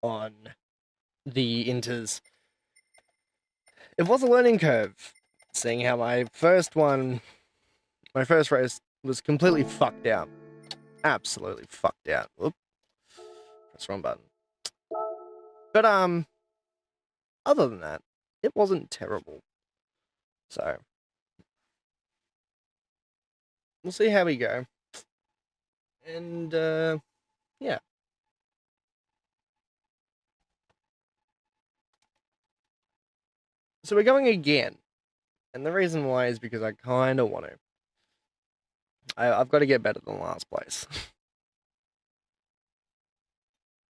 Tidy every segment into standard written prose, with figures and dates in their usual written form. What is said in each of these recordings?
on the Inters. It was a learning curve, seeing how my first race was completely fucked out. Absolutely fucked out. Oop, that's the wrong button. But, other than that, it wasn't terrible. So, we'll see how we go. And, yeah. So we're going again. And the reason why is because I kind of want to. I've got to get better than last place.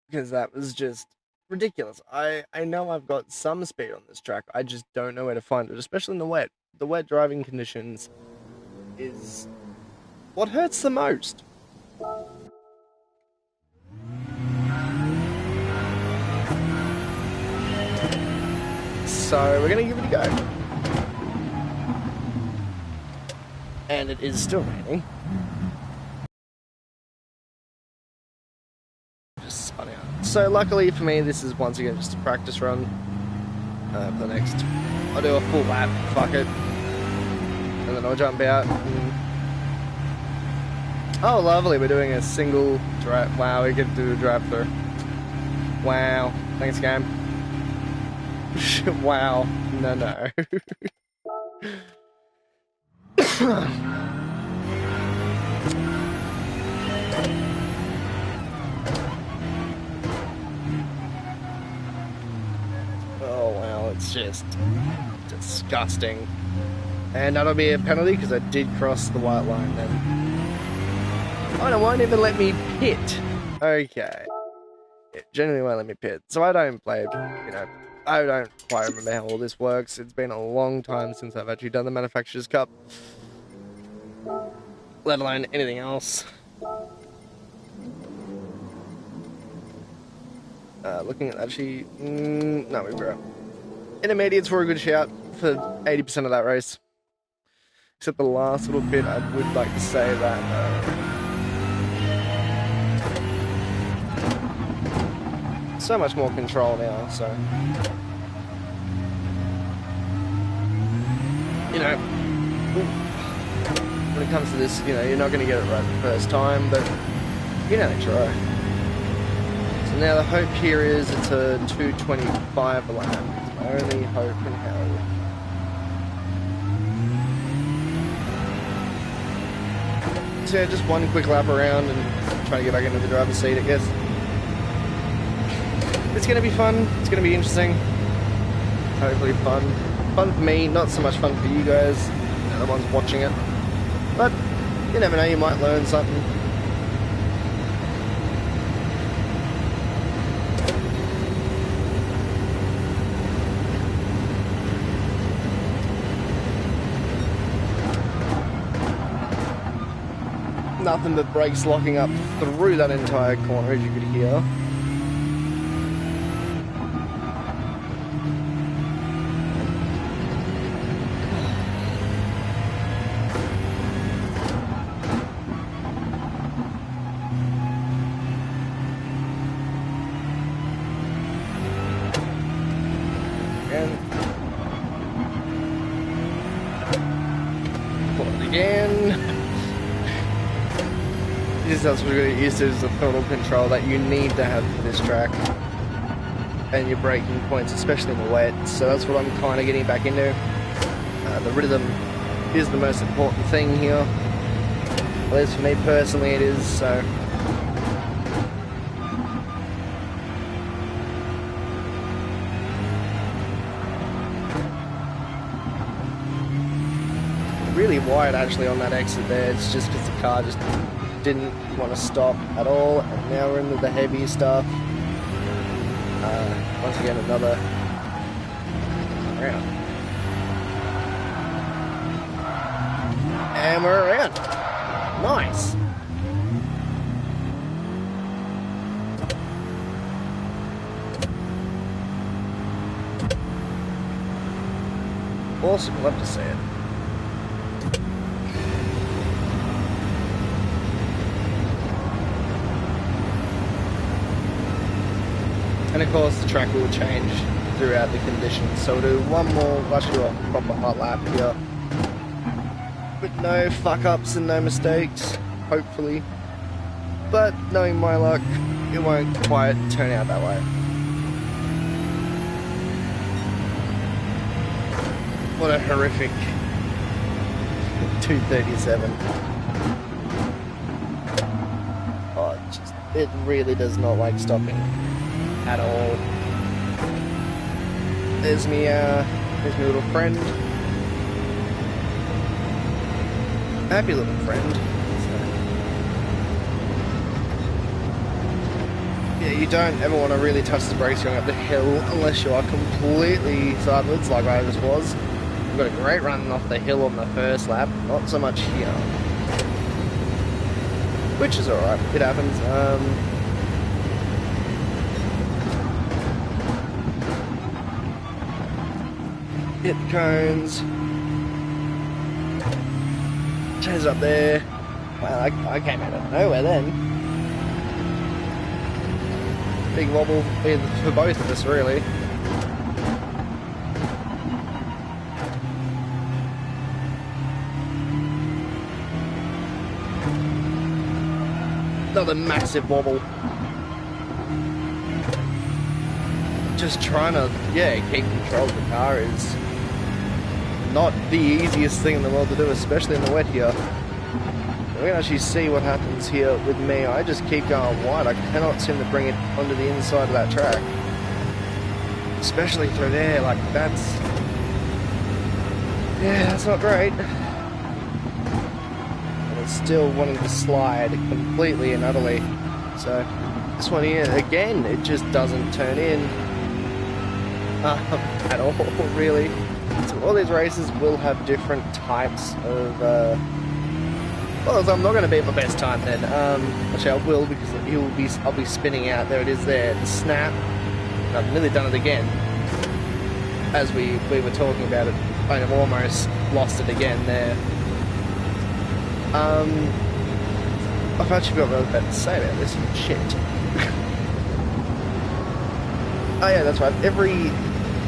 Because that was just ridiculous. I know I've got some speed on this track. I just don't know where to find it, especially in the wet. The wet driving conditions is what hurts the most. So we're going to give it a go. And it is still raining. Just spun out. So luckily for me, this is once again just a practice run. For the next, I'll do a full lap, fuck it. And then I'll jump out. Oh, lovely, we're doing a single drive. Wow, we get to do a drive-through. Wow, thanks game. Wow, no. Oh wow, it's just disgusting. And that'll be a penalty because I did cross the white line then. Oh, it won't even let me pit. Okay. It genuinely won't let me pit. So I don't play, I don't quite remember how all this works. It's been a long time since I've actually done the Manufacturers Cup. Let alone anything else. Looking at actually... no, we were up. Intermediates were a good shout for 80% of that race. Except the last little bit, I would like to say that... so much more control now, so... when it comes to this, you're not going to get it right the first time, but you know, try. So now the hope here is it's a 2:25 lap. It's my only hope in hell. So yeah, just one quick lap around and try to get back into the driver's seat, I guess. It's going to be fun. It's going to be interesting. Hopefully fun. Fun for me, not so much fun for you guys, the ones watching it. But you never know, you might learn something. Nothing but brakes locking up through that entire corner, as you could hear. That's what we're used to, is the throttle control that you need to have for this track and your braking points, especially in the wet. So that's what I'm kind of getting back into. The rhythm is the most important thing here, at least for me personally it is. So really wide actually on that exit there. It's just because the car just didn't want to stop at all, and now we're into the heavy stuff. Once again, another round. And we're around. Nice. Awesome, love to see it. And of course the track will change throughout the conditions. So we'll do one more, let's do a proper hot lap here. With no fuck ups and no mistakes, hopefully. But knowing my luck, it won't quite turn out that way. What a horrific 237. Oh, it really does not like stopping at all. There's me little friend. Happy little friend. Yeah, you don't ever want to really touch the brakes going up the hill unless you are completely sideways like I just was. We've got a great run off the hill on the first lap, not so much here. Which is alright, it happens. Hit cones. Change up there. Wow, I came out of nowhere then. Big wobble for both of us, really. Another massive wobble. Just trying to, keep control of the car is not the easiest thing in the world to do, especially in the wet here. We can actually see what happens here with me. I just keep going wide. I cannot seem to bring it onto the inside of that track. Especially through there, like that's... Yeah, that's not great. And it's still wanting to slide completely and utterly. So, this one here, again, it just doesn't turn in at all, really. So all these races will have different types of... Well, I'm not going to be at my best time then. Actually, I will, because I'll be spinning out. There it is there. The snap. I've nearly done it again. As we were talking about it, I've almost lost it again there. I've actually got really bad to say about this. Shit. Oh yeah, that's right. Every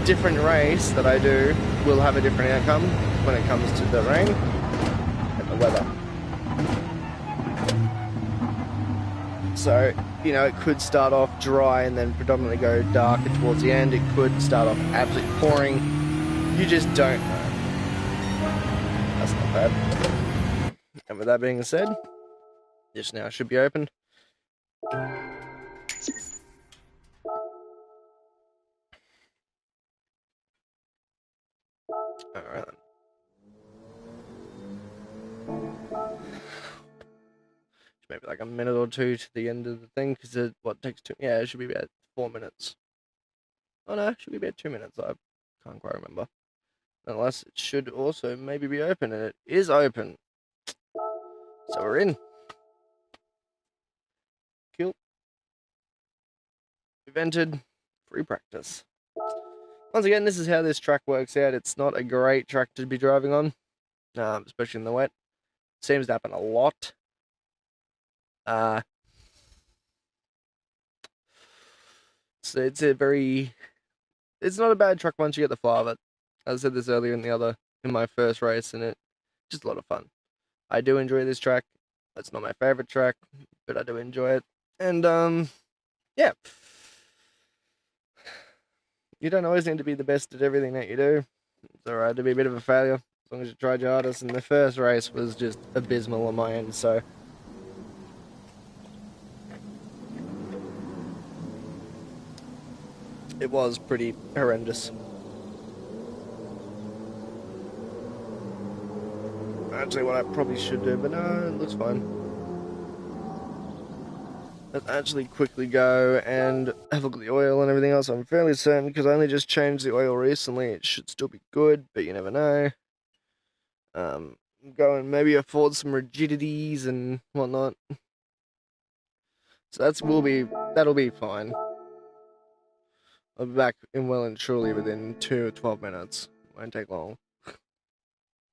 different race that I do will have a different outcome when it comes to the rain and the weather. So, you know, it could start off dry and then predominantly go darker towards the end. It could start off absolutely pouring. You just don't know. That's not bad. And with that being said, this now should be open. Alright then. Maybe like a minute or two to the end of the thing, because it takes two. Yeah, it should be about 4 minutes. Oh no, it should be about 2 minutes. I can't quite remember. Unless it should also maybe be open, and it is open. So we're in. Cool. We've entered free practice. Once again, this is how this track works out. It's not a great track to be driving on, especially in the wet. Seems to happen a lot. So it's not a bad track once you get the flow of it. As I said this earlier in my first race, and it's just a lot of fun. I do enjoy this track. It's not my favorite track, but I do enjoy it. And yeah, you don't always need to be the best at everything that you do. It's alright to be a bit of a failure as long as you tried your hardest. And the first race was just abysmal on my end, so. It was pretty horrendous. Actually, what I probably should do, but no, it looks fine. Let's actually quickly go and have a look at the oil and everything else. I'm fairly certain, because I only just changed the oil recently, it should still be good, but you never know. Go and maybe afford some rigidities and whatnot. So that'll be fine. I'll be back in well and truly within 2 or 12 minutes. Won't take long.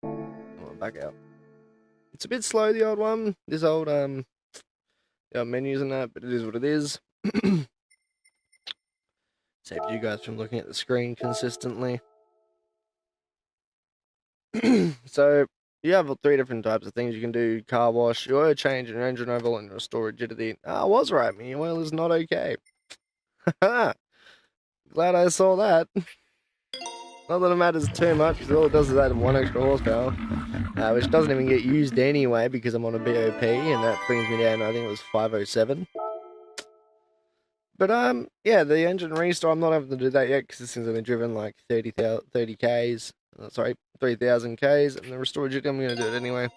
I'm back out. It's a bit slow, the old one. This old menus and that, but it is what it is. Saved you guys from looking at the screen consistently. So you have 3 different types of things you can do: car wash, your oil change, and engine overhaul, and restore rigidity. I was right. My oil is not okay. Glad I saw that. Not that it matters too much, because all it does is add 1 extra horsepower, which doesn't even get used anyway because I'm on a BOP, and that brings me down. I think it was 507. But yeah, the engine restore, I'm not having to do that yet because this thing's only driven like 30 Ks. Sorry, 3,000 Ks, and the restore rigidity, I'm going to do it anyway.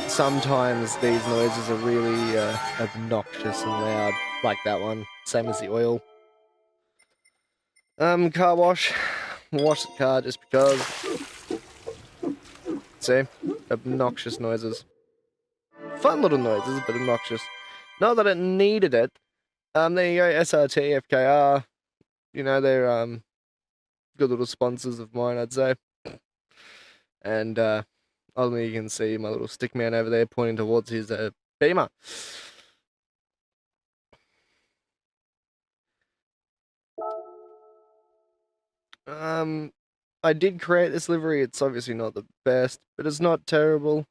Sometimes these noises are really obnoxious and loud, like that one. Same as the oil. Car wash. Wash the car just because. See? Obnoxious noises. Fun little noises, but obnoxious. Not that it needed it. There you go, SRT, FKR. You know, they're good little sponsors of mine, I'd say. And only you can see my little stick man over there pointing towards his Beamer. I did create this livery. It's obviously not the best, but it's not terrible.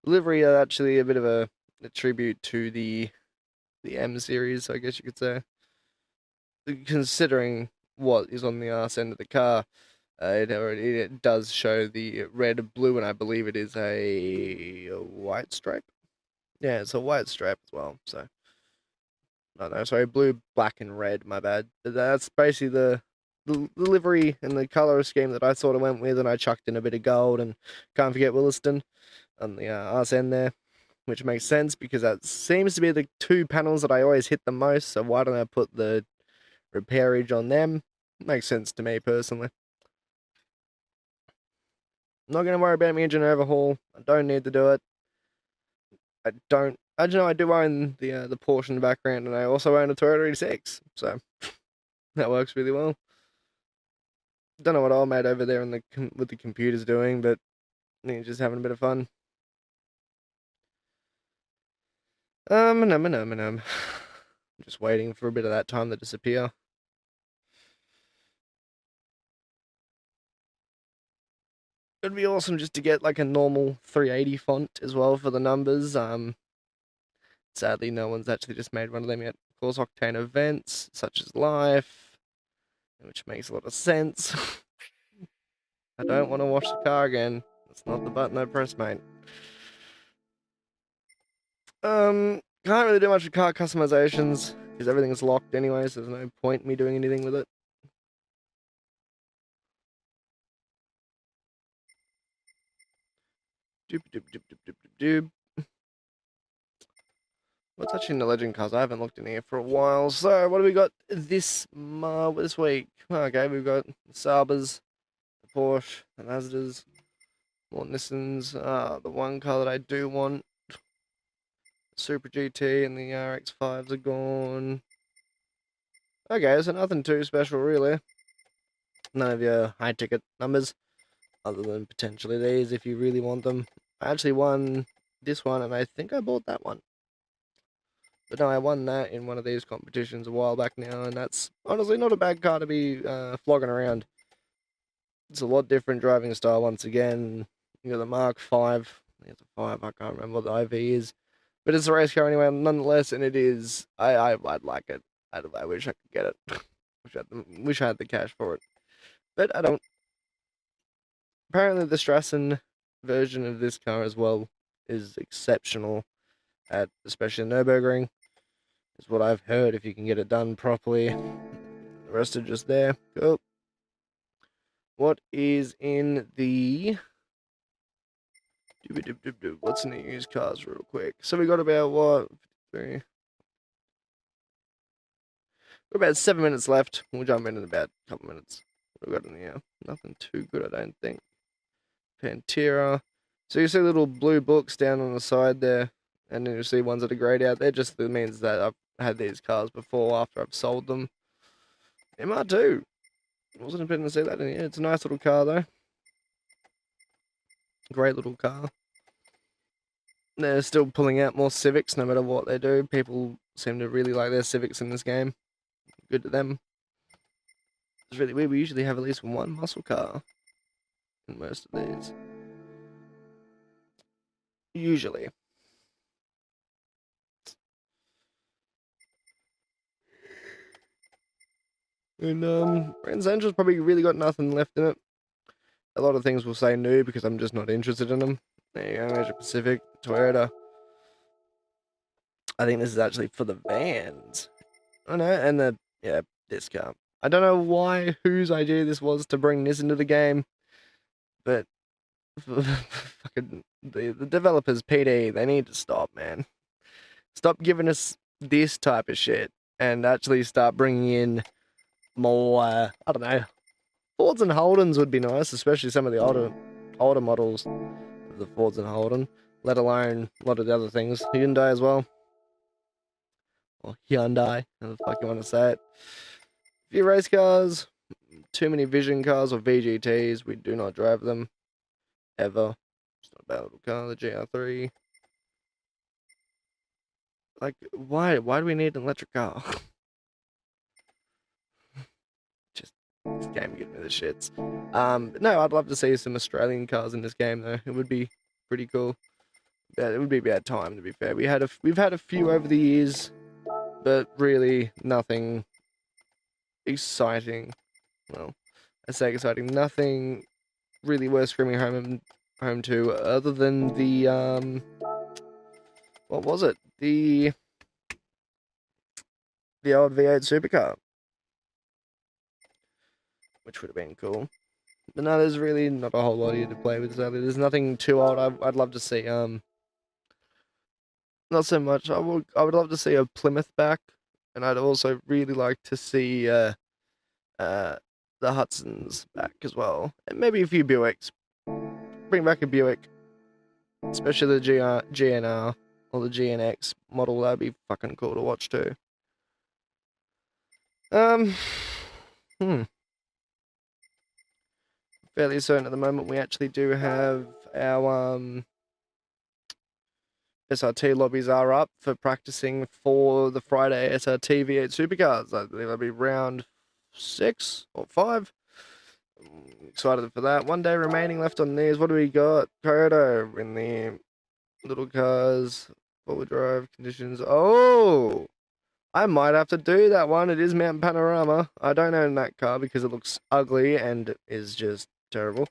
The livery are actually a bit of a tribute to the M series, I guess you could say. Considering what is on the arse end of the car, it does show the red, blue, and I believe it is a white stripe. Yeah, it's a white stripe as well. So, no, sorry, blue, black, and red. My bad. That's basically the livery and the color scheme that I sort of went with, and I chucked in a bit of gold, and can't forget Williston on the arse end there, which makes sense because that seems to be the 2 panels that I always hit the most. So why don't I put the repairage on them? Makes sense to me personally. I'm not going to worry about my engine overhaul. I don't need to do it. I don't know. I do own the Porsche in the background, and I also own a Toyota 86, so that works really well. Don't know what old mate over there with the computers doing, but just having a bit of fun. Just waiting for a bit of that time to disappear. It'd be awesome just to get like a normal 380 font as well for the numbers. Sadly, no one's actually just made one of them yet. Of course, Octane events such as life, which makes a lot of sense. I don't want to wash the car again. That's not the button I pressed, mate. Can't really do much with car customizations because everything's locked anyway, so there's no point in me doing anything with it. What's actually in the legend cars? I haven't looked in here for a while. So what do we got this week? Okay, we've got the Sabers, the Porsche, the Mazdas, more Nissans. The one car that I do want, Super GT, and the RX-5s are gone. Okay, so nothing too special really. None of your high ticket numbers, other than potentially these if you really want them. I actually won this one, and I think I bought that one. But no, I won that in one of these competitions a while back now, and that's honestly not a bad car to be flogging around. It's a lot different driving style once again. You got the Mark 5. It's a 5, I can't remember what the IV is. But it's a race car anyway, nonetheless, and it is. I'd like it. I wish I could get it. wish I had the cash for it. But I don't. Apparently, the Strassen version of this car as well is exceptional at especially Nürburgring. Is what I've heard if you can get it done properly. The rest are just there. Cool. What is in the... What's in the used cars real quick? So we got about, what? 53. We're about 7 minutes left. We'll jump in about a couple minutes. What we got in here? Nothing too good, I don't think. Pantera. So you see little blue books down on the side there, and then you see ones that are grayed out. That just means that I've had these cars before after I've sold them. MR2. Wasn't expecting to see that in here. It's a nice little car though. Great little car. They're still pulling out more Civics no matter what they do. People seem to really like their Civics in this game. good to them. It's really weird. We usually have at least one muscle car in most of these. Usually. And Brands Central's probably really got nothing left in it. A lot of things will say new because I'm just not interested in them. There you go, Asia Pacific, Toyota. I think this is actually for the vans. I know, and this car. I don't know why, whose idea this was to bring this into the game, but fucking the developers, PD, they need to stop, man. Stop giving us this type of shit and actually start bringing in more, I don't know, Fords and Holdens would be nice, especially some of the older models of the Fords and Holden, let alone a lot of the other things. Hyundai as well. Or Hyundai, how the fuck you want to say it. A few race cars, too many vision cars or VGTs, we do not drive them. Ever. It's not a bad little car, the GR3. Like, why do we need an electric car? Just, this game gives me the shits. No, I'd love to see some Australian cars in this game, though. It would be pretty cool. It would be about time, to be fair. We've had a few over the years, but really nothing exciting. Well, I say exciting. Nothing really worth screaming home to, other than the what was it? The old V8 supercar, which would have been cool. But no, there's really not a whole lot here to play with. So there's nothing too old. I'd love to see not so much. I would love to see a Plymouth back, and I'd also really like to see the Hudsons back as well, and maybe a few Buicks. Bring back a Buick, especially the GNR or the GNX model. That'd be fucking cool to watch too. Fairly certain at the moment we actually do have our SRT lobbies are up for practicing for the Friday SRT V8 Supercars. I believe that'll be round 6 or 5. I'm excited for that. 1 day remaining left on these. What do we got? Toyota in the little cars, four-wheel drive conditions. Oh, I might have to do that one. It is Mountain Panorama. I don't own that car because it looks ugly and is just terrible.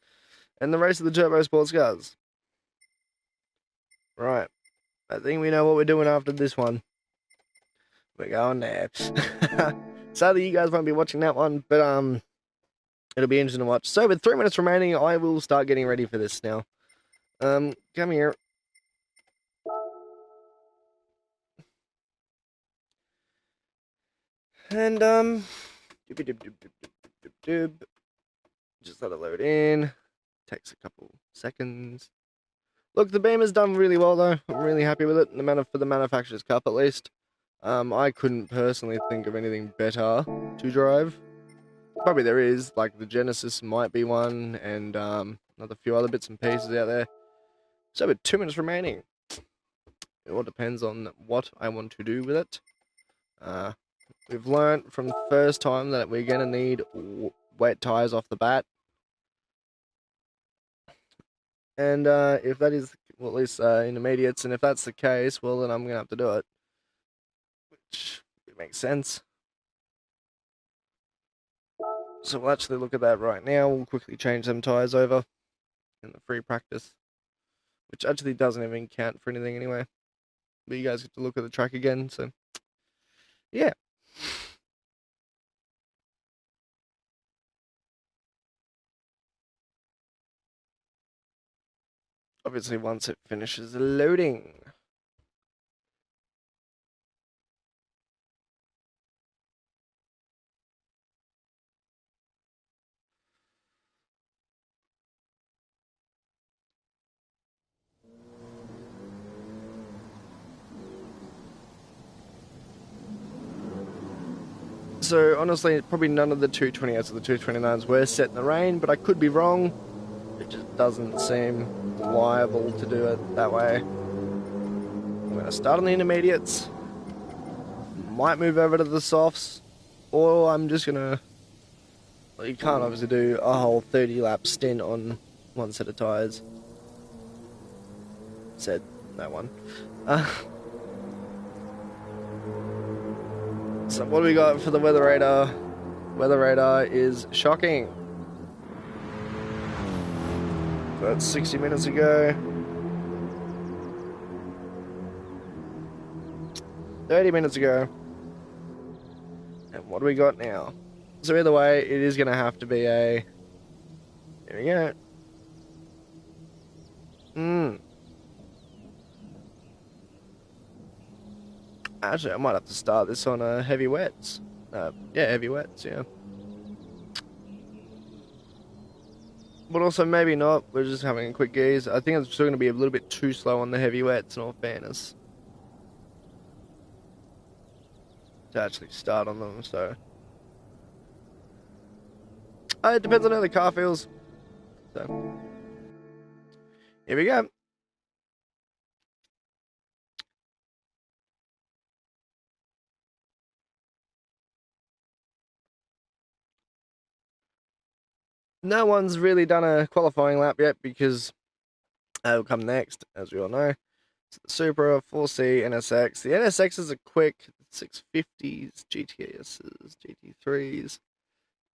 And the race of the turbo sports cars. Right. I think we know what we're doing after this one. We're going there. Sadly, you guys won't be watching that one, but it'll be interesting to watch. So, with 3 minutes remaining, I will start getting ready for this now. Come here. And just let it load in. Takes a couple seconds. Look, the Beamer's done really well though. I'm really happy with it. For the manufacturer's cup at least. I couldn't personally think of anything better to drive. Probably there is, like the Genesis might be one, and another few other bits and pieces out there. So with 2 minutes remaining, it all depends on what I want to do with it. We've learnt from the first time that we're gonna need wet tires off the bat. And if that is, well, at least intermediates, and if that's the case, well, then I'm going to have to do it. Which makes sense. So we'll actually look at that right now. We'll quickly change them tyres over in the free practice. Which actually doesn't even count for anything anyway. But you guys get to look at the track again, so yeah. Obviously, once it finishes loading. So, honestly, probably none of the 228s or the 229s were set in the rain, but I could be wrong. It just doesn't seem liable to do it that way. I'm going to start on the intermediates. Might move over to the softs. or I'm just gonna. Well, you can't obviously do a whole 30 lap stint on one set of tyres. Said no one. So what do we got for the weather radar? Weather radar is shocking. So that's 60 minutes ago. 30 minutes ago. And what do we got now? So either way, it is going to have to be a... Here we go. Actually, I might have to start this on heavy wets. Yeah, heavy wets, yeah. But also maybe not. We're just having a quick gaze. I think it's still going to be a little bit too slow on the heavy wets, in all fairness, to actually start on them, so... it depends on how the car feels. So, here we go. No one's really done a qualifying lap yet because it'll come next, as we all know. So the Supra, 4C, NSX. The NSXs are quick. 650s, GTSs, GT3s.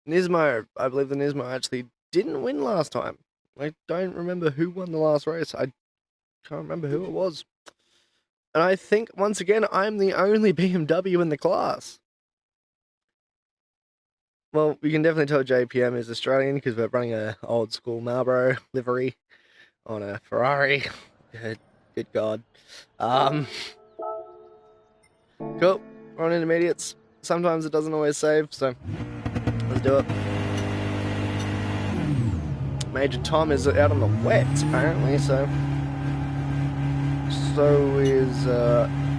Nismo, I believe the Nismo actually didn't win last time. I don't remember who won the last race. I can't remember who it was. And I think, once again, I'm the only BMW in the class. Well, we can definitely tell JPM is Australian because we're running a old school Marlboro livery on a Ferrari. Good God. Cool. We're on intermediates. Sometimes it doesn't always save, so let's do it. Major Tom is out on the wets, apparently, so is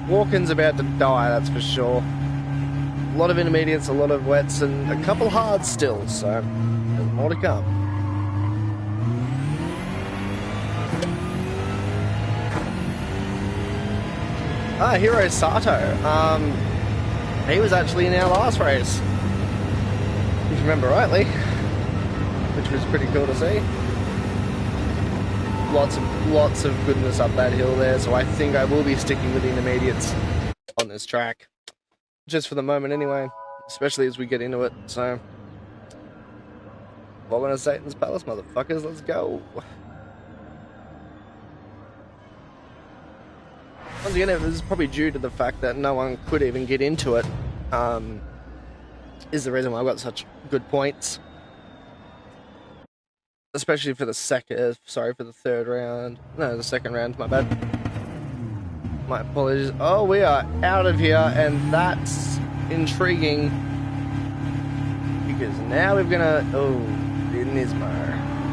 Walken's about to die, that's for sure. A lot of intermediates, a lot of wets, and a couple hards still, so there's more to come. Hiro Sato. He was actually in our last race, if you remember rightly, which was pretty cool to see. Lots of goodness up that hill there, so I think I will be sticking with the intermediates on this track. Just for the moment anyway, especially as we get into it, so... Welcome to Satan's Palace, motherfuckers, let's go! Once again, this is probably due to the fact that no one could even get into it, is the reason why I've got such good points. Especially for the third round. No, the second round, my bad. My apologies. Oh, we are out of here, and that's intriguing. Because now we're gonna... Oh, the Nismo.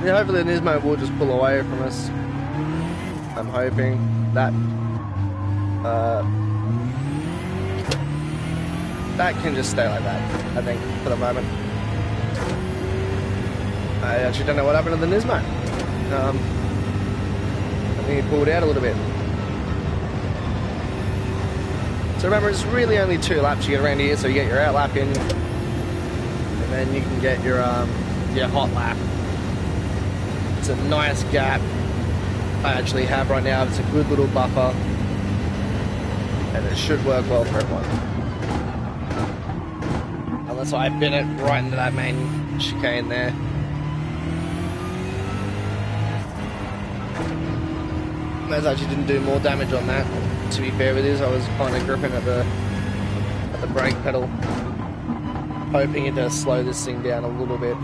Yeah, hopefully the Nismo will just pull away from us. I'm hoping that... that can just stay like that, I think, for the moment. I actually don't know what happened to the Nismo. I think he pulled out a little bit. So remember, it's really only 2 laps you get around here, so you get your out lap in, and then you can get your hot lap. It's a nice gap I actually have right now. It's a good little buffer, and it should work well for everyone. Unless I bin it right into that main chicane there. Those actually didn't do more damage on that. To be fair with this, I was kind of gripping at the brake pedal, hoping it does slow this thing down a little bit.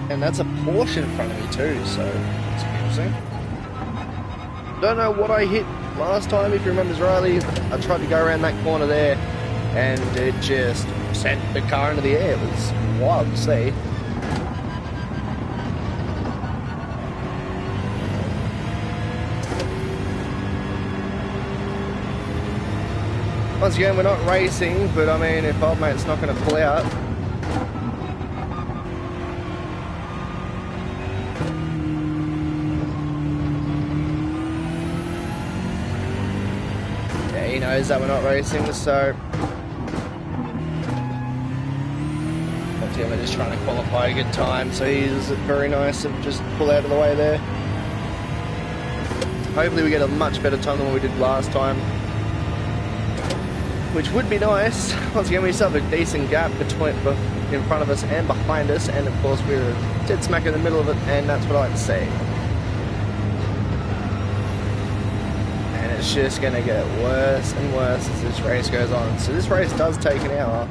And that's a Porsche in front of me too, so it's interesting. Don't know what I hit last time, if you remember rightly. I tried to go around that corner there, and it just sent the car into the air. It was wild to see. Once again, we're not racing, but I mean, if old mate's not going to pull out... Yeah, he knows that we're not racing, so... him and just trying to qualify a good time. So he's very nice of just pull out of the way there. Hopefully we get a much better time than what we did last time, which would be nice. Once again, we still have a decent gap between in front of us and behind us, and of course we're dead smack in the middle of it, and that's what I like to see. And it's just going to get worse and worse as this race goes on. So this race does take an hour,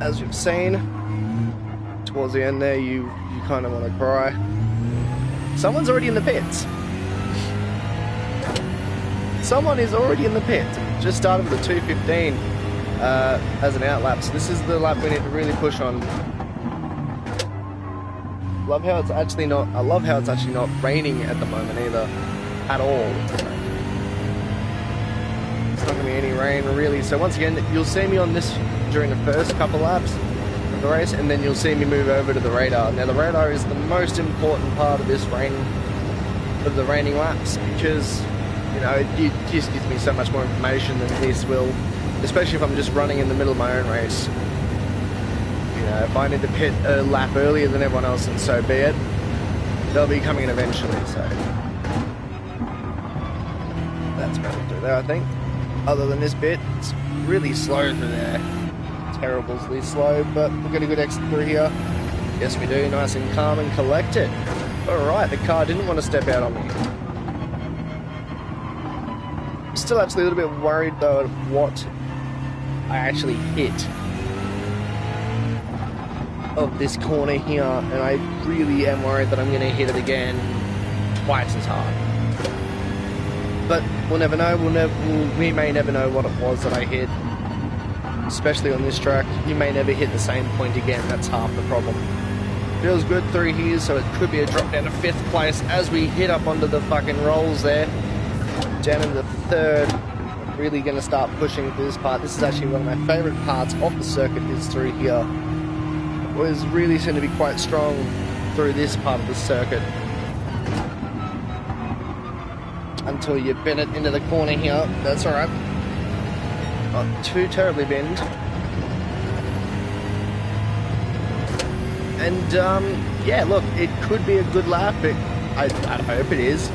as we've seen. Towards the end there, you kind of want to cry. Someone's already in the pits. Someone is already in the pit. Just started with a 2:15 as an outlap. So this is the lap we need to really push on. Love how it's actually not. I love how it's actually not raining at the moment either, at all. It's not going to be any rain really. So once again, you'll see me on this during the first couple laps of the race, and then you'll see me move over to the radar. Now the radar is the most important part of this raining laps, because you know, it just gives me so much more information than this will, especially if I'm just running in the middle of my own race. You know, if I need to pit a lap earlier than everyone else, and so be it, they'll be coming in eventually, so that's about it through there, I think. Other than this bit, it's really slow through there. Terribly slow, but we'll get a good exit through here. Yes, we do. Nice and calm and collected. Alright, the car didn't want to step out on me. Still actually a little bit worried though at what I actually hit of this corner here, and I really am worried that I'm going to hit it again twice as hard. But we'll never know. We may never know what it was that I hit, especially on this track. You may never hit the same point again. That's half the problem. Feels good through here, so it could be a drop down to 5th place as we hit up onto the fucking rolls there. Down in the 3rd, really going to start pushing through this part. This is actually one of my favourite parts of the circuit, is through here. It was really seemed to be quite strong through this part of the circuit, until you bend it into the corner here. That's alright. Not too terribly bend. And yeah, look, it could be a good lap. I hope it is.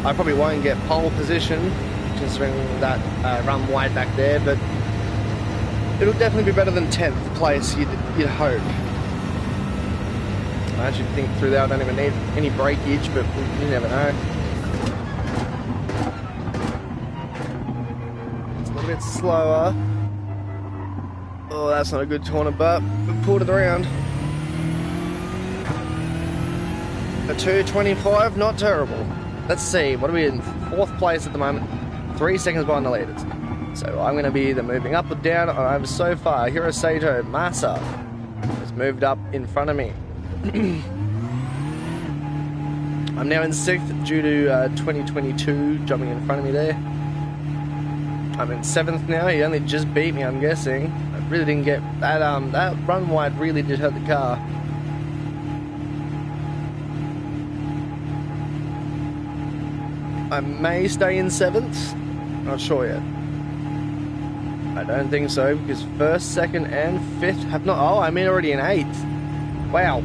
I probably won't get pole position, considering that run wide back there, but it'll definitely be better than 10th place, you'd hope. I actually think through there I don't even need any breakage, but you never know. It's a little bit slower. Oh, that's not a good corner, but we pulled it around. A 2:25, not terrible. Let's see, what are we in? 4th place at the moment, 3 seconds behind the leaders. So I'm going to be either moving up or down. I'm so far. Hirosato Masa has moved up in front of me. I'm now in 6th due to 2022 jumping in front of me there. I'm in 7th now. He only just beat me, I'm guessing. I really didn't get that. That run wide really did hurt the car. I may stay in 7th. Not sure yet. I don't think so, because 1st, 2nd, and 5th have not. Oh, I'm already in 8th. Wow.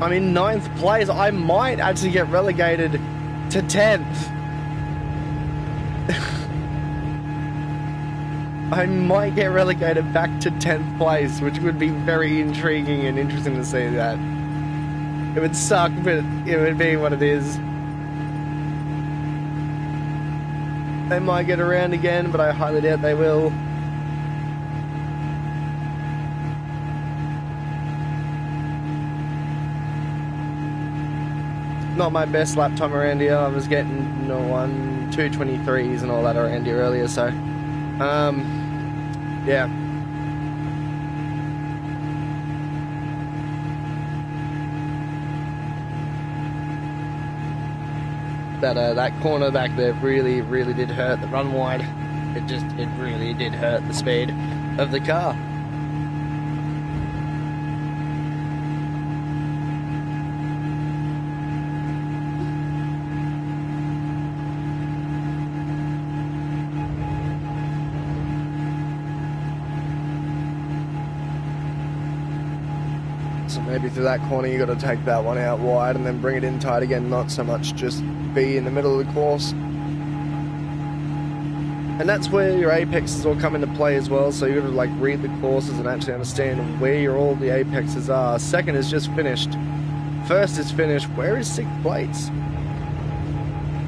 I'm in 9th place. I might actually get relegated to 10th. I might get relegated back to 10th place, which would be very intriguing and interesting to see that. It would suck, but it would be what it is. They might get around again, but I highly doubt they will. Not my best lap time around here. I was getting 2:23s and all that around here earlier, so yeah. That corner back there really did hurt the run wide. It really did hurt the speed of the car. Maybe through that corner you got to take that one out wide and then bring it in tight again, not so much just be in the middle of the course. And that's where your apexes all come into play as well, so you got to like read the courses and actually understand where all the apexes are. Second is just finished. First is finished. Where is 6th place?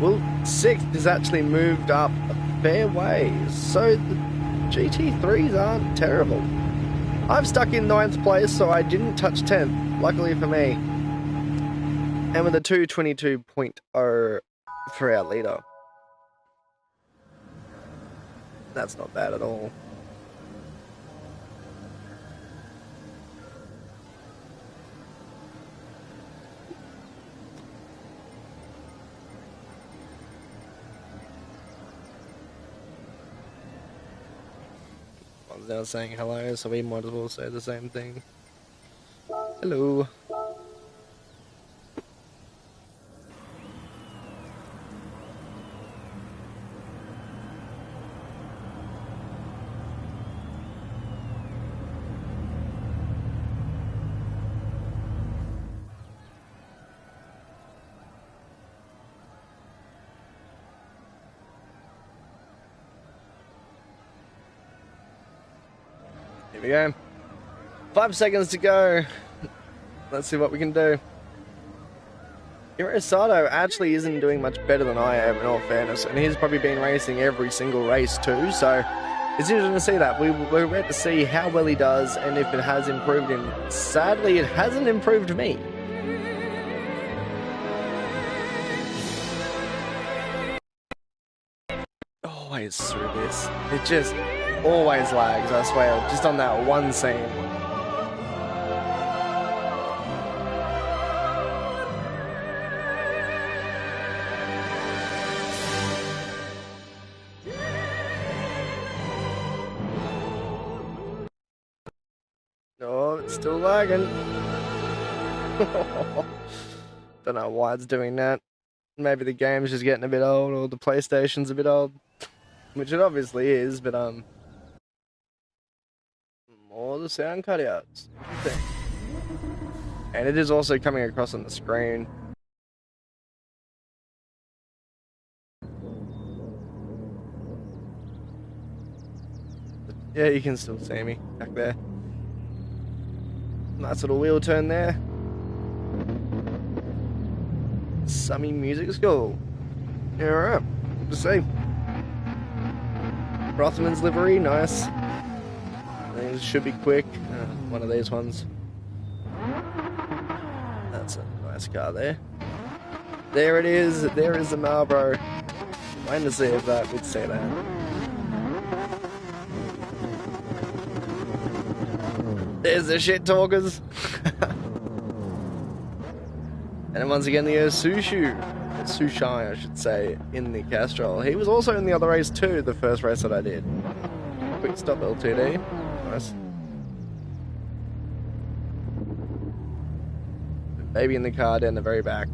Well, 6th has actually moved up a fair way, so the GT3s aren't terrible. I'm stuck in 9th place, so I didn't touch 10th, luckily for me. And with a 222.0 for our leader. That's not bad at all. One's now saying hello, so we might as well say the same thing. Hello. Here we go. 5 seconds to go. Let's see what we can do. Hiro Sato actually isn't doing much better than I am, in all fairness, and he's probably been racing every single race too, so it's interesting to see that. We're ready to see how well he does and if it has improved him. Sadly, it hasn't improved me. Always through this. It just always lags, I swear, just on that one scene. Oh, it's still lagging. Don't know why it's doing that. Maybe the game's just getting a bit old, or the PlayStation's a bit old. Which it obviously is, but more the sound cutouts. Interesting. And it is also coming across on the screen. But yeah, you can still see me back there. Nice little wheel turn there. Summy Music School. Yeah, alright. Good to see. Rothman's livery, nice. These should be quick. One of these ones. That's a nice car there. There it is. There is the Marlboro. Waiting to see if that would say that. There's the shit talkers. And then once again the Sushai, I should say, in the Castrol. He was also in the other race too, the first race that I did. Quick stop LTD. Nice. Baby in the car down the very back.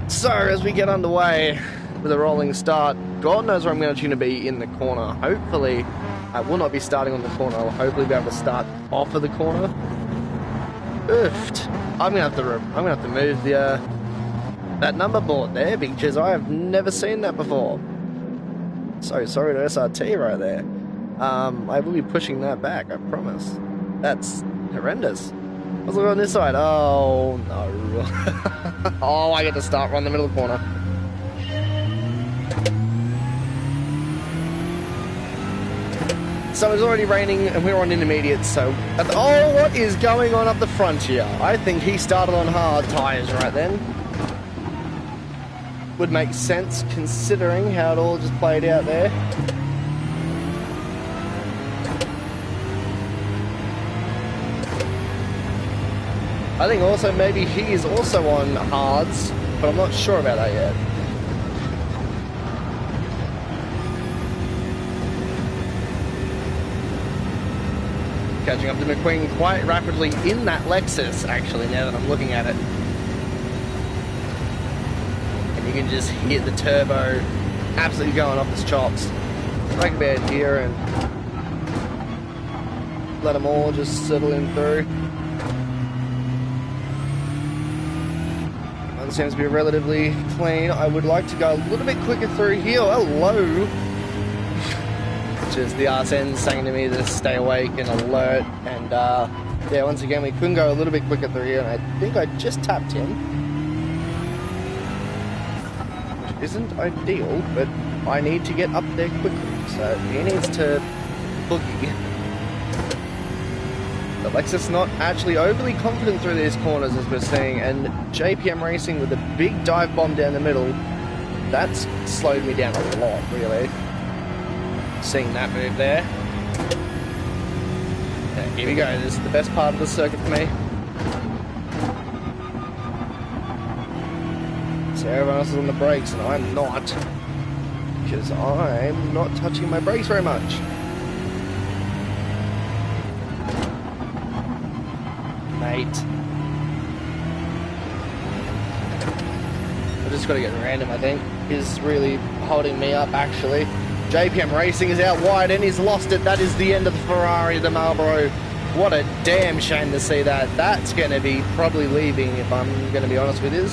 So, as we get underway with a rolling start, God knows where I'm going to be in the corner. Hopefully, I will not be starting on the corner. I'll hopefully be able to start off of the corner. Oofed. I'm gonna have to move the that number board there, because I have never seen that before. So sorry to SRT right there. I will be pushing that back, I promise. That's horrendous. Let's look on this side. Oh no. Oh, I get to start right in the middle of the corner. So it's already raining and we're on intermediate, so... Oh, what is going on up the front here? I think he started on hard tyres right then. Would make sense considering how it all just played out there. I think also maybe he is also on hards, but I'm not sure about that yet. Catching up to McQueen quite rapidly in that Lexus, actually, now that I'm looking at it. And you can just hear the turbo absolutely going off its chops. Right bad here, and let them all just settle in through. One seems to be relatively clean. I would like to go a little bit quicker through here. Hello! Which is the RSN saying to me to stay awake and alert. And yeah, once again, we couldn't go a little bit quicker through here, and I think I just tapped him. Which isn't ideal, but I need to get up there quickly, so he needs to boogie. The Lexus not actually overly confident through these corners, as we're seeing, and JPM Racing with a big dive bomb down the middle, that's slowed me down a lot, really. Seeing that move there. Yeah, here we go, this is the best part of the circuit for me. So everyone else is on the brakes, and I'm not, because I'm not touching my brakes very much. Mate. I just got to get random, I think. He's really holding me up, actually. JPM Racing is out wide and he's lost it. That is the end of the Ferrari, the Marlboro. What a damn shame to see that. That's going to be probably leaving, if I'm going to be honest with you,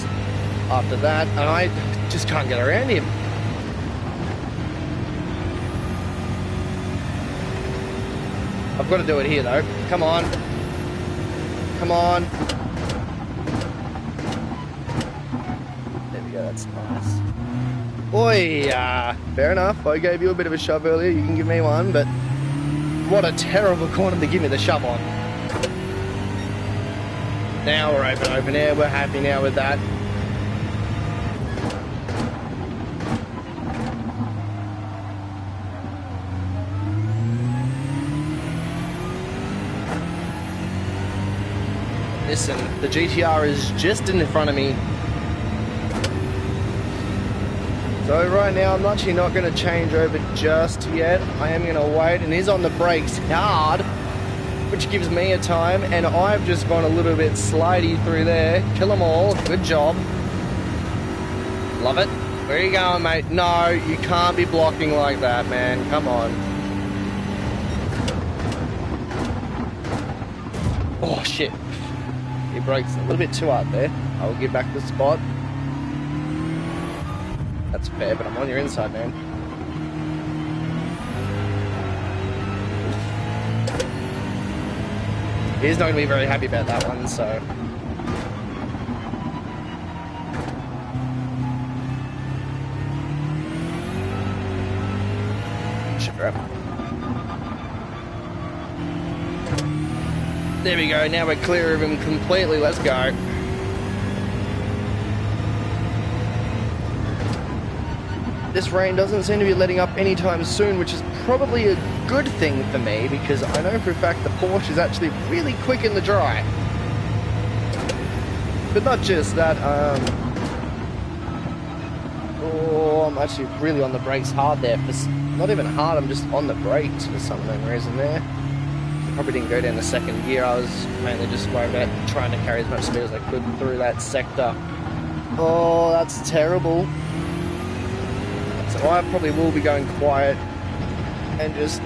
after that. And I just can't get around him. I've got to do it here, though. Come on. Come on. There we go, that's nice. Oi, fair enough. I gave you a bit of a shove earlier. You can give me one, but what a terrible corner to give me the shove on. Now we're open air. We're happy now with that. Listen, the GTR is just in front of me. So right now, I'm actually not going to change over just yet. I am going to wait, and he's on the brakes hard, which gives me a time, and I've just gone a little bit slidey through there. Kill them all. Good job. Love it. Where are you going, mate? No, you can't be blocking like that, man. Come on. Oh, shit. He brakes a little bit too hard there. I'll give back the spot. That's fair, but I'm on your inside, man. He's not going to be very happy about that one, so... Sugar up. There we go, now we're clear of him completely, let's go. This rain doesn't seem to be letting up anytime soon, which is probably a good thing for me, because I know for a fact the Porsche is actually really quick in the dry. But not just that, oh, I'm actually really on the brakes hard there. Not even hard, I'm just on the brakes for some reason there. Probably didn't go down the second gear. I was mainly just worried about trying to carry as much speed as I could through that sector. Oh, that's terrible. So I probably will be going quiet and just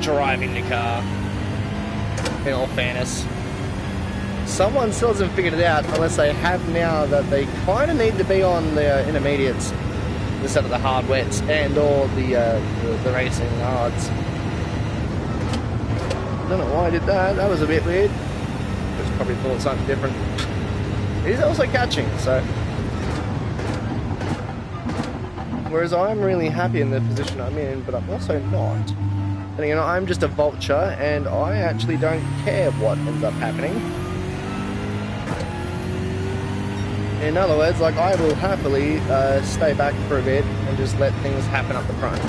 driving the car, in all fairness. Someone still hasn't figured it out, unless they have now, that they kind of need to be on the intermediates instead of the hard wets and or the racing hards. I don't know why I did that. That was a bit weird. Just probably thought something different. He's also catching, so... Whereas I'm really happy in the position I'm in, but I'm also not. And you know, I'm just a vulture, and I actually don't care what ends up happening. In other words, like, I will happily stay back for a bit and just let things happen up the front.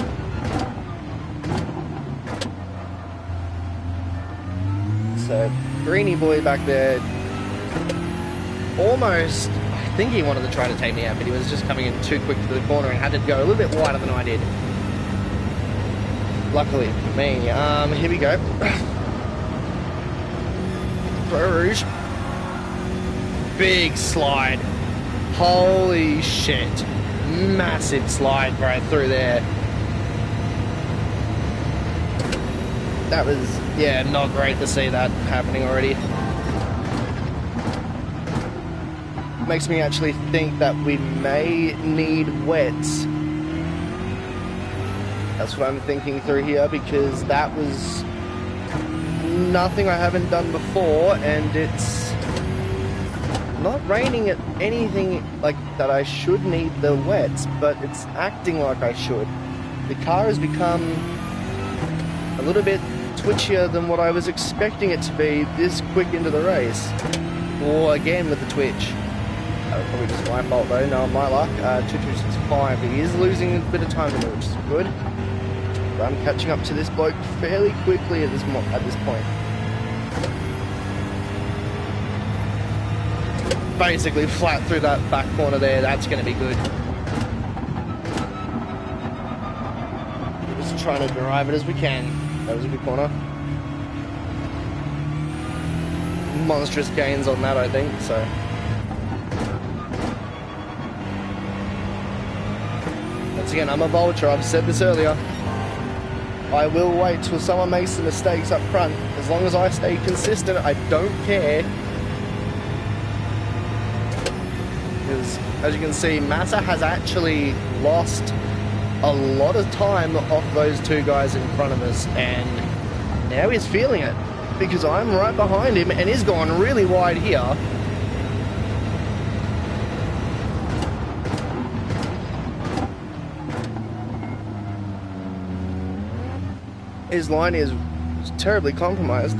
So, Greeny boy back there, almost, I think he wanted to try to take me out, but he was just coming in too quick to the corner and had to go a little bit wider than I did. Luckily for me. Here we go. Rouge. Big slide. Holy shit. Massive slide right through there. That was, yeah, not great to see that happening already. Makes me actually think that we may need wets. That's what I'm thinking through here, because that was nothing I haven't done before, and it's not raining at anything like that I should need the wets, but it's acting like I should. The car has become a little bit twitchier than what I was expecting it to be this quick into the race. Or again with the twitch. Probably just my fault though, no, my luck. 2265, he is losing a bit of time to me, which is good. But I'm catching up to this bloke fairly quickly at this point. Basically flat through that back corner there, that's going to be good. Just trying to drive it as we can. That was a good corner. Monstrous gains on that, I think, so. Once again, I'm a vulture, I've said this earlier. I will wait till someone makes the mistakes up front. As long as I stay consistent, I don't care. Because, as you can see, Massa has actually lost a lot of time off those two guys in front of us, and now he's feeling it, because I'm right behind him, and he's gone really wide here. His line is terribly compromised.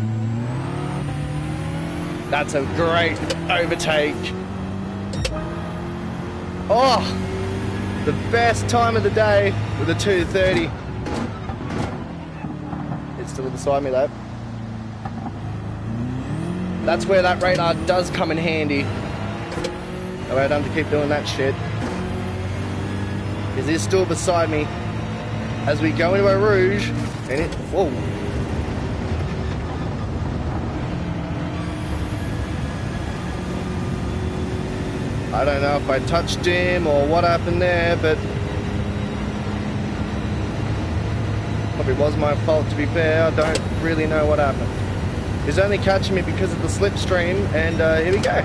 That's a great overtake. Oh, the best time of the day with a 230. It's still beside me though. That's where that radar does come in handy. No, I don't have to keep doing that shit. Because it's still beside me as we go into a Rouge, and it, whoa. I don't know if I touched him or what happened there, but probably was my fault, to be fair. I don't really know what happened. He's only catching me because of the slipstream, and here we go.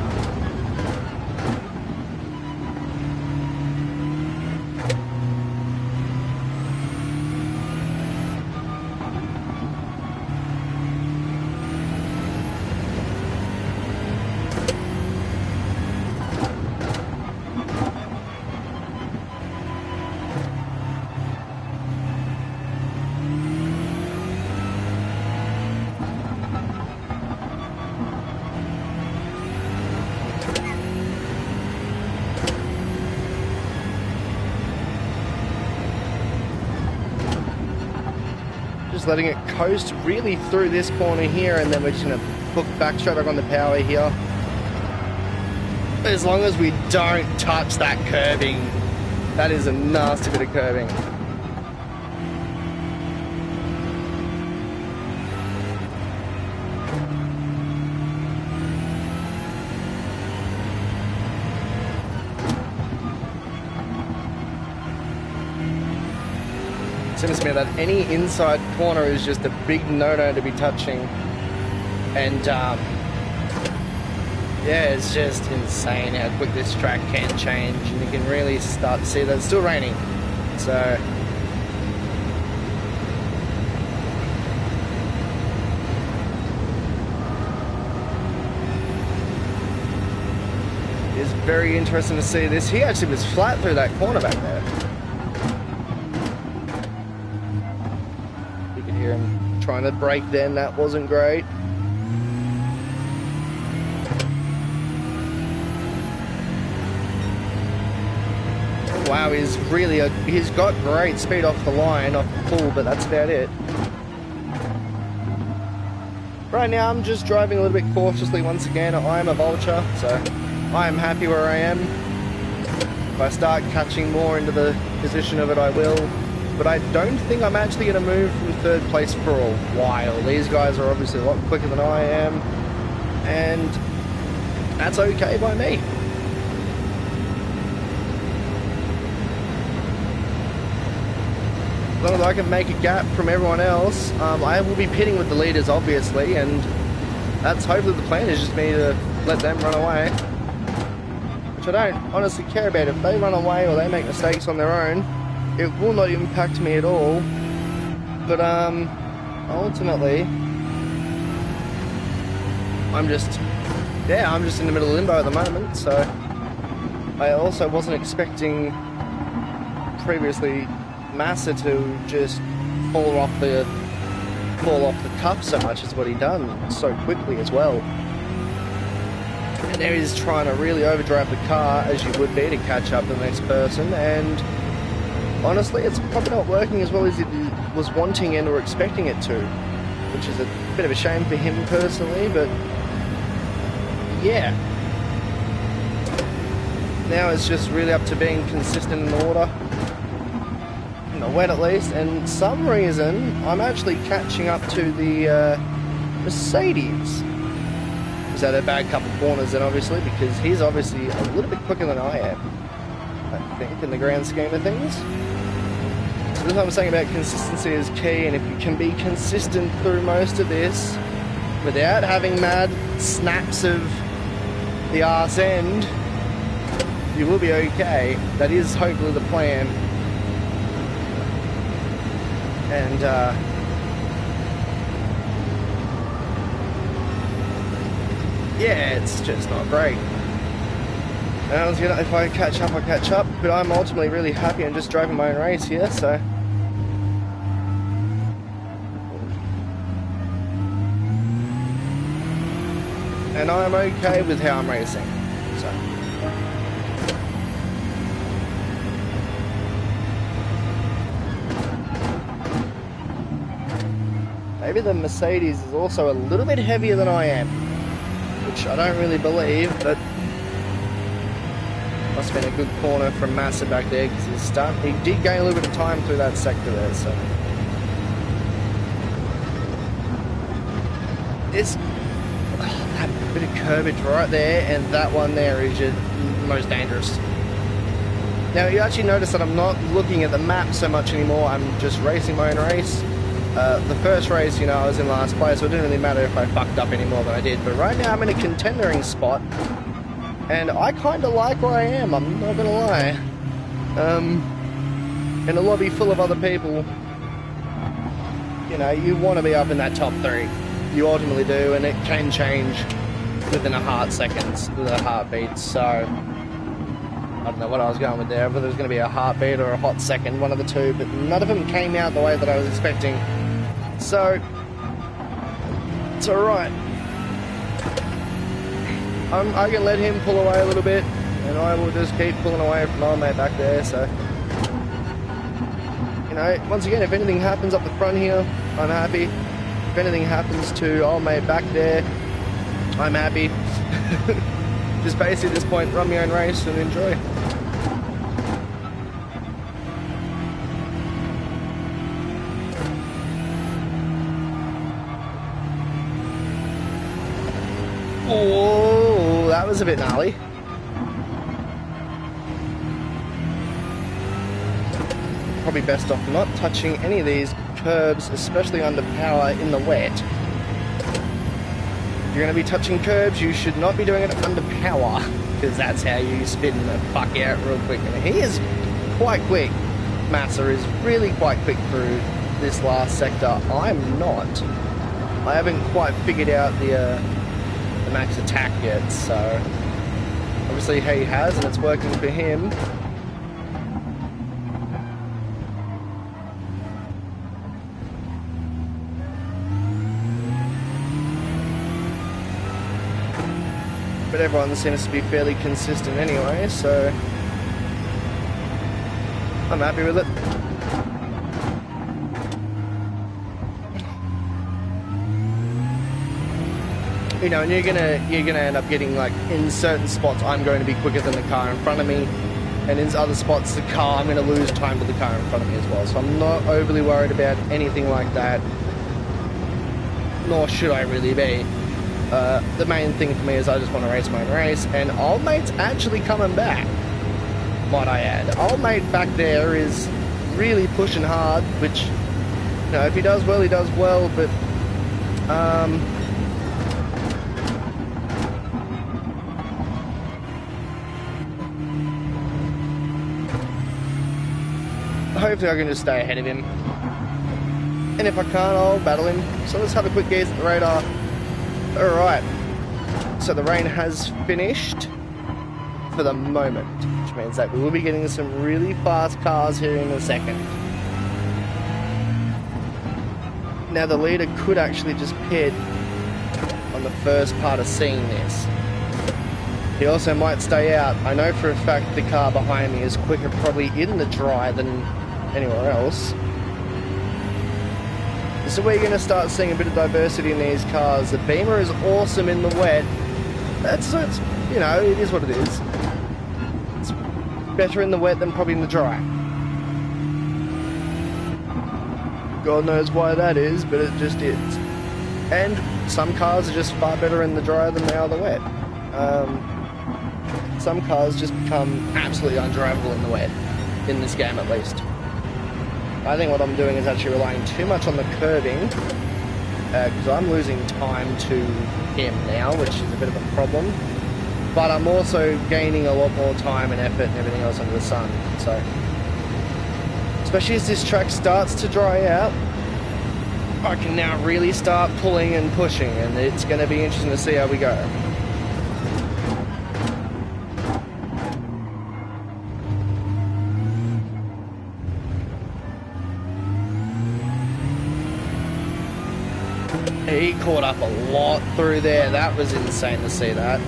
Letting it coast really through this corner here, and then we're just going to hook back straight back on the power here. As long as we don't touch that curbing. That is a nasty bit of curbing. Seems to me that any inside corner is just a big no-no to be touching, and yeah, it's just insane how quick this track can change, and you can really start to see that it's still raining, so it's very interesting to see this. He actually was flat through that corner back there. Hear him trying to brake then, that wasn't great. Wow, he's got great speed off the line, off the pull, but that's about it. Right now I'm just driving a little bit cautiously once again. I am a vulture, so I am happy where I am. If I start catching more into the position of it, I will. But I don't think I'm actually going to move from third place for a while. These guys are obviously a lot quicker than I am, and that's okay by me. as long as I can make a gap from everyone else, I will be pitting with the leaders, obviously, and that's hopefully the plan, is just me to let them run away. Which I don't honestly care about. If they run away or they make mistakes on their own, it will not impact me at all. But ultimately, I'm just in the middle of limbo at the moment, so I also wasn't expecting previously Massa to just fall off the cup so much as what he done so quickly as well. And there he's trying to really overdrive the car, as you would be, to catch up to the next person, and honestly it's probably not working as well as he was wanting and or expecting it to, which is a bit of a shame for him personally, but yeah. Now it's just really up to being consistent in the order. In the wet at least, and some reason I'm actually catching up to the Mercedes. He's had a bad couple corners then, obviously, because he's obviously a little bit quicker than I am, I think, in the grand scheme of things. So this is what I'm saying about consistency is key, and if you can be consistent through most of this without having mad snaps of the arse end, you will be okay. That is hopefully the plan. And yeah, it's just not great. And if I catch up, I catch up, but I'm ultimately really happy and just driving my own race here, so. And I'm okay with how I'm racing, so. Maybe the Mercedes is also a little bit heavier than I am, which I don't really believe, but must have been a good corner from Massa back there, because he did gain a little bit of time through that sector there, so. It's that bit of curbage right there, and that one there is just the most dangerous. Now you actually notice that I'm not looking at the map so much anymore, I'm just racing my own race. The first race, you know, I was in last place, so it didn't really matter if I fucked up any more than I did. But right now I'm in a contendering spot, and I kind of like where I am, I'm not going to lie. In a lobby full of other people, you know, you want to be up in that top 3. You ultimately do, and it can change within a heartbeat, so I don't know what I was going with there, whether it was going to be a heartbeat or a hot second, one of the two, but none of them came out the way that I was expecting. So, it's alright. I can let him pull away a little bit, and I will just keep pulling away from old mate back there, so. You know, once again, if anything happens up the front here, I'm happy. If anything happens to old mate back there, I'm happy. Just basically at this point, run my own race and enjoy. Oh, that was a bit gnarly. Probably best off not touching any of these curbs, especially under power in the wet. If you're going to be touching curbs, you should not be doing it under power, because that's how you spin the fuck out real quick. And he is quite quick. Massa is really quite quick through this last sector. I'm not. I haven't quite figured out the max attack yet, so obviously he has, and it's working for him. But everyone seems to be fairly consistent anyway, so I'm happy with it. You know, and you're gonna end up getting, like, in certain spots I'm going to be quicker than the car in front of me, and in other spots I'm going to lose time with the car in front of me as well. So I'm not overly worried about anything like that, nor should I really be. The main thing for me is I just want to race my own race, and old mate's actually coming back, might I add. Old mate back there is really pushing hard, which, you know, if he does well, he does well, but hopefully I can just stay ahead of him. And if I can't, I'll battle him. So let's have a quick gaze at the radar. Alright. So the rain has finished for the moment, which means that we will be getting some really fast cars here in a second. Now the leader could actually just pit on the first part of seeing this. He also might stay out. I know for a fact the car behind me is quicker probably in the dry than anywhere else. This is where you're going to start seeing a bit of diversity in these cars. The Beamer is awesome in the wet. That's you know, it is what it is. It's better in the wet than probably in the dry. God knows why that is, but it just is. And some cars are just far better in the dry than they are the wet. Some cars just become absolutely undrivable in the wet, in this game at least. I think what I'm doing is actually relying too much on the curbing, because I'm losing time to him now, which is a bit of a problem. But I'm also gaining a lot more time and effort and everything else under the sun. So, especially as this track starts to dry out, I can now really start pulling and pushing, and it's going to be interesting to see how we go. He caught up a lot through there. That was insane to see that.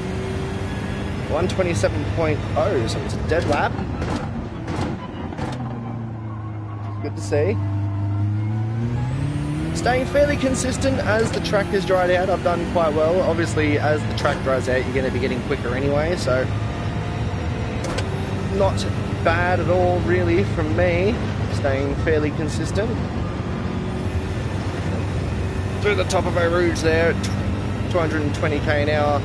127.0, so it's a dead lap. Good to see. Staying fairly consistent as the track has dried out. I've done quite well. Obviously, as the track dries out, you're going to be getting quicker anyway, so not bad at all, really, from me. Staying fairly consistent. Through the top of Eau Rouge there at 220k an hour.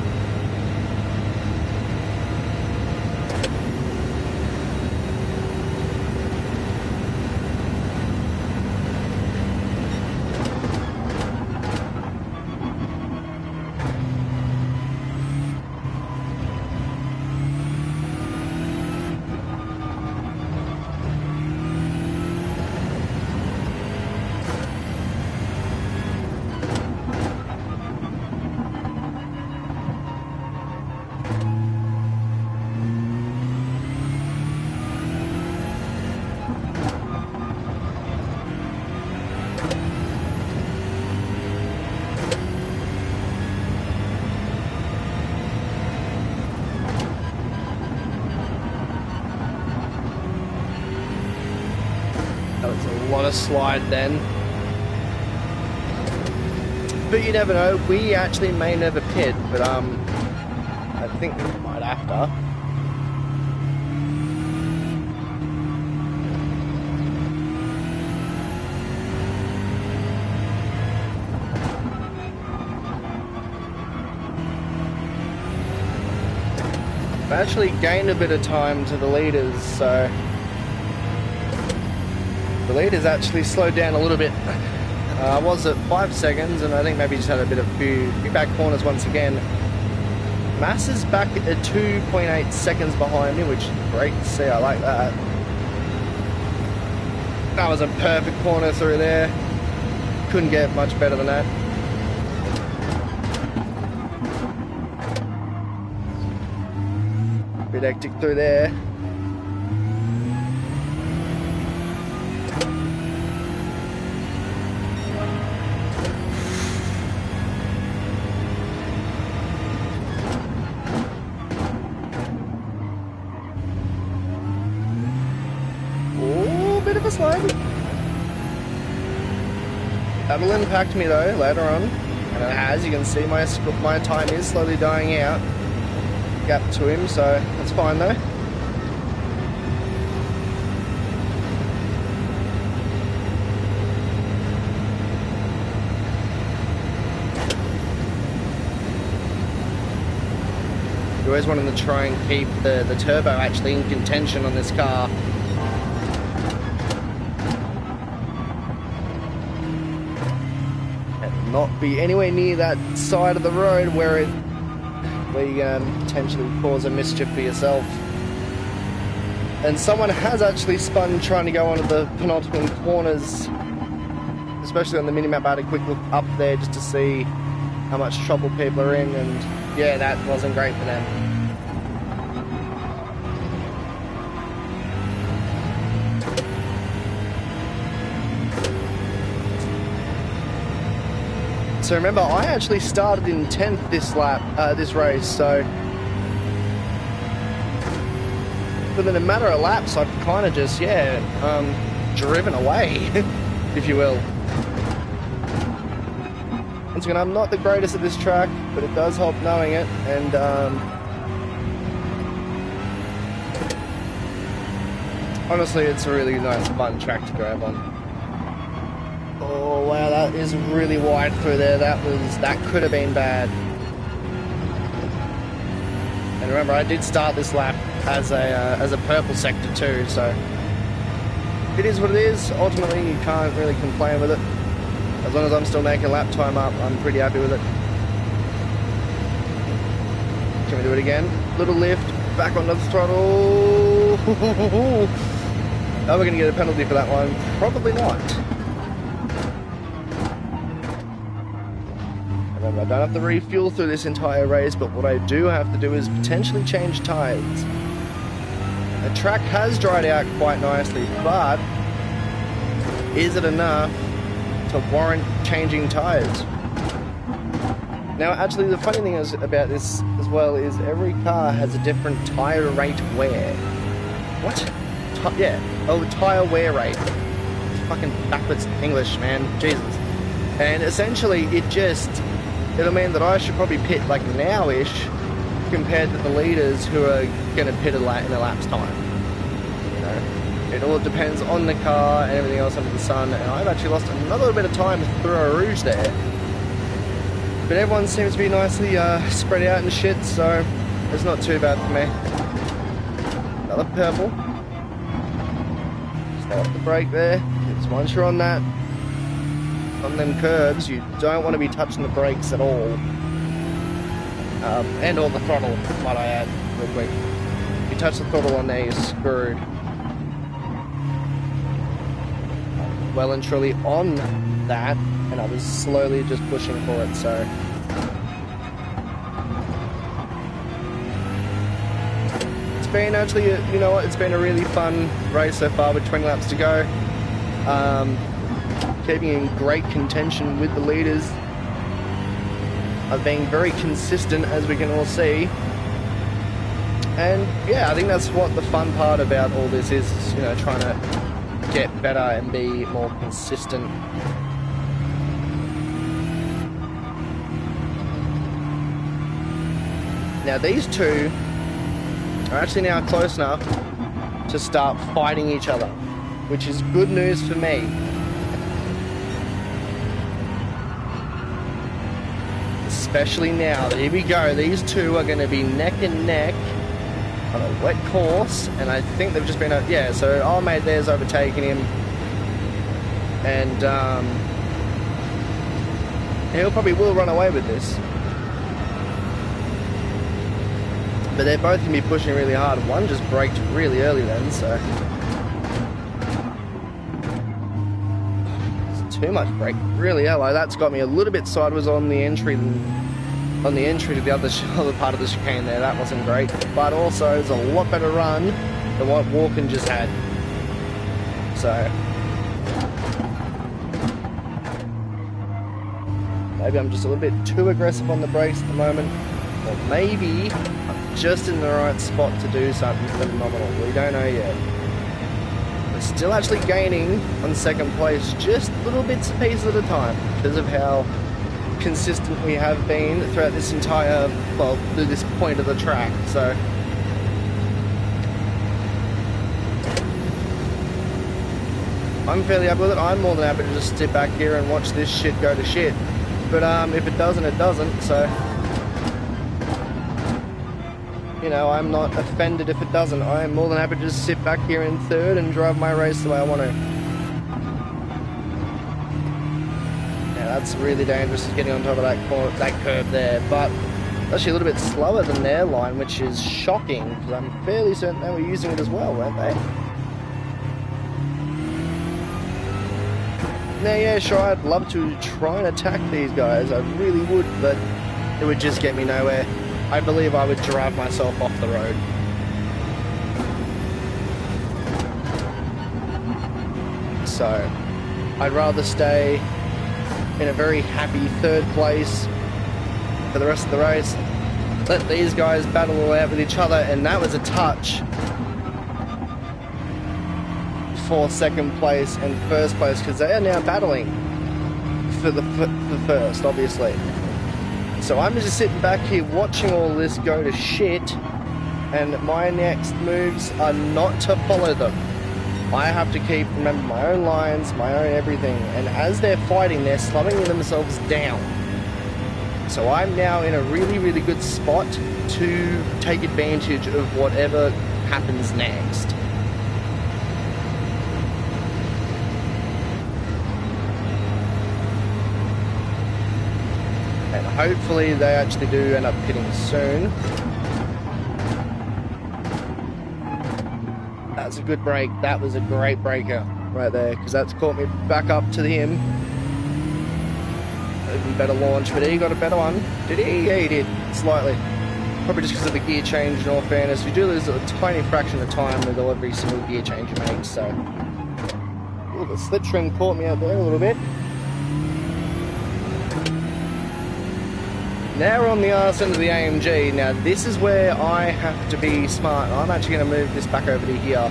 Slide then, but you never know. We actually may never pit, but I think we might have to. I've actually gained a bit of time to the leaders, so the leaders actually slowed down a little bit. I was at 5 seconds, and I think maybe just had a bit of few back corners once again. Mass is back at 2.8 seconds behind me, which is great to see. I like that. That was a perfect corner through there. Couldn't get much better than that. Bit hectic through there. That'll impact me though later on, and it has. You can see my time is slowly dying out. Gap to him, so that's fine though. You always want to try and keep the turbo actually in contention on this car. not be anywhere near that side of the road where you can potentially cause a mischief for yourself. And someone has actually spun trying to go onto the penultimate corners, especially on the minimap. I had a quick look up there just to see how much trouble people are in, and yeah, that wasn't great for them. So remember, I actually started in 10th this race, so within a matter of laps, I've kind of just, driven away, if you will. Once again, I'm not the greatest at this track, but it does help knowing it, and honestly, it's a really nice, fun track to grab on. Oh wow, that is really wide through there. That could have been bad. And remember, I did start this lap as a purple sector too, so it is what it is. Ultimately, you can't really complain with it. As long as I'm still making lap time up, I'm pretty happy with it. Can we do it again? Little lift, back onto the throttle. Are we going to get a penalty for that one? Probably not. Remember, I don't have to refuel through this entire race, but what I do have to do is potentially change tyres. The track has dried out quite nicely, but is it enough to warrant changing tyres? Now, actually, the funny thing is about this as well is every car has a different tyre rate wear. What? Tyre wear rate. It's fucking backwards English, man. Jesus. And essentially, it'll mean that I should probably pit like now-ish compared to the leaders who are going to pit in a lap's time. You know, it all depends on the car and everything else under the sun, and I've actually lost another bit of time through a rouge there. But everyone seems to be nicely spread out and shit, so it's not too bad for me. Another purple. Stay off the brake there, because once you're on that, on them curbs, you don't want to be touching the brakes at all. And or the throttle, might I add, real quick. If you touch the throttle on there, you're screwed. Well and truly on that, and I was slowly just pushing for it, so. It's been actually, you know what, it's been a really fun race so far with 20 laps to go. Keeping in great contention with the leaders. I've been very consistent, as we can all see. And yeah, I think that's what the fun part about all this is, you know, trying to get better and be more consistent. Now these two are actually now close enough to start fighting each other, which is good news for me. Especially now, here we go, these two are going to be neck and neck on a wet course, and I think they've just been, so our mate there's overtaking him, and he'll probably will run away with this. But they're both going to be pushing really hard. One just braked really early then, so it's too much brake really early. That's got me a little bit sideways on the entry to the other part of the chicane there. That wasn't great, but also it's a lot better run than what Walken just had. So maybe I'm just a little bit too aggressive on the brakes at the moment, or maybe I'm just in the right spot to do something phenomenal. We don't know yet. We're still actually gaining on second place, just little bits and pieces at a time, because of how consistent we have been throughout this entire, well, to this point of the track. So I'm fairly happy with it. I'm more than happy to just sit back here and watch this shit go to shit. But if it doesn't, it doesn't. So, you know, I'm not offended if it doesn't. I am more than happy to just sit back here in third and drive my race the way I want to. that's really dangerous, getting on top of that curb there. But actually a little bit slower than their line, which is shocking, because I'm fairly certain they were using it as well, weren't they? Now, yeah, sure, I'd love to try and attack these guys, I really would, but it would just get me nowhere. I believe I would drive myself off the road. So, I'd rather stay in a very happy third place for the rest of the race. Let these guys battle all out with each other, and that was a touch for second place and first place, because they are now battling for the first, obviously. So I'm just sitting back here watching all this go to shit, and my next moves are not to follow them. I have to remember my own lines, my own everything, and as they're fighting, they're slowing themselves down. So I'm now in a really, really good spot to take advantage of whatever happens next. And hopefully they actually do end up pitting soon. That's a good break. That was a great breaker right there, because that's caught me back up to him. Even better launch, but he got a better one. Did he? Yeah, he did. Slightly. Probably just because of the gear change, in all fairness. You do lose a tiny fraction of time with every single gear change you make, so... Ooh, the slipstream caught me out there a little bit. Now we're on the arse end of the AMG. Now this is where I have to be smart. I'm actually going to move this back over to here.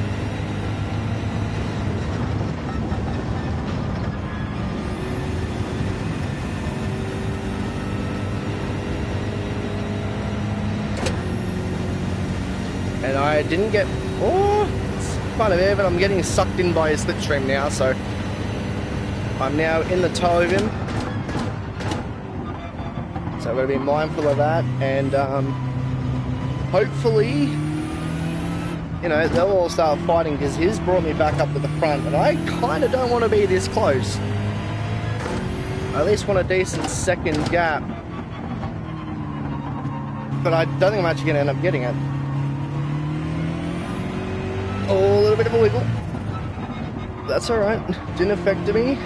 And I didn't get... Oh, it's kind of there, but I'm getting sucked in by his slipstream now, so... I'm now in the tow of him. So I've got to be mindful of that, and hopefully, you know, they'll all start fighting, because he's brought me back up to the front, and I kind of don't want to be this close. I at least want a decent second gap, but I don't think I'm actually going to end up getting it. Oh, a little bit of a wiggle. That's alright, didn't affect me.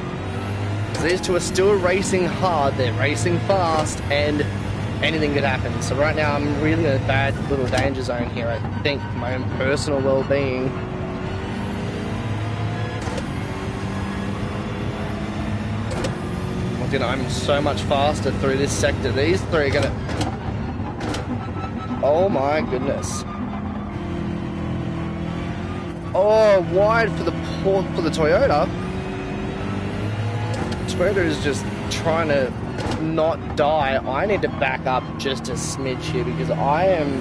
These two are still racing hard, they're racing fast, and anything could happen. So right now I'm really in a bad little danger zone here, I think, for my own personal well-being. You know, I'm so much faster through this sector. These three are gonna... Oh my goodness. Oh, wide for the Toyota. Toyota is just trying to not die. I need to back up just a smidge here, because I am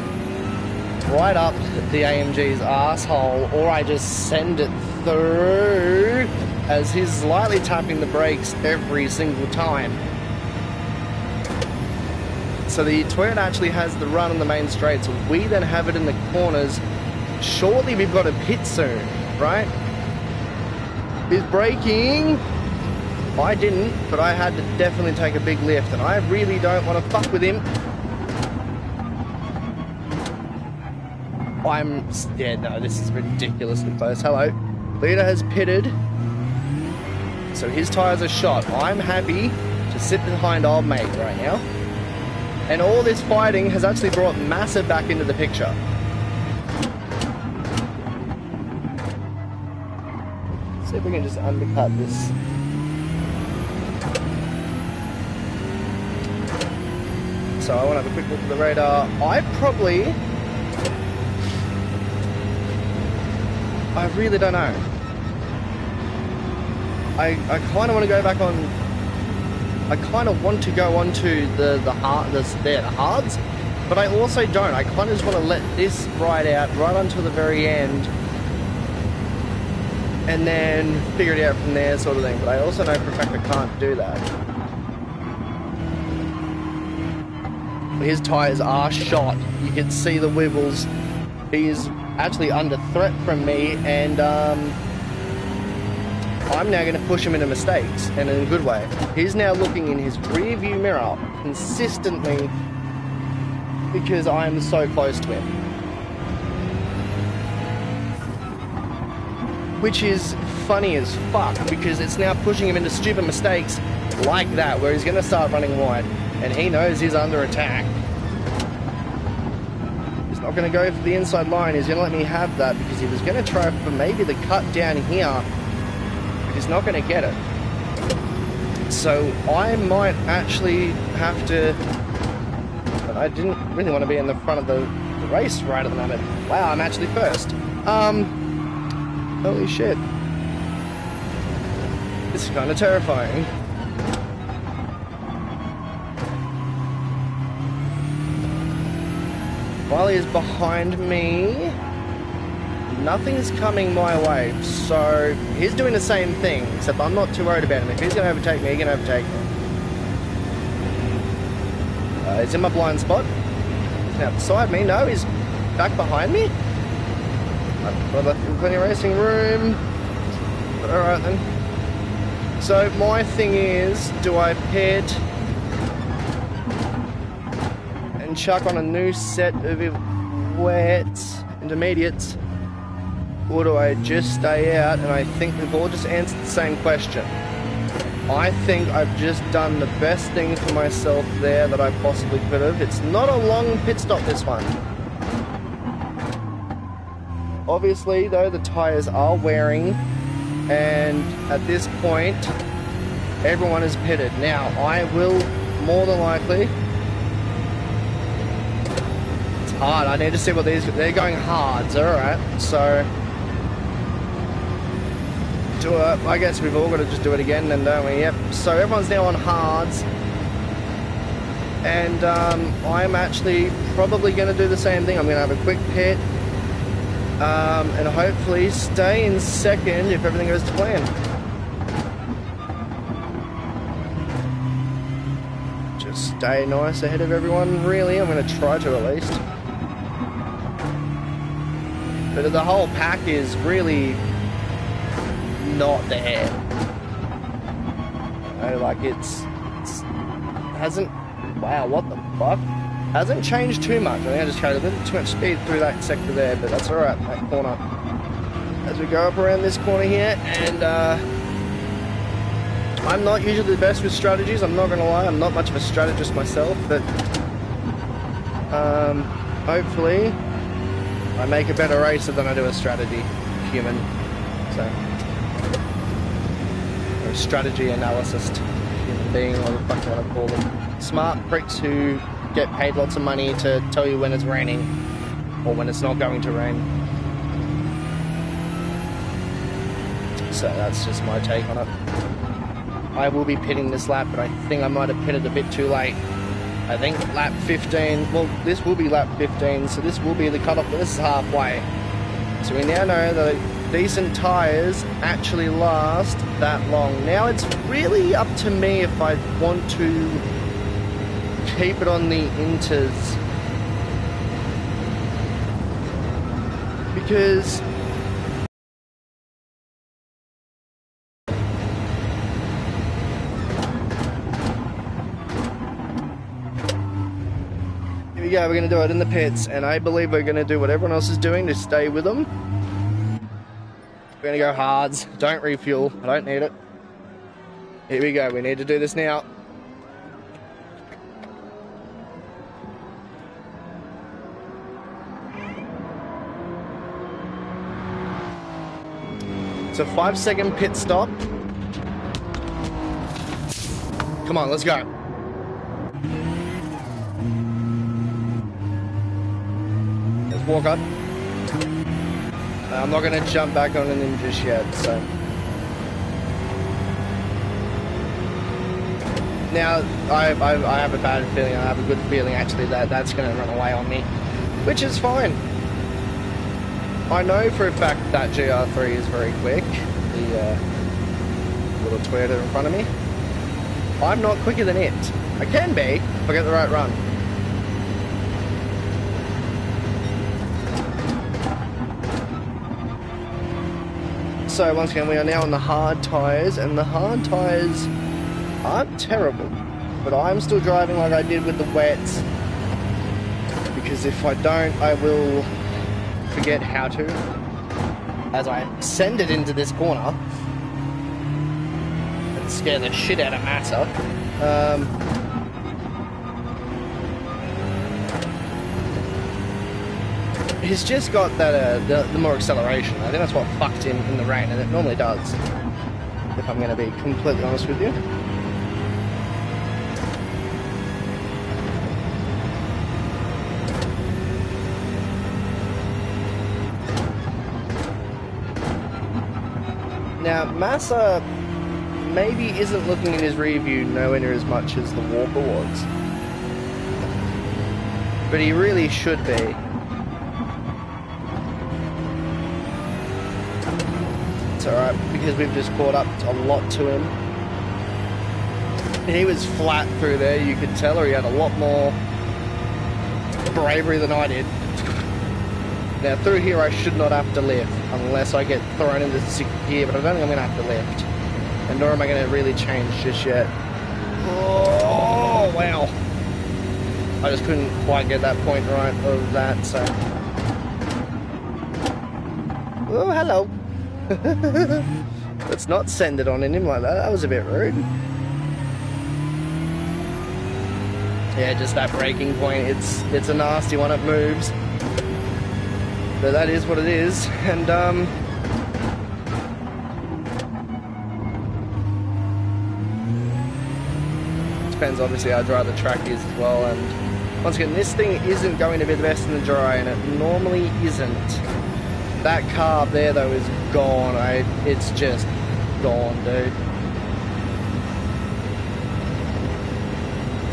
right up the AMG's asshole, or I just send it through, as he's lightly tapping the brakes every single time. So the Toyota actually has the run on the main straight, so we then have it in the corners. Surely we've got to pit soon, right? He's braking. I didn't, but I had to definitely take a big lift, and I really don't want to fuck with him. Yeah, no, this is ridiculously close. Hello. Leader has pitted, so his tyres are shot. I'm happy to sit behind old mate right now. And all this fighting has actually brought Massa back into the picture. See if we can just undercut this. So I want to have a quick look at the radar. I really don't know. I kind of want to go back on... I kind of want to go onto the hards, but I also don't. I kind of just want to let this ride out right until the very end, and then figure it out from there, sort of thing. But I also know for a fact I can't do that. His tyres are shot. You can see the wibbles. He is actually under threat from me, and I'm now going to push him into mistakes, and in a good way. He's now looking in his rear view mirror consistently because I'm so close to him. Which is funny as fuck, because it's now pushing him into stupid mistakes like that, where he's going to start running wide, and he knows he's under attack. He's not going to go for the inside line, he's going to let me have that, because he was going to try for maybe the cut down here, but he's not going to get it. So I might actually have to... But I didn't really want to be in the front of the race right at the moment. Wow, I'm actually first. Holy shit. This is kind of terrifying. Wiley is behind me. Nothing's coming my way, so he's doing the same thing, except I'm not too worried about him. If he's going to overtake me, he can overtake me. He's in my blind spot. He's now beside me. No, he's back behind me. I've left him plenty of racing room. But alright then. So my thing is, do I pit and chuck on a new set of wets, intermediates, or do I just stay out? And I think we've all just answered the same question. I think I've just done the best thing for myself there that I possibly could have. It's not a long pit stop, this one. Obviously, though, the tyres are wearing, and at this point, everyone is pitted. Now, I will more than likely... It's hard. I need to see what these... They're going hards, alright. So... I guess we've all got to just do it again then, don't we? Yep. So everyone's now on hards. And I'm actually probably going to do the same thing. I'm going to have a quick pit. And hopefully stay in second if everything goes to plan. Just stay nice ahead of everyone, really. I'm going to try to at least. But the whole pack is really... not there. You know, like it's hasn't, wow, what the fuck? Hasn't changed too much. I think I just carried a little too much speed through that sector there, but that's alright, that corner. As we go up around this corner here, and I'm not usually the best with strategies, I'm not gonna lie, I'm not much of a strategist myself, but hopefully I make a better racer than I do a strategy human. So strategy analyst, human being, what the fuck you want to call them. Smart pricks who get paid lots of money to tell you when it's raining or when it's not going to rain. So that's just my take on it. I will be pitting this lap, but I think I might have pitted a bit too late. I think lap 15, well, this will be lap 15, so this will be the cutoff, but this is halfway. So we now know that decent tyres actually last that long. Now it's really up to me if I want to keep it on the inters, because here we go, we're going to do it in the pits, and I believe we're going to do what everyone else is doing to stay with them. We're going to go hards. Don't refuel. I don't need it. Here we go. We need to do this now. It's a 5-second pit stop. Come on, let's go. Let's walk up. I'm not going to jump back on him just yet, so. Now, I have a bad feeling, I have a good feeling actually that that's going to run away on me, which is fine. I know for a fact that GR3 is very quick, the little Toyota in front of me. I'm not quicker than it. I can be, if I get the right run. So once again, we are now on the hard tyres, and the hard tyres aren't terrible, but I'm still driving like I did with the wets, because if I don't, I will forget how to, as I send it into this corner and scare the shit out of Massa. He's just got that the more acceleration. I think that's what fucked him in the rain, and it normally does, if I'm going to be completely honest with you. Now, Massa maybe isn't looking in his rear view nowhere near as much as the Walker was, but he really should be. It's alright, because we've just caught up a lot to him. He was flat through there, you could tell, or he had a lot more bravery than I did. Now through here I should not have to lift, unless I get thrown into 6th gear, but I don't think I'm going to have to lift. And nor am I going to really change just yet. Oh, wow. I just couldn't quite get that point right of that, so... Oh, hello. Let's not send it on in him like that. That was a bit rude. Yeah, just that braking point. It's a nasty one. It moves, but that is what it is. And depends obviously how dry the track is as well. And once again, this thing isn't going to be the best in the dry, and it normally isn't. That carb there though is gone. It's just gone, dude.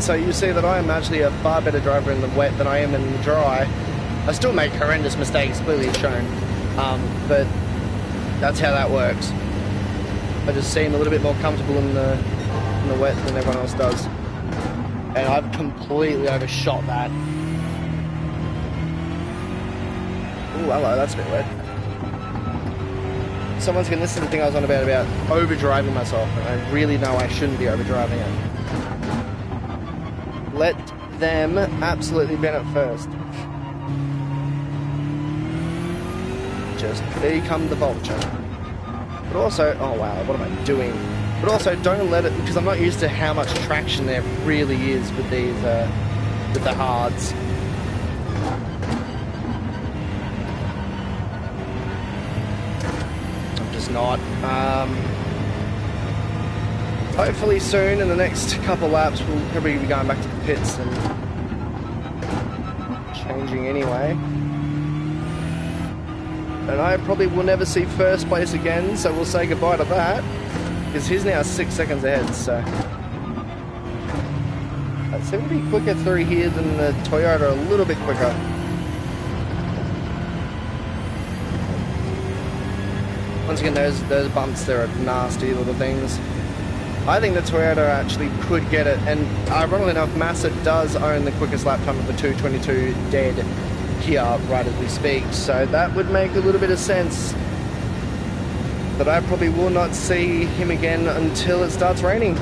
So you see that I am actually a far better driver in the wet than I am in the dry. I still make horrendous mistakes, clearly it's shown, but that's how that works. I just seem a little bit more comfortable in the wet than everyone else does, and I've completely overshot that. Ooh, hello, that's a bit wet. So once again, this is the thing I was on about overdriving myself, and I really know I shouldn't be overdriving it. Let them absolutely bin it first. Just become the vulture. But also, oh wow, what am I doing? But also, don't let it, because I'm not used to how much traction there really is with these, with the hards. Not. Hopefully soon, in the next couple laps, we'll probably be going back to the pits and changing anyway. And I probably will never see first place again, so we'll say goodbye to that, because he's now 6 seconds ahead, so... I seem to be quicker through here than the Toyota, a little bit quicker. Once again, those bumps there are nasty little things. I think the Toyota actually could get it, and ironically enough, Massa does own the quickest lap time of the 2:22 dead here right as we speak, so that would make a little bit of sense. But I probably will not see him again until it starts raining.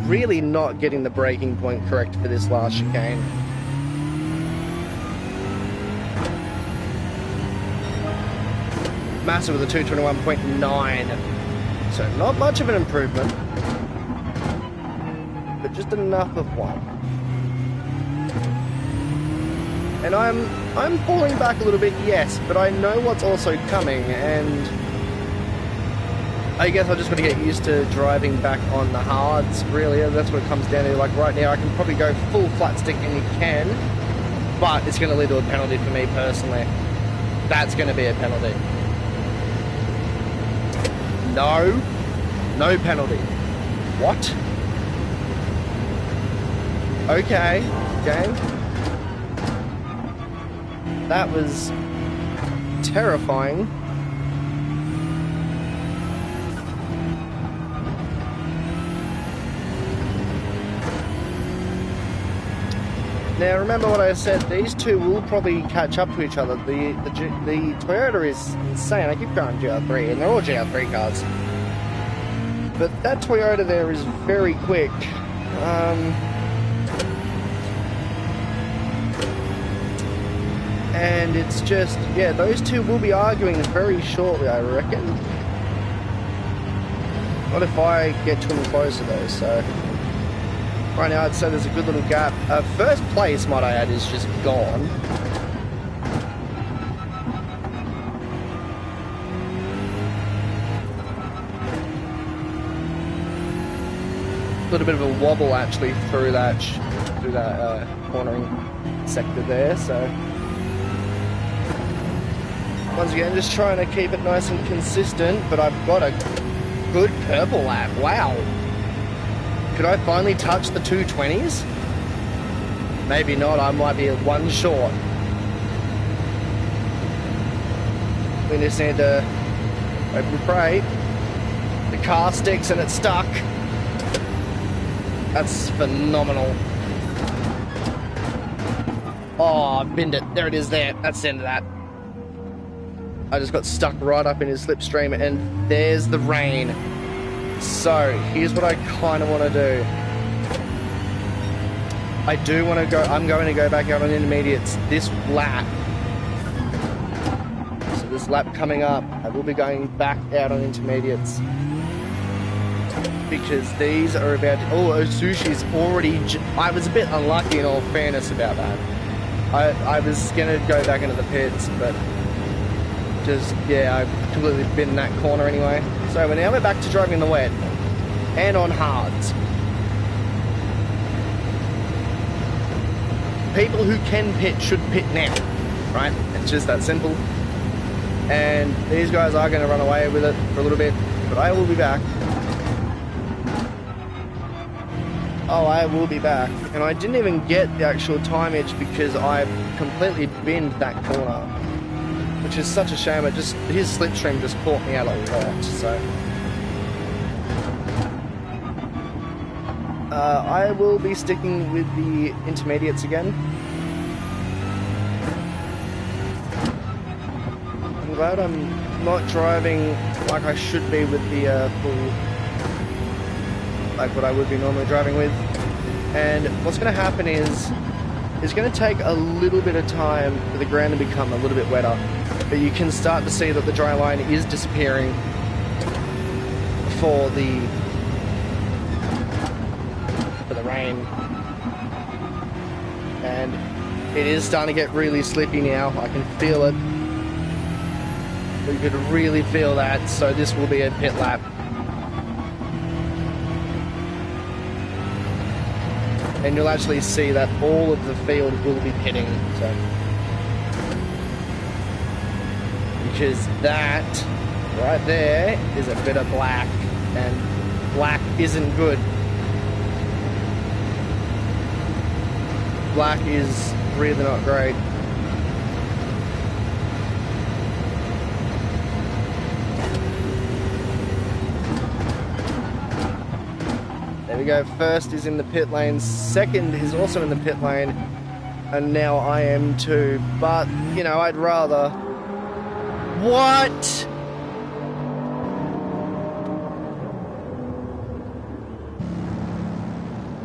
Really not getting the braking point correct for this last chicane. Massa with a 221.9, so not much of an improvement, but just enough of one. And I'm falling back a little bit, yes, but I know what's also coming, and I guess I just got to get used to driving back on the hards. Really, that's what it comes down to. Like right now, I can probably go full flat stick, and you can, but it's going to lead to a penalty for me personally. That's going to be a penalty. No penalty. What? Okay, game. That was terrifying. Now, remember what I said, these two will probably catch up to each other. The Toyota is insane. I keep going GR3, and they're all GR3 cars. But that Toyota there is very quick. And it's just, yeah, those two will be arguing very shortly, I reckon. What if I get to them closer though, so... Right now I'd say there's a good little gap. First place, might I add, is just gone. A little bit of a wobble actually through that cornering sector there, so... Once again, just trying to keep it nice and consistent, but I've got a good purple lap. Wow. Could I finally touch the 220s? Maybe not, I might be one short. We just need to hope and pray. The car sticks and it's stuck. That's phenomenal. Oh, I've binned it. There it is there. That's the end of that. I just got stuck right up in his slipstream, and there's the rain. So, here's what I kind of want to do. I do want to go, I'm going to go back out on intermediates this lap. So this lap coming up, I will be going back out on intermediates. Because these are about to, oh, Sushi's already, I was a bit unlucky in all fairness about that. I was going to go back into the pits, but just, yeah, I've completely been in that corner anyway. So now we're back to driving in the wet and on hards. People who can pit should pit now, right? It's just that simple. And these guys are going to run away with it for a little bit, but I will be back. Oh, I will be back. And I didn't even get the actual timeage because I completely binned that corner, which is such a shame. It just, his slipstream just caught me out a lot, so. I will be sticking with the intermediates again. I'm glad I'm not driving like I should be with the full, like what I would be normally driving with. And what's going to happen is, it's going to take a little bit of time for the ground to become a little bit wetter, but you can start to see that the dry line is disappearing for the rain, and it is starting to get really slippy now. I can feel it. You could really feel that, so this will be a pit lap. And you'll actually see that all of the field will be pitting, so. Because that right there is a bit of black, and black isn't good. Black is really not great. There we go, first is in the pit lane, second is also in the pit lane, and now I am too. But, you know, I'd rather... What?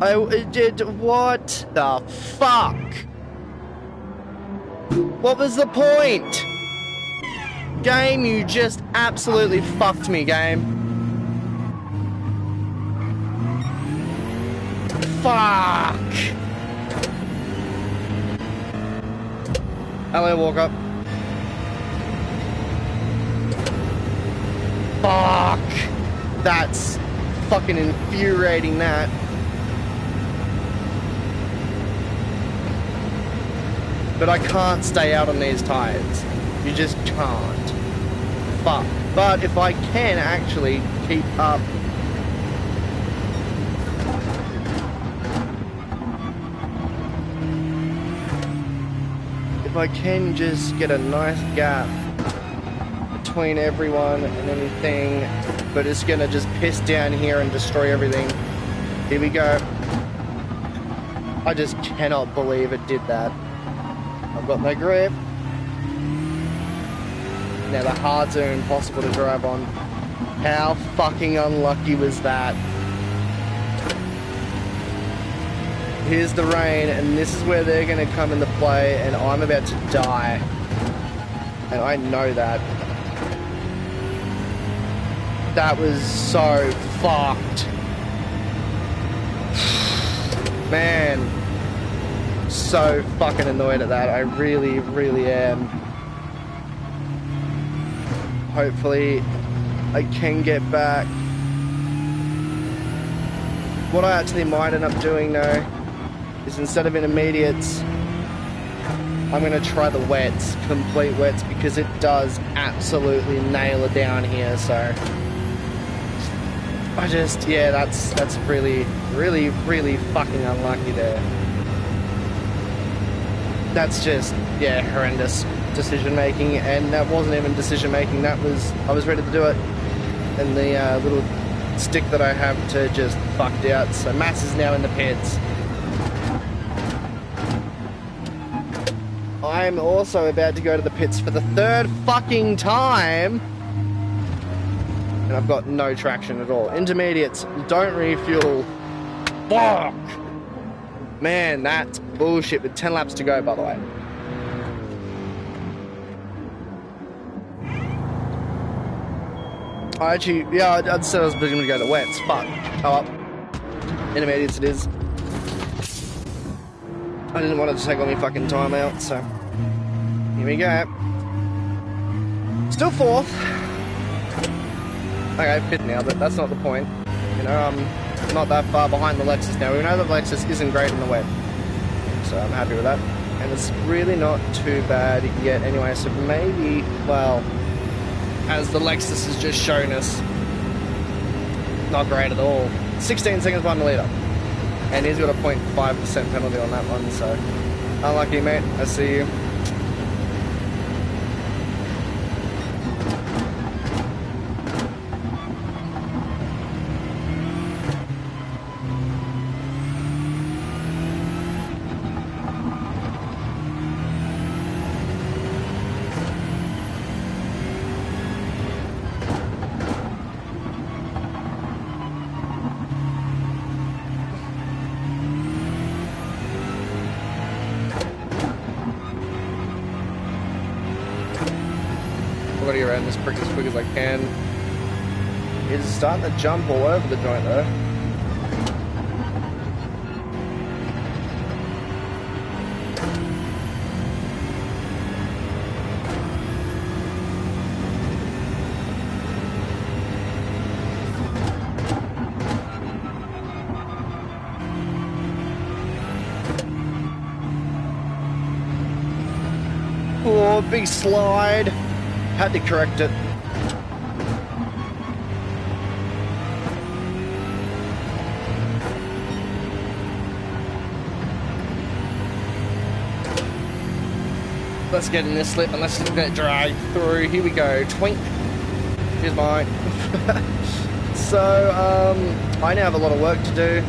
I did, what the fuck? What was the point? Game, you just absolutely fucked me, game. Fuck. Hello, Walker. Fuck. That's fucking infuriating, that. But I can't stay out on these tyres. You just can't. Fuck. But if I can actually keep up... If I can just get a nice gap between everyone and anything, but it's gonna just piss down here and destroy everything. Here we go. I just cannot believe it did that. I've got no grip. Now the hards are impossible to drive on. How fucking unlucky was that? Here's the rain, and this is where they're going to come into play, and I'm about to die. And I know that. That was so fucked. Man. So fucking annoyed at that. I really, really am. Hopefully, I can get back. What I actually might end up doing, though, is instead of intermediates, I'm going to try the wets, complete wets, because it does absolutely nail it down here, so I just, yeah, that's really, really, really fucking unlucky there. That's just, yeah, horrendous decision making, and that wasn't even decision making, that was, I was ready to do it, and the little stick that I have to just fucked out, so Mass is now in the pits. I'm also about to go to the pits for the third fucking time. And I've got no traction at all. Intermediates, don't refuel. Fuck! Man, that's bullshit with 10 laps to go, by the way. I actually, yeah, I'd said I was going to go to wets, but, oh well. Intermediates it is. I didn't want it to take all my fucking time out, so here we go. Still fourth. Okay, fifth now, but that's not the point. You know, I'm not that far behind the Lexus now. We know that Lexus isn't great in the wet, so I'm happy with that. And it's really not too bad yet anyway, so maybe, well, as the Lexus has just shown us, not great at all. 16 seconds behind the leader. And he's got a 0.5% penalty on that one, so unlucky, mate. I see you. I've got to get around this brick as quick as I can. It's starting to jump all over the joint though. Oh, big slide. Had to correct it. Let's get in this slip and let's get dragged through. Here we go. Twink. Here's mine. So, I now have a lot of work to do.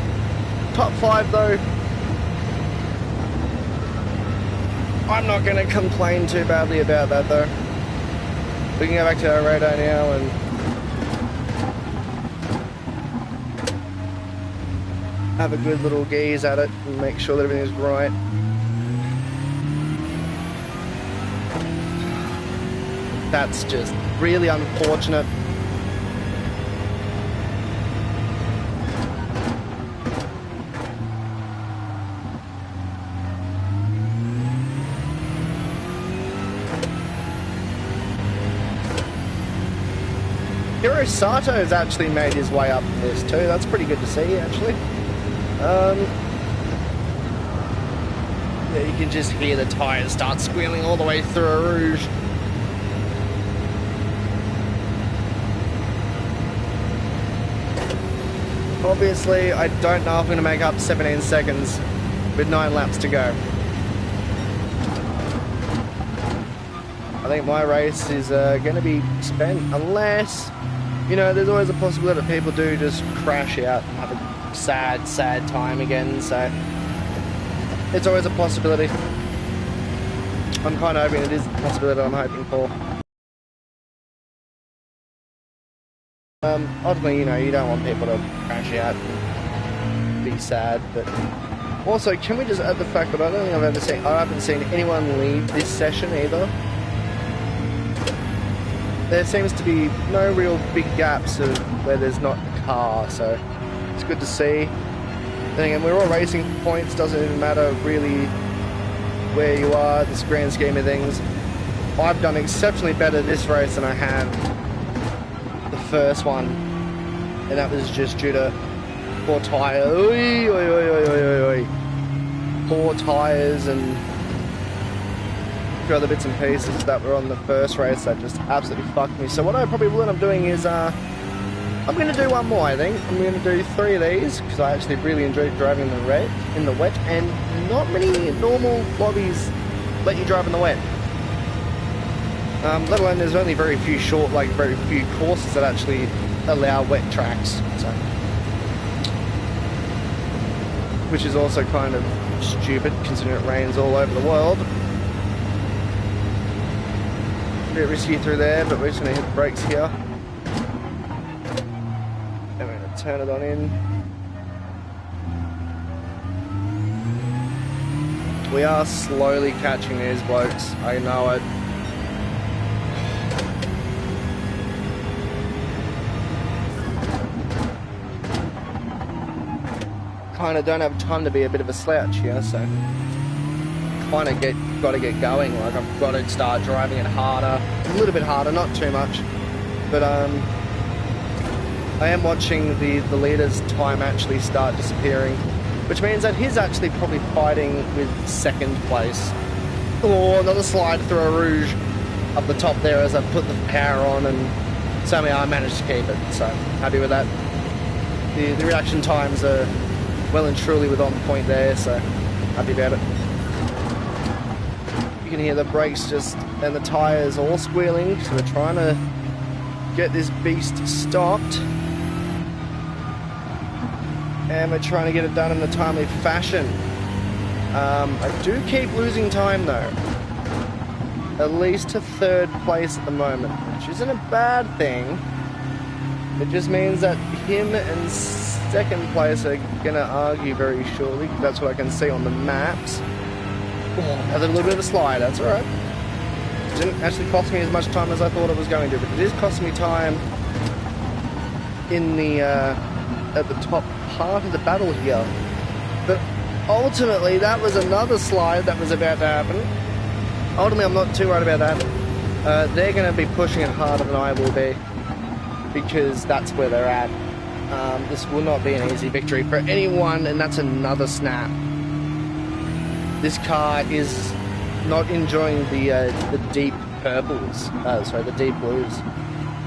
Top 5 though. I'm not going to complain too badly about that though. We can go back to our radar now and have a good little gaze at it and make sure that everything is right. That's just really unfortunate. Hiro Sato has actually made his way up this too. That's pretty good to see, actually. Yeah, you can just hear the tyres start squealing all the way through a Rouge. Obviously, I don't know if I'm going to make up 17 seconds with 9 laps to go. I think my race is going to be spent unless, you know, there's always a possibility that people do just crash out and have a sad, sad time again, so it's always a possibility. I'm kind of hoping it is the possibility I'm hoping for. Ultimately, you know, you don't want people to crash out and be sad, but also, can we just add the fact that I don't think I haven't seen anyone leave this session either. There seems to be no real big gaps of where there's not a car, so it's good to see. Then again, we're all racing for points, doesn't even matter really where you are, this grand scheme of things. I've done exceptionally better this race than I have the first one, and that was just due to poor tyres. Poor tyres and a few other bits and pieces that were on the first race that just absolutely fucked me. So what I probably will end up doing is I'm going to do one more, I think. I'm going to do 3 of these, because I actually really enjoyed driving in the wet, and not many normal lobbies let you drive in the wet. Let alone there's only very few very few courses that actually allow wet tracks. So, which is also kind of stupid, considering it rains all over the world. A bit risky through there, but we're just going to hit the brakes here. And we're going to turn it on in. We are slowly catching these blokes, I know it. Kind of don't have time to be a bit of a slouch here, so kind of got to get going. Like, I've got to start driving it harder, a little bit harder, not too much, but I am watching the leader's time actually start disappearing, which means that he's actually probably fighting with second place. Oh, another slide through a rouge up the top there as I put the power on, and somehow I managed to keep it, so happy with that. The reaction times are well and truly with on point there, so happy about it. You can hear the brakes and the tyres all squealing, so we're trying to get this beast stopped. And we're trying to get it done in a timely fashion. I do keep losing time though. At least to third place at the moment, which isn't a bad thing. It just means that him and second place are going to argue very shortly, because that's what I can see on the maps. Oh, another little bit of a slide, that's alright. It didn't actually cost me as much time as I thought it was going to, but it is costing me time in the at the top part of the battle here. But ultimately, that was another slide that was about to happen. Ultimately, I'm not too worried about that. They're going to be pushing it harder than I will be, because that's where they're at. This will not be an easy victory for anyone, and that's another snap. This car is not enjoying the deep purples, the deep blues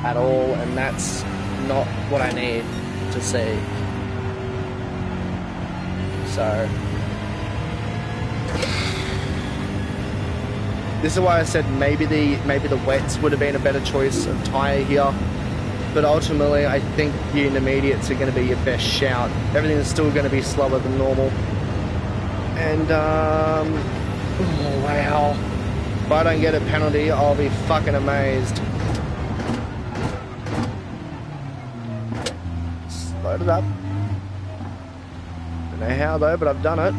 at all, and that's not what I need to see. So this is why I said maybe the wets would have been a better choice of tyre here. But ultimately, I think the intermediates are going to be your best shout. Everything is still going to be slower than normal. And, oh, wow. If I don't get a penalty, I'll be fucking amazed. Load it up. Don't know how though, but I've done it.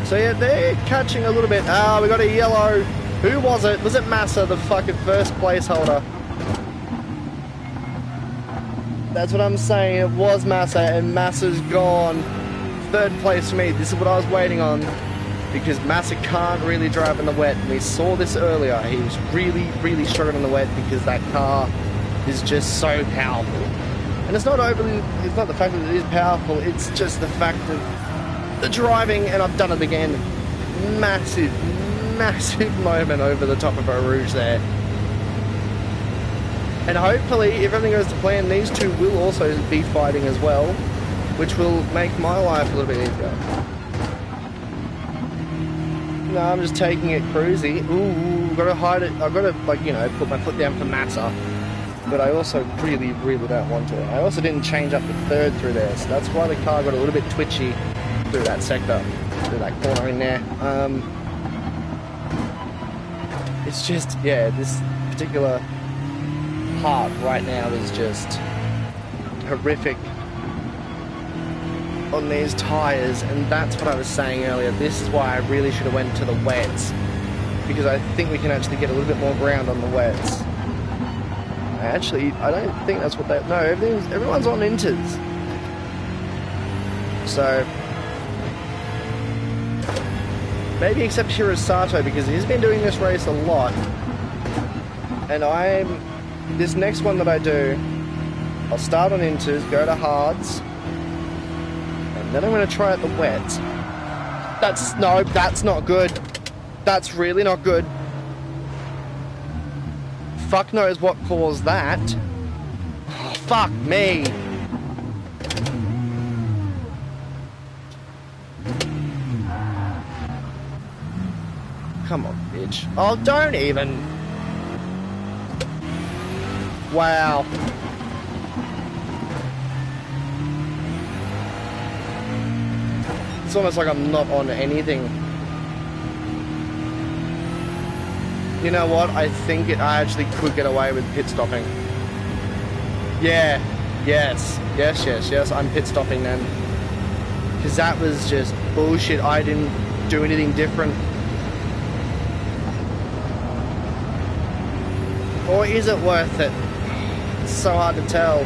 So yeah, they're catching a little bit. We got a yellow. Who was it? Was it Massa, the fucking first placeholder? That's what I'm saying. It was Massa, and Massa's gone. Third place for me. This is what I was waiting on, because Massa can't really drive in the wet. And we saw this earlier. He was really struggling in the wet because that car is just so powerful. And it's not the fact that it is powerful, it's just the fact that the driving, and I've done it again, massive moment over the top of a rouge there. And hopefully, if everything goes to plan, these two will also be fighting as well, which will make my life a little bit easier. No, I'm just taking it cruisy. Ooh, gotta hide it. I've gotta, like, you know, put my foot down for Massa. but I also really, really don't want to. I also didn't change up the third through there, so that's why the car got a little bit twitchy through that sector, through that corner in there. It's just, yeah, this particular part right now is just horrific on these tyres, and that's what I was saying earlier. This is why I really should have went to the wets, because I think we can actually get a little bit more ground on the wets. I don't think that's what they... No, everyone's on inters. So... maybe except Hirasato, because he's been doing this race a lot. And this next one that I do, I'll start on inters, go to hards, and then I'm going to try out the wets. No, that's not good. That's really not good. Fuck knows what caused that. Oh, fuck me. Come on, bitch. Oh, don't even. Wow. It's almost like I'm not on anything. You know what? I think I actually could get away with pit stopping. Yeah. Yes. I'm pit stopping then. Because that was just bullshit. I didn't do anything different. Or is it worth it? It's so hard to tell.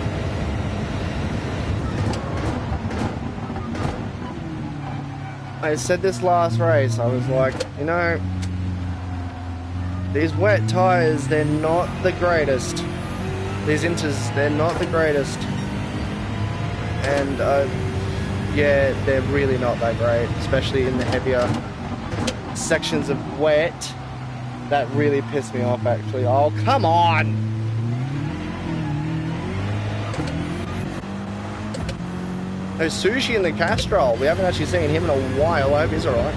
I said this last race, I was like, you know, these wet tyres, they're not the greatest. These inters, they're not the greatest. And, yeah, they're really not that great, especially in the heavier sections of wet. That really pissed me off, actually. Oh, come on! Oh, Sushi in the Castrol. We haven't actually seen him in a while. I hope he's alright.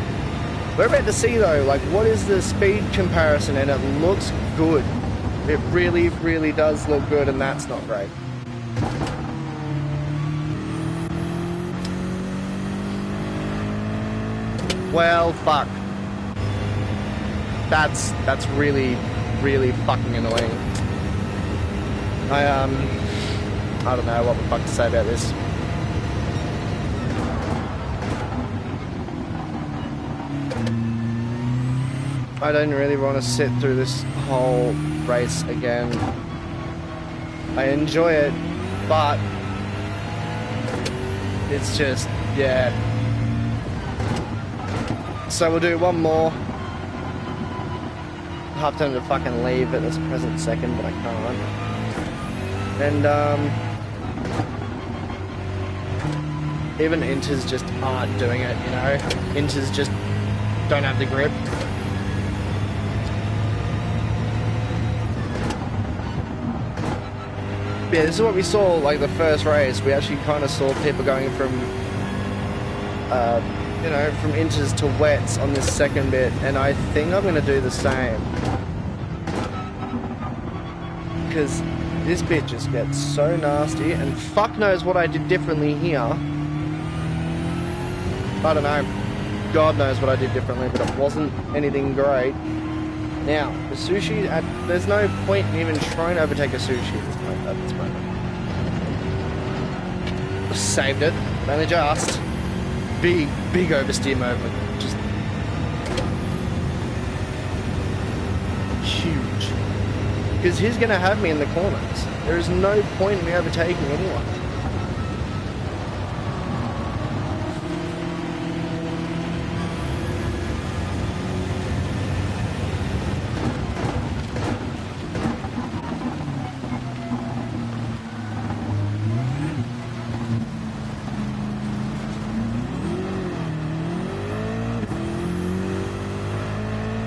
We're about to see, though, like, what is the speed comparison, and it looks good. It really, really does look good, and that's not great. Well, fuck. That's really, really fucking annoying. I don't know what the fuck to say about this. I don't really want to sit through this whole race again. I enjoy it, but it's just, yeah. So we'll do one more. Half time to fucking leave at this present second, but I can't. And even inters just aren't doing it, you know? Inters just don't have the grip. Yeah, this is what we saw, like, the first race. We actually kind of saw people going from, you know, from inters to wets on this second bit, and I think I'm going to do the same. Because this bit just gets so nasty, and fuck knows what I did differently here. I don't know. God knows what I did differently, but it wasn't anything great. Now, the Sushi, there's no point in even trying to overtake a Sushi at this moment. Saved it, only just. Big oversteer moment. Just huge. Because he's going to have me in the corners. There is no point in me overtaking anyone.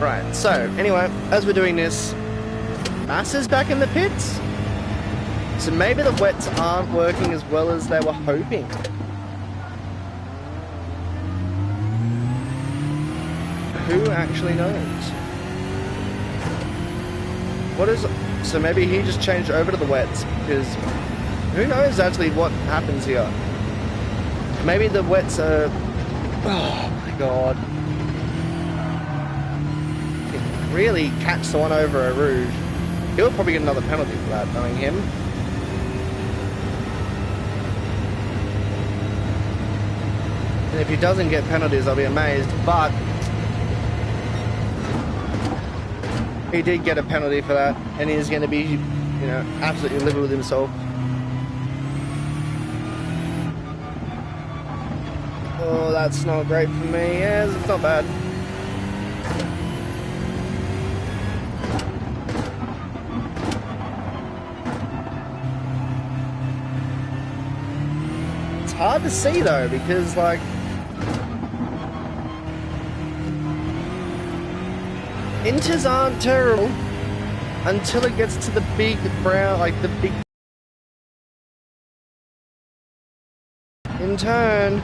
Right, so, anyway, as we're doing this, Massa's back in the pits. So maybe the wets aren't working as well as they were hoping. Who actually knows? So maybe he just changed over to the wets, because who knows actually what happens here. Maybe the wets are... Oh my god. Really catch the one over a Rouge. He'll probably get another penalty for that, knowing him. And if he doesn't get penalties, I'll be amazed, but he did get a penalty for that, and he's going to be, you know, absolutely livid with himself. Oh, that's not great for me. Yes, it's not bad. It's hard to see though, because like Inters aren't terrible until it gets to the big brown, like the big in turn.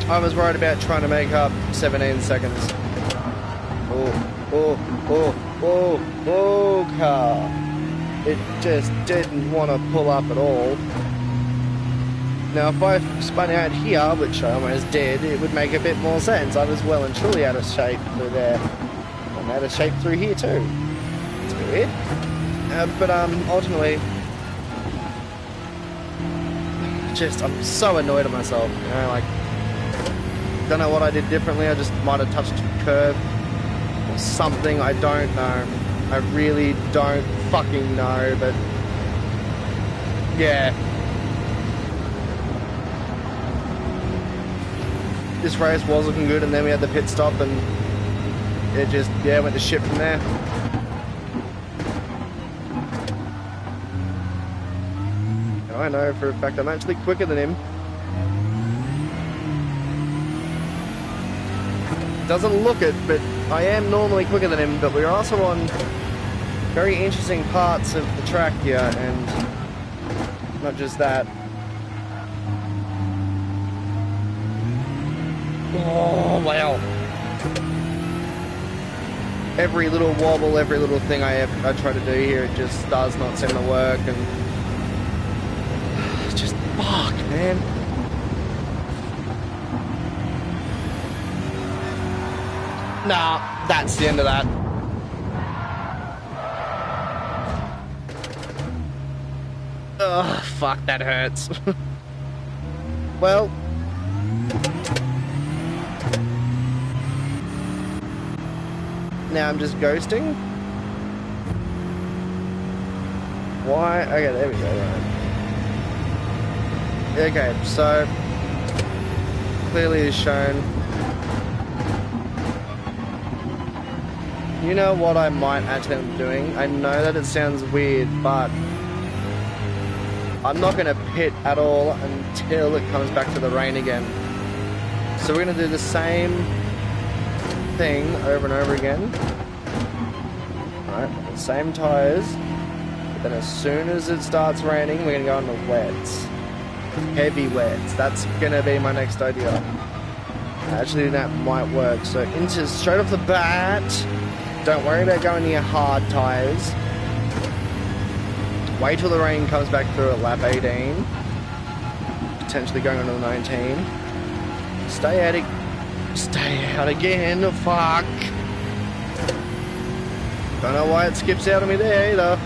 I was worried about trying to make up 17 seconds. Oh, car. It just didn't want to pull up at all. Now, if I spun out here, which I almost did, it would make a bit more sense. I was well and truly out of shape through there. I'm out of shape through here too. It's weird. But ultimately, I'm so annoyed at myself. You know, like, don't know what I did differently. I just might have touched a curb or something. I don't know. I really don't fucking know. But yeah. This race was looking good, and then we had the pit stop, and it just, yeah, went to shit from there. And I know for a fact I'm actually quicker than him. Doesn't look it, but I am normally quicker than him, but we're also on very interesting parts of the track here, and not just that. Oh, wow. Every little wobble, every little thing I try to do here, it just does not seem to work, and it's just fuck, man. Nah, that's the end of that. Ugh, fuck, that hurts. Well, now I'm just ghosting. Why? Okay, there we go. Right. Okay, so clearly is shown. You know what I might actually end up doing? I know that it sounds weird, but I'm not going to pit at all until it comes back to the rain again. So we're going to do the same thing over and over again. Alright, the same tyres. But then as soon as it starts raining, we're going to go on the wets. Heavy wets. That's going to be my next idea. Actually, that might work. So into straight off the bat. Don't worry about going to your hard tyres. Wait till the rain comes back through at lap 18. Potentially going on to the 19. Stay out again. Fuck. Don't know why it skips out of me there either.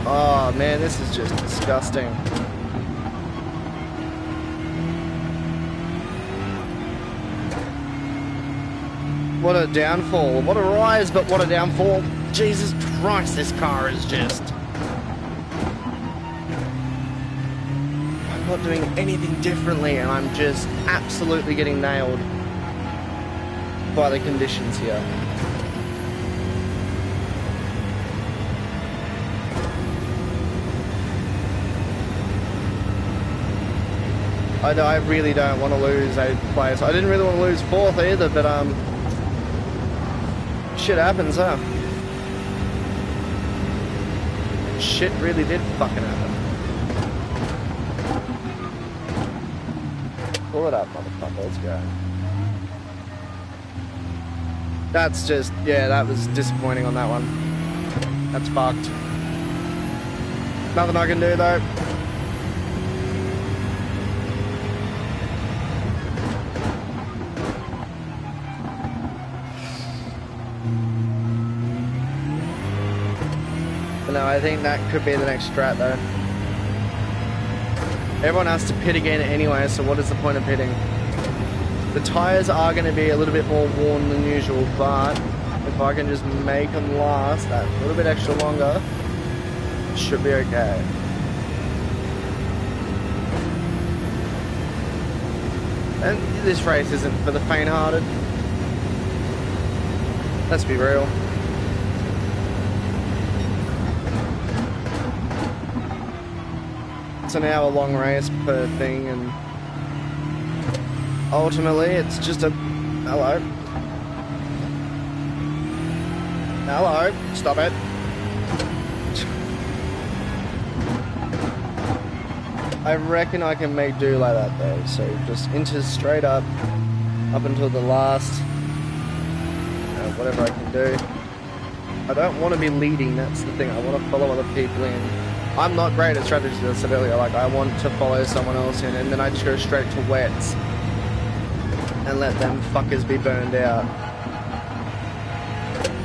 Oh man, this is just disgusting. What a downfall. What a rise, but what a downfall. Jesus Christ, this car is just... I'm not doing anything differently, and I'm just absolutely getting nailed by the conditions here. I really don't want to lose 8th place. I didn't really want to lose 4th either, but shit happens, huh? Shit really did fucking happen. Pull it up, motherfucker. Let's go. That's just, yeah, that was disappointing on that one. That's fucked. Nothing I can do though. But no, I think that could be the next strat though. Everyone has to pit again anyway, so what is the point of pitting? The tyres are going to be a little bit more worn than usual, but if I can just make them last that little bit extra longer, it should be okay. And this race isn't for the faint-hearted. Let's be real. It's an hour-long race per thing, and ultimately it's just a... Hello. Hello. Stop it. I reckon I can make do like that though, so just into straight up until the last, whatever I can do. I don't want to be leading, that's the thing. I want to follow other people in. I'm not great at strategy, as I said earlier. Like, I want to follow someone else in, and then I just go straight to wets and let them fuckers be burned out.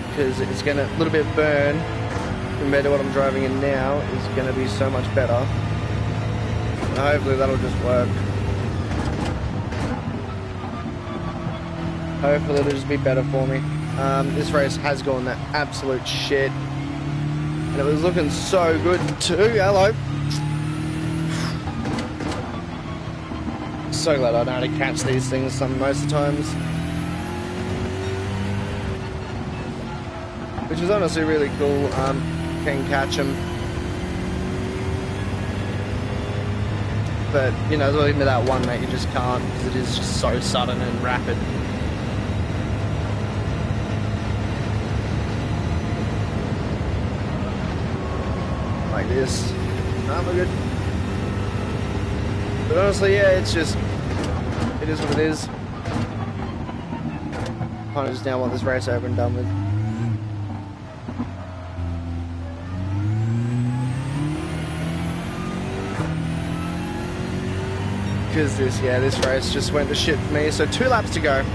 Because it's going to, a little bit burn compared to what I'm driving in now is going to be so much better. And hopefully that'll just work. Hopefully it'll just be better for me. This race has gone to absolute shit. And it was looking so good too. Hello. So glad I know how to catch these things most of the times. Which is honestly really cool. Can catch them. But, you know, looking at that one, mate, you just can't, because it is just so sudden and rapid. Like this. No, we're good. But honestly, yeah, it's just, it is what it is. Kind of just now want this race over and done with. Because this race just went to shit for me. So 2 laps to go.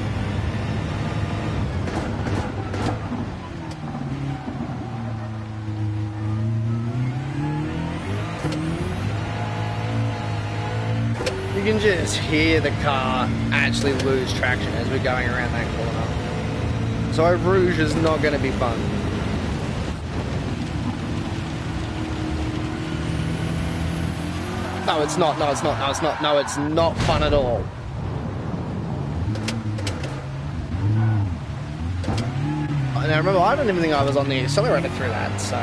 You can just hear the car actually lose traction as we're going around that corner. So Rouge is not going to be fun. No, it's not. No, it's not. No, it's not. No, it's not fun at all. And I remember, I don't even think I was on the accelerator through that, so...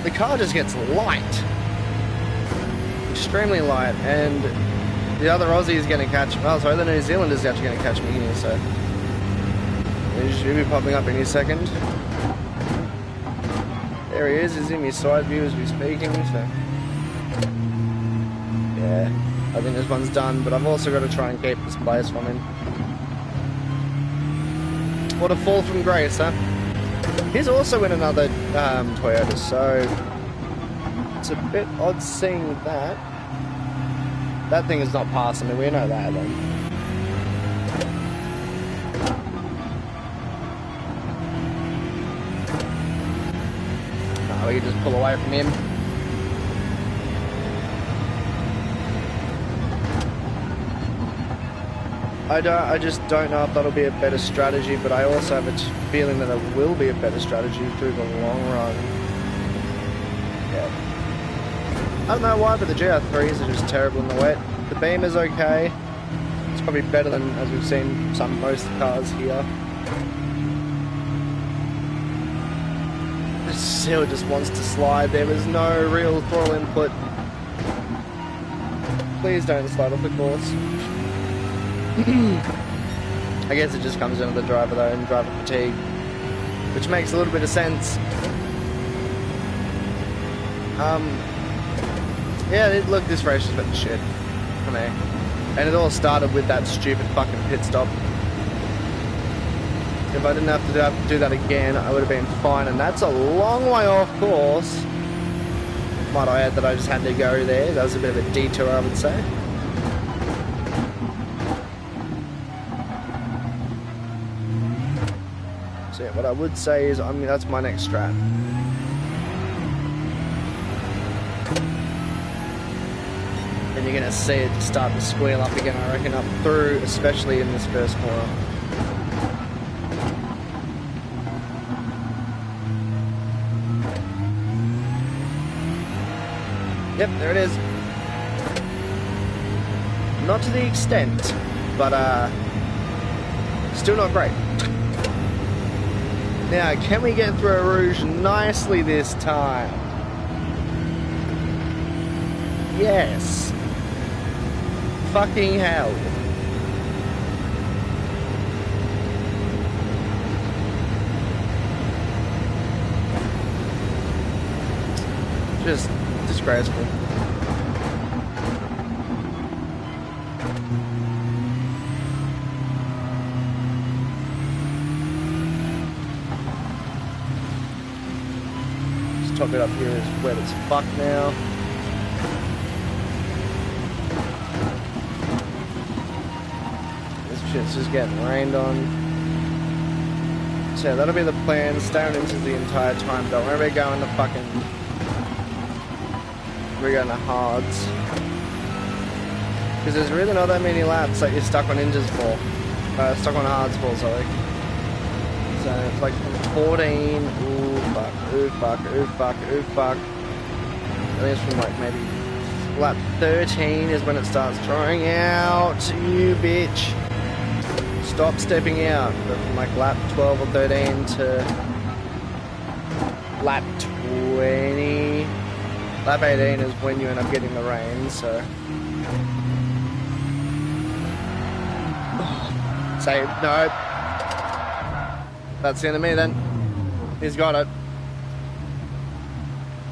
The car just gets light. Extremely light, and the other Aussie is going to catch... Oh, sorry, the New Zealander is actually going to catch me here, so... He should be popping up any second. There he is, he's in my side view as we're speaking, so... Yeah, I think this one's done, but I've also got to try and keep this place from him. What a fall from grace, huh? He's also in another Toyota, so... It's a bit odd seeing that. That thing is not passing me, we know that then. We can just pull away from him. I just don't know if that'll be a better strategy, but I also have a feeling that it will be a better strategy through the long run. Yeah. I don't know why, but the GR3s are just terrible in the wet. The Beam is okay. It's probably better than, as we've seen, most cars here. Still just wants to slide. There was no real throttle input. Please don't slide off the course. I guess it just comes down to the driver though, and driver fatigue, which makes a little bit of sense. Yeah, look, this race just went to shit for me. And it all started with that stupid fucking pit stop. If I didn't have to do that again, I would have been fine, and that's a long way off course. Might I add that I just had to go there. That was a bit of a detour, I would say. So yeah, what I would say is, that's my next strat. And you're going to see it start to squeal up again, I reckon, up through, especially in this first corner. Yep, there it is. Not to the extent, but still not great. Now, can we get through Eau Rouge nicely this time? Yes. Fucking hell. Just disgraceful. Just top it up here is wet as fuck now. This shit's just getting rained on. So yeah, that'll be the plan. Staying into the entire time. Don't worry about going to fucking... We're going to hards. Because there's really not that many laps that you're stuck on injuries for. Stuck on hards for, sorry. So it's like 14. Ooh, fuck. Ooh, fuck. Ooh, fuck. Ooh, fuck. I think it's from like maybe lap 13 is when it starts drying out. You bitch. Stop stepping out. But from like lap 12 or 13 to lap 20. Lap 18 is when you end up getting the rain, so... Say, no. That's the end of me then. He's got it.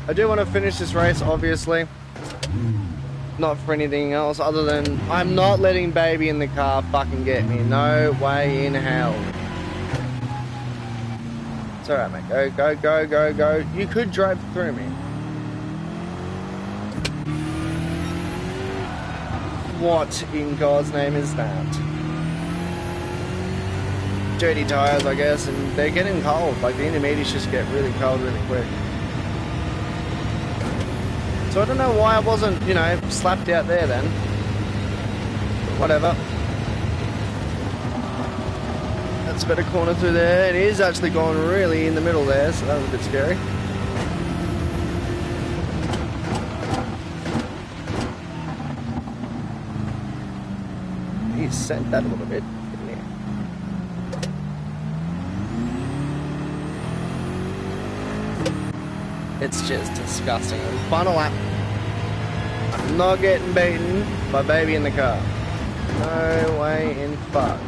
I do want to finish this race, obviously. Not for anything else other than I'm not letting baby in the car fucking get me. No way in hell. It's alright, mate. Go, go, go, go, go. You could drive through me. What in God's name is that? Dirty tyres, I guess, and they're getting cold. Like, the intermediates just get really cold really quick. So I don't know why I wasn't, you know, slapped out there then. Whatever. That's a better corner through there. It is actually going really in the middle there, so that was a bit scary. He sent that a little bit, didn't he? It's just disgusting. Final lap. I'm not getting beaten by baby in the car. No way in fuck.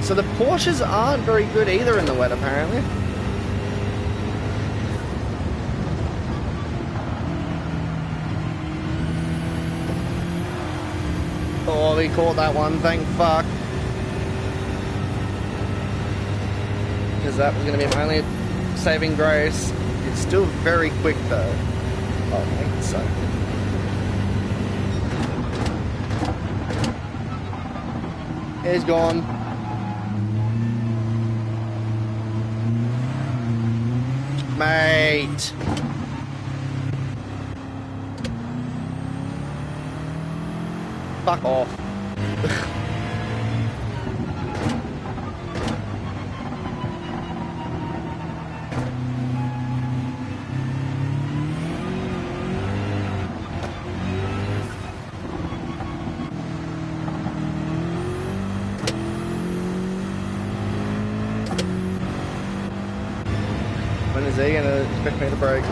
So the Porsches aren't very good either in the wet, apparently. Oh, we caught that one, thank fuck. Because that was going to be my only saving grace. It's still very quick though. Oh, mate, so. He's gone. Mate. Fuck off. When is he gonna expect me to brake?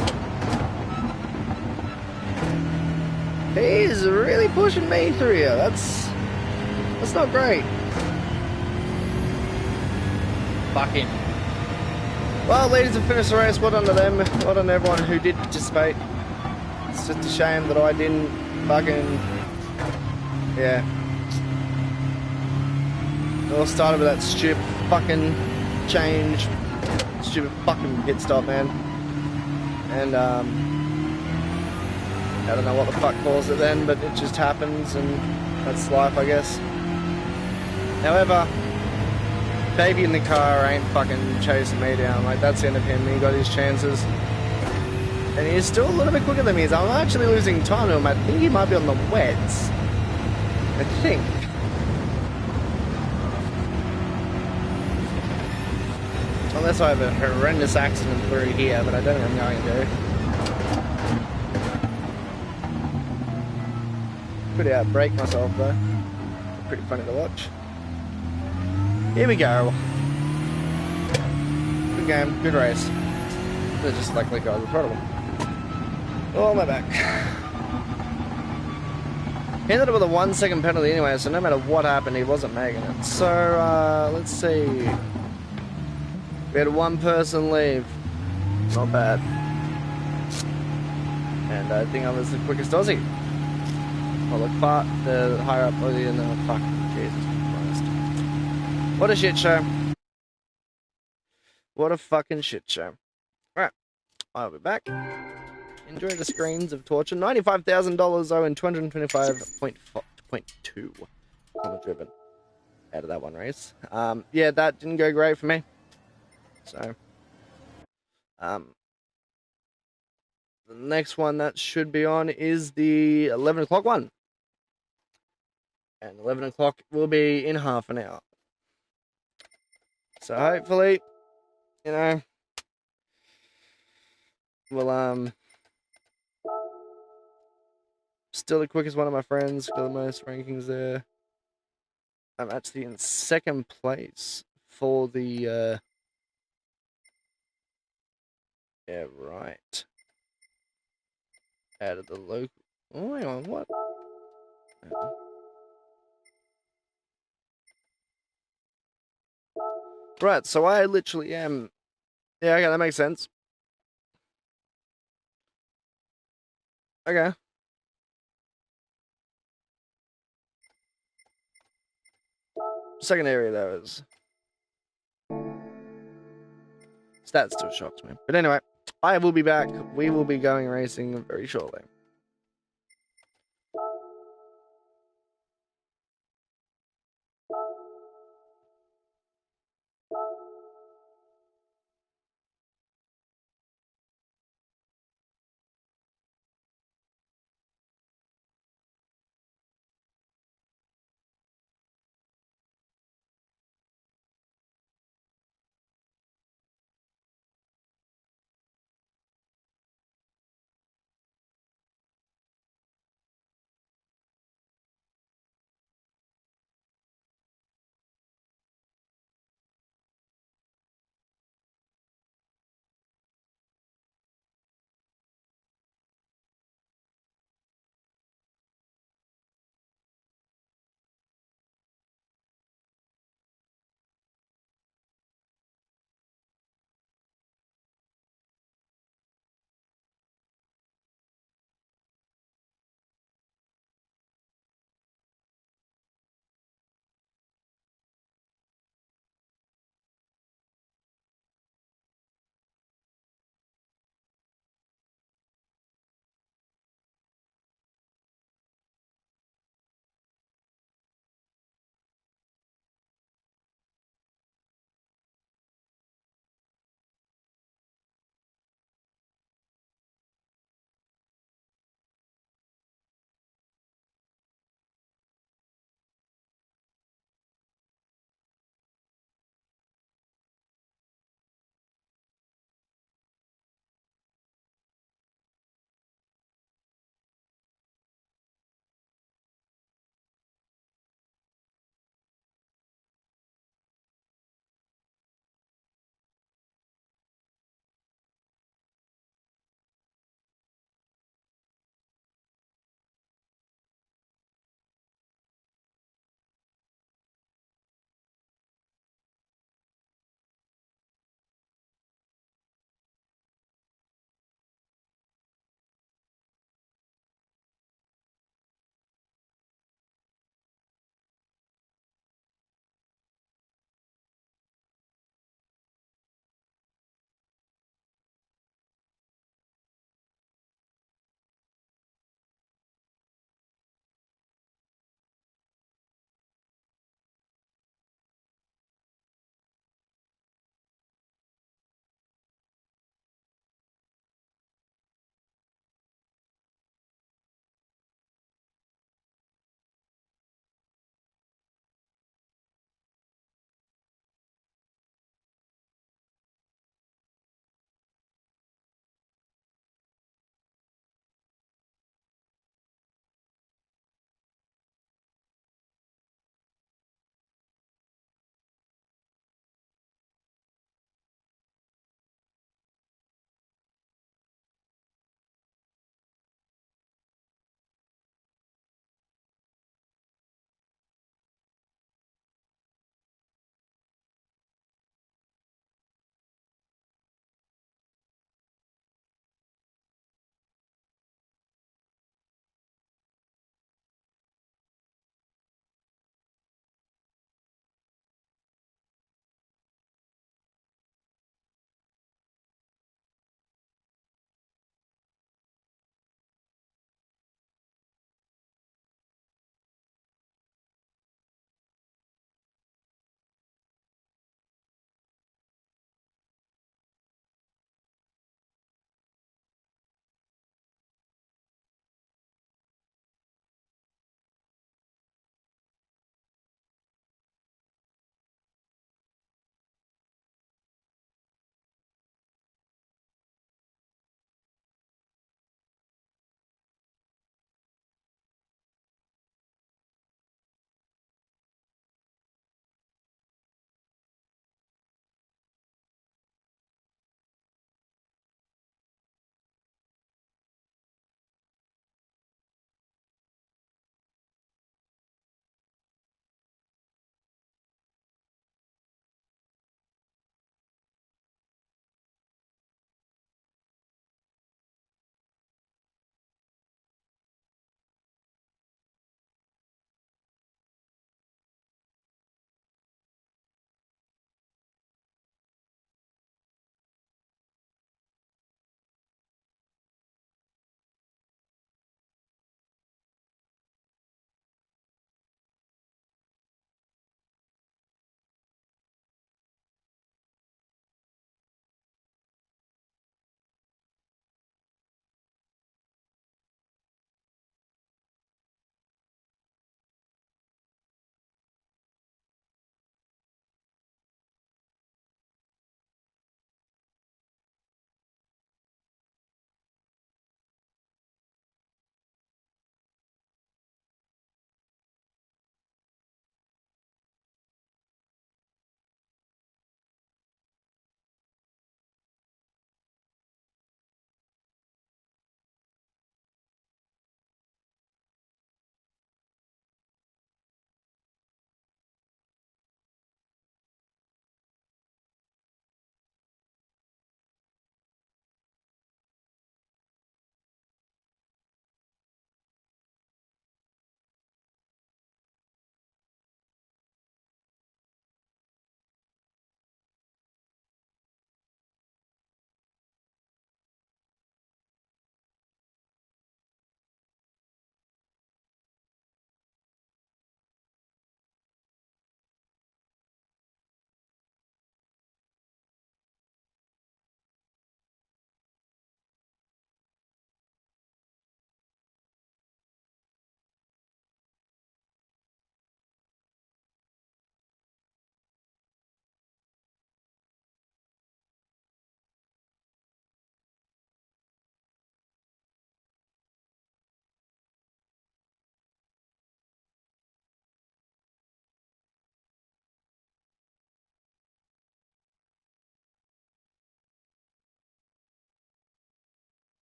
He's really pushing me through here. That's not great. Fuck him. Well, ladies have finished the race. Well done to them. Well done to everyone who did participate. It's just a shame that I didn't fucking... Yeah. It all started with that stupid fucking change. Stupid fucking pit stop, man. And, I don't know what the fuck caused it then, but it just happens, and that's life, I guess. However, baby in the car ain't fucking chasing me down. Like, that's the end of him. He got his chances. And he's still a little bit quicker than me. So I'm actually losing time to him. I think he might be on the wets. I think. Unless I have a horrendous accident through here, but I don't think I'm going to. Could outbrake myself though. Pretty funny to watch. Here we go. Good game, good race. They're just like guys, incredible. Oh, my back. He ended up with a 1 second penalty anyway, so no matter what happened, he wasn't making it. So, let's see. We had one person leave. Not bad. And I think I was the quickest Aussie. Well, the higher up Aussie in the fuck. Jesus Christ. What a shit show. What a fucking shit show. Alright. I'll be back. Enjoy the screens of torture. $95,000 though, and 225.2 kilometers driven out of that one race. Yeah, that didn't go great for me. So, the next one that should be on is the 11 o'clock one. And 11 o'clock will be in half an hour. So hopefully, you know, we'll, still the quickest one of my friends, got the most rankings there. I'm actually in second place for the, yeah, right. Out of the local, oh, hang on, what? Right, so I literally am, yeah, okay, that makes sense. Okay. Second area though is that still shocks me. But anyway, I will be back. We will be going racing very shortly.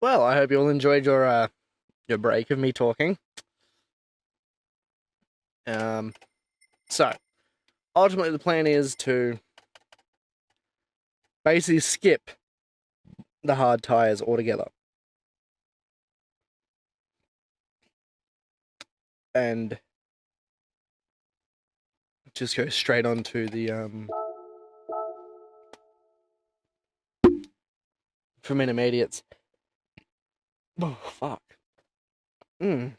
Well, I hope you all enjoyed your break of me talking. So ultimately, the plan is to basically skip the hard tires altogether and just go straight onto the from intermediates. Oh fuck. Mm.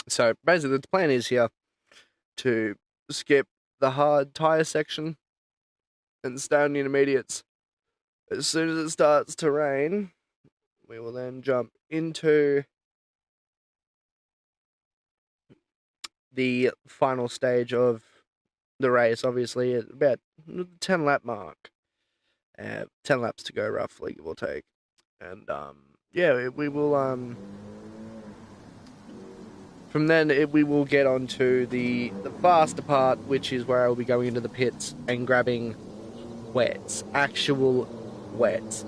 So basically, the plan is here to skip the hard tire section and stay on the intermediates. As soon as it starts to rain, we will then jump into the final stage of the race, obviously, at about the 10 lap mark. 10 laps to go, roughly, give or take. And, yeah, we will, from then, we will get on to the faster part, which is where I will be going into the pits and grabbing wets, actual wets.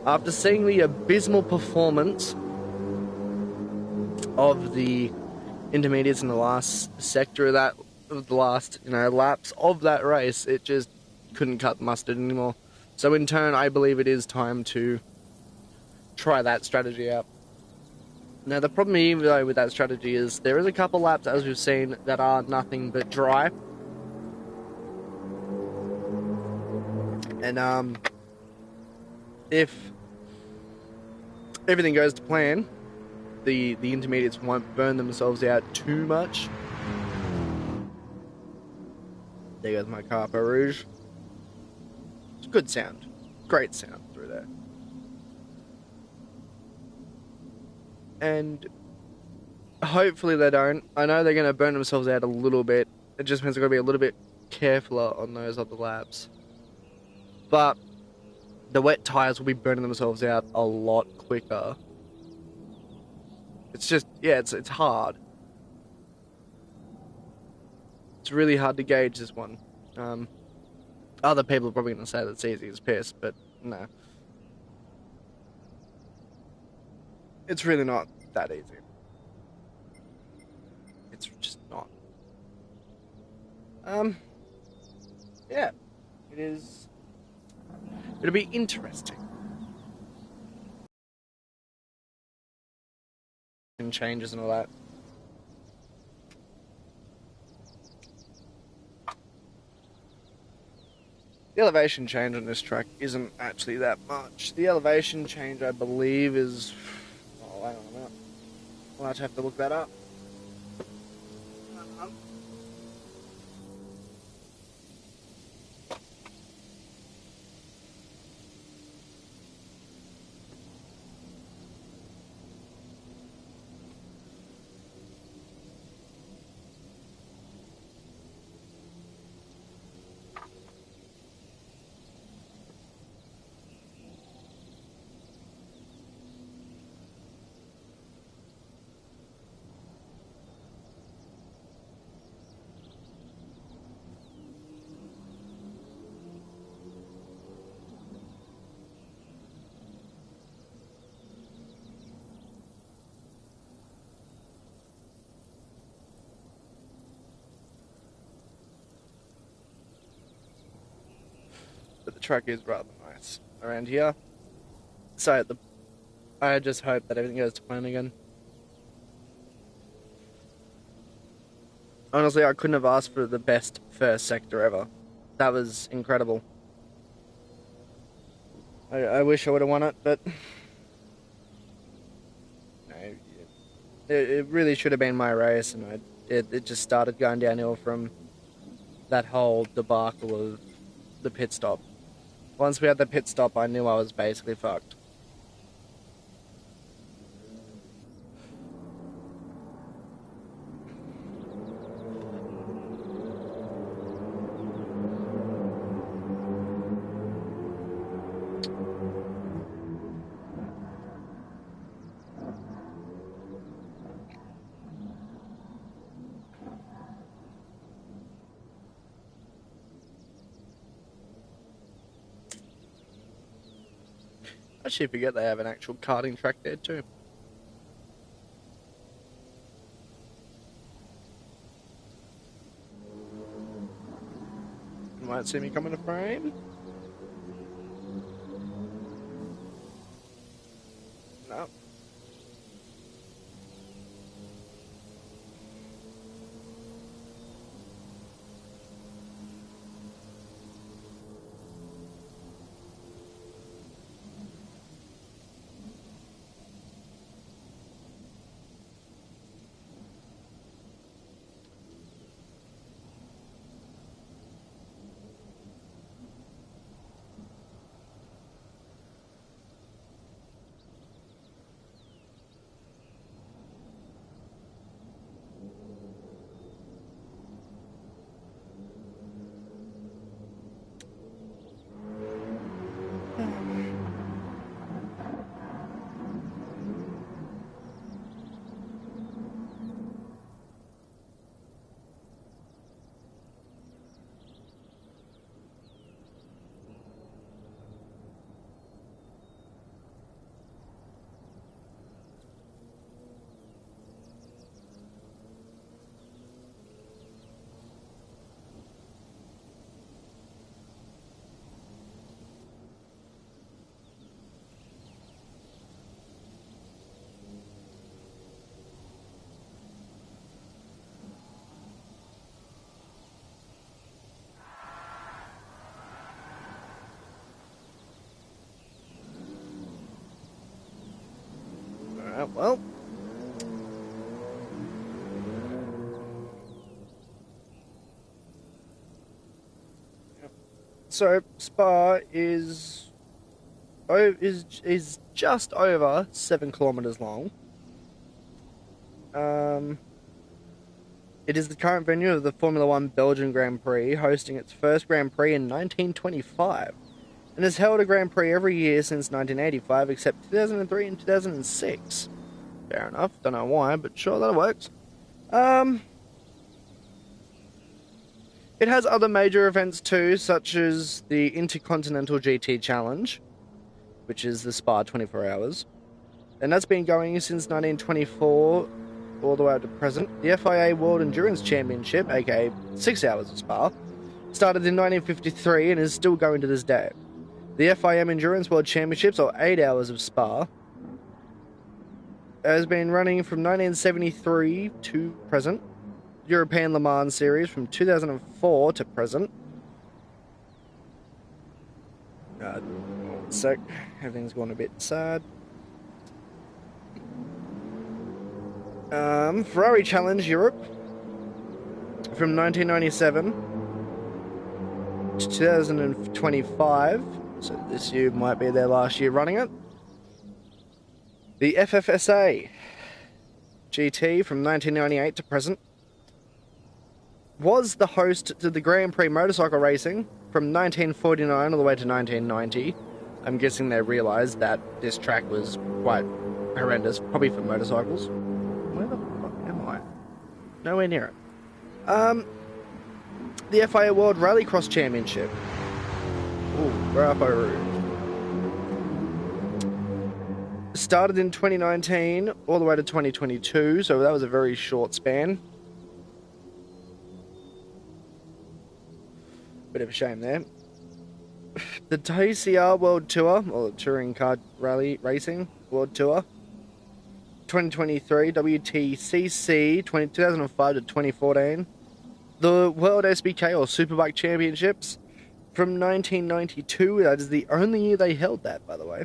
After seeing the abysmal performance of the intermediates in the last sector of the last, laps of that race, it just couldn't cut the mustard anymore. So in turn, I believe it is time to try that strategy out. Now, the problem even though with that strategy is there is a couple laps, as we've seen, that are nothing but dry. And if everything goes to plan, the intermediates won't burn themselves out too much. There goes my Carpa Rouge. It's good sound. Great sound through there. And hopefully they don't. I know they're going to burn themselves out a little bit. It just means they're going to be a little bit carefuler on those other laps. But the wet tyres will be burning themselves out a lot quicker. It's just, yeah, it's hard. It's really hard to gauge this one. Other people are probably going to say that's easy as piss, but no. It's really not that easy. It's just not. Yeah, it is. It'll be interesting. And changes and all that. The elevation change on this track isn't actually that much. The elevation change, I believe, is... Oh, hang on a minute. I'll have to look that up. But the track is rather nice around here. So I just hope that everything goes to plan again. Honestly, I couldn't have asked for the best first sector ever. That was incredible. I wish I would have won it, but no, it really should have been my race, and it just started going downhill from that whole debacle of the pit stop. Once we had the pit stop, I knew I was basically fucked. Actually, I forget they have an actual karting track there too. You might see me come into frame. No. Alright, well. So Spa is just over 7 kilometers long. It is the current venue of the Formula One Belgian Grand Prix, hosting its first Grand Prix in 1925, and has held a Grand Prix every year since 1985, except 2003 and 2006. Fair enough. Don't know why, but sure, that works. It has other major events too, such as the Intercontinental GT Challenge, which is the Spa 24 Hours. And that's been going since 1924 all the way up to present. The FIA World Endurance Championship, aka 6 Hours of Spa, started in 1953 and is still going to this day. The FIM Endurance World Championships, or 8 Hours of Spa, has been running from 1973 to present. European Le Mans Series from 2004 to present. One sec, everything's gone a bit sad. Ferrari Challenge Europe from 1997 to 2025, so this year might be their last year running it. The FFSA GT from 1998 to present was the host to the Grand Prix motorcycle racing from 1949 all the way to 1990. I'm guessing they realised that this track was quite horrendous, probably for motorcycles. Where the fuck am I? Nowhere near it. The FIA World Rallycross Championship. Ooh, Bravo Rouge. Started in 2019 all the way to 2022, so that was a very short span. Bit of a shame there. The TCR World Tour, or the Touring Car Rally Racing World Tour, 2023, WTCC 2005 to 2014. The World SBK, or Superbike Championships, from 1992. That is the only year they held that, by the way.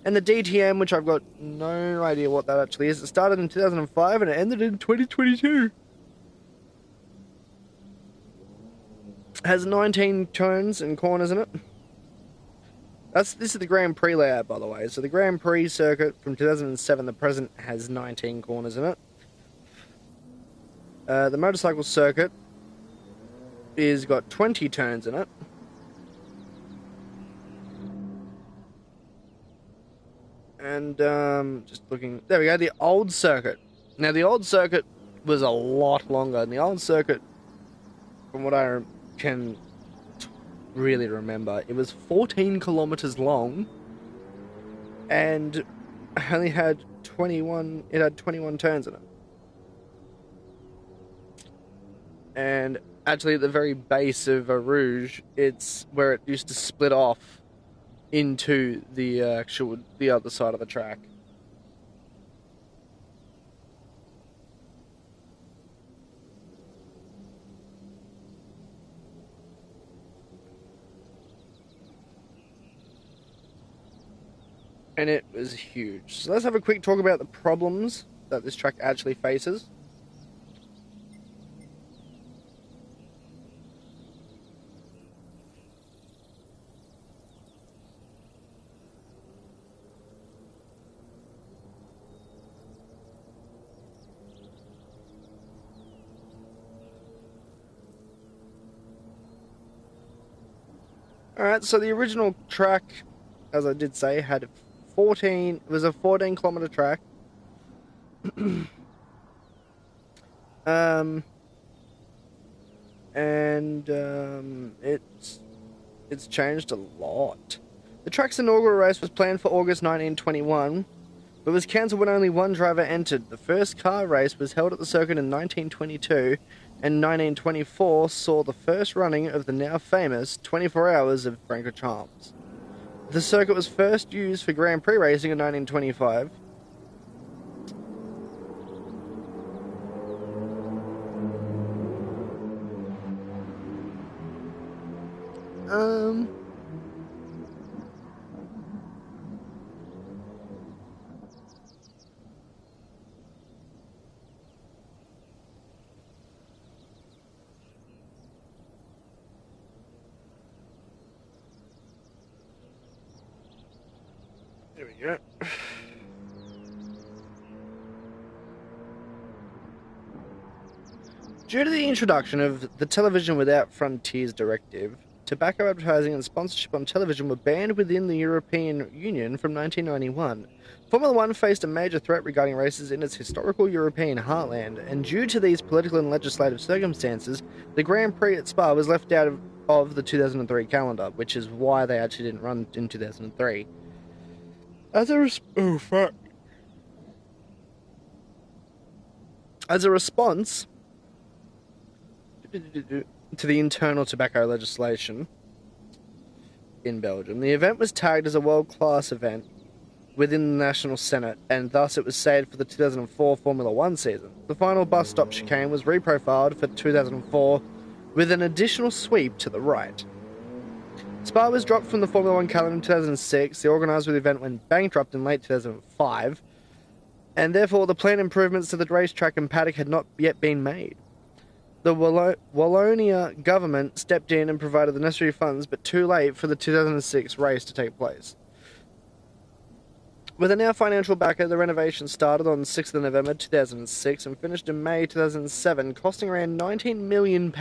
And the DTM, which I've got no idea what that actually is. It started in 2005 and it ended in 2022. Has 19 turns and corners in it. This is the Grand Prix layout, by the way. So the Grand Prix circuit from 2007 to present has 19 corners in it. The motorcycle circuit is got 20 turns in it. And just looking, there we go. The old circuit. Now the old circuit was a lot longer. And the old circuit, from what I can really remember, it was 14 kilometers long and only had 21. It had 21 turns in it, and actually at the very base of Eau Rouge, it's where it used to split off into the other side of the track. And it was huge. So let's have a quick talk about the problems that this track actually faces. Alright, so the original track, as I did say, had 14, it was a 14-kilometer track. It's changed a lot. The track's inaugural race was planned for August 1921, but was cancelled when only one driver entered. The first car race was held at the circuit in 1922, and 1924 saw the first running of the now famous 24 Hours of Francorchamps. The circuit was first used for Grand Prix racing in 1925. There we go. Due to the introduction of the Television Without Frontiers Directive, tobacco advertising and sponsorship on television were banned within the European Union from 1991. Formula One faced a major threat regarding races in its historical European heartland, and due to these political and legislative circumstances, the Grand Prix at Spa was left out of the 2003 calendar, which is why they actually didn't run in 2003. As a response to the internal tobacco legislation in Belgium, the event was tagged as a world-class event within the National Senate, and thus it was saved for the 2004 Formula One season. The final bus stop chicane was reprofiled for 2004 with an additional sweep to the right. Spa was dropped from the Formula One calendar in 2006. The organiser of the event went bankrupt in late 2005, and therefore the planned improvements to the racetrack and paddock had not yet been made. The Wallonia government stepped in and provided the necessary funds, but too late for the 2006 race to take place. With a now financial backer, the renovation started on 6th of November 2006 and finished in May 2007, costing around £19 million.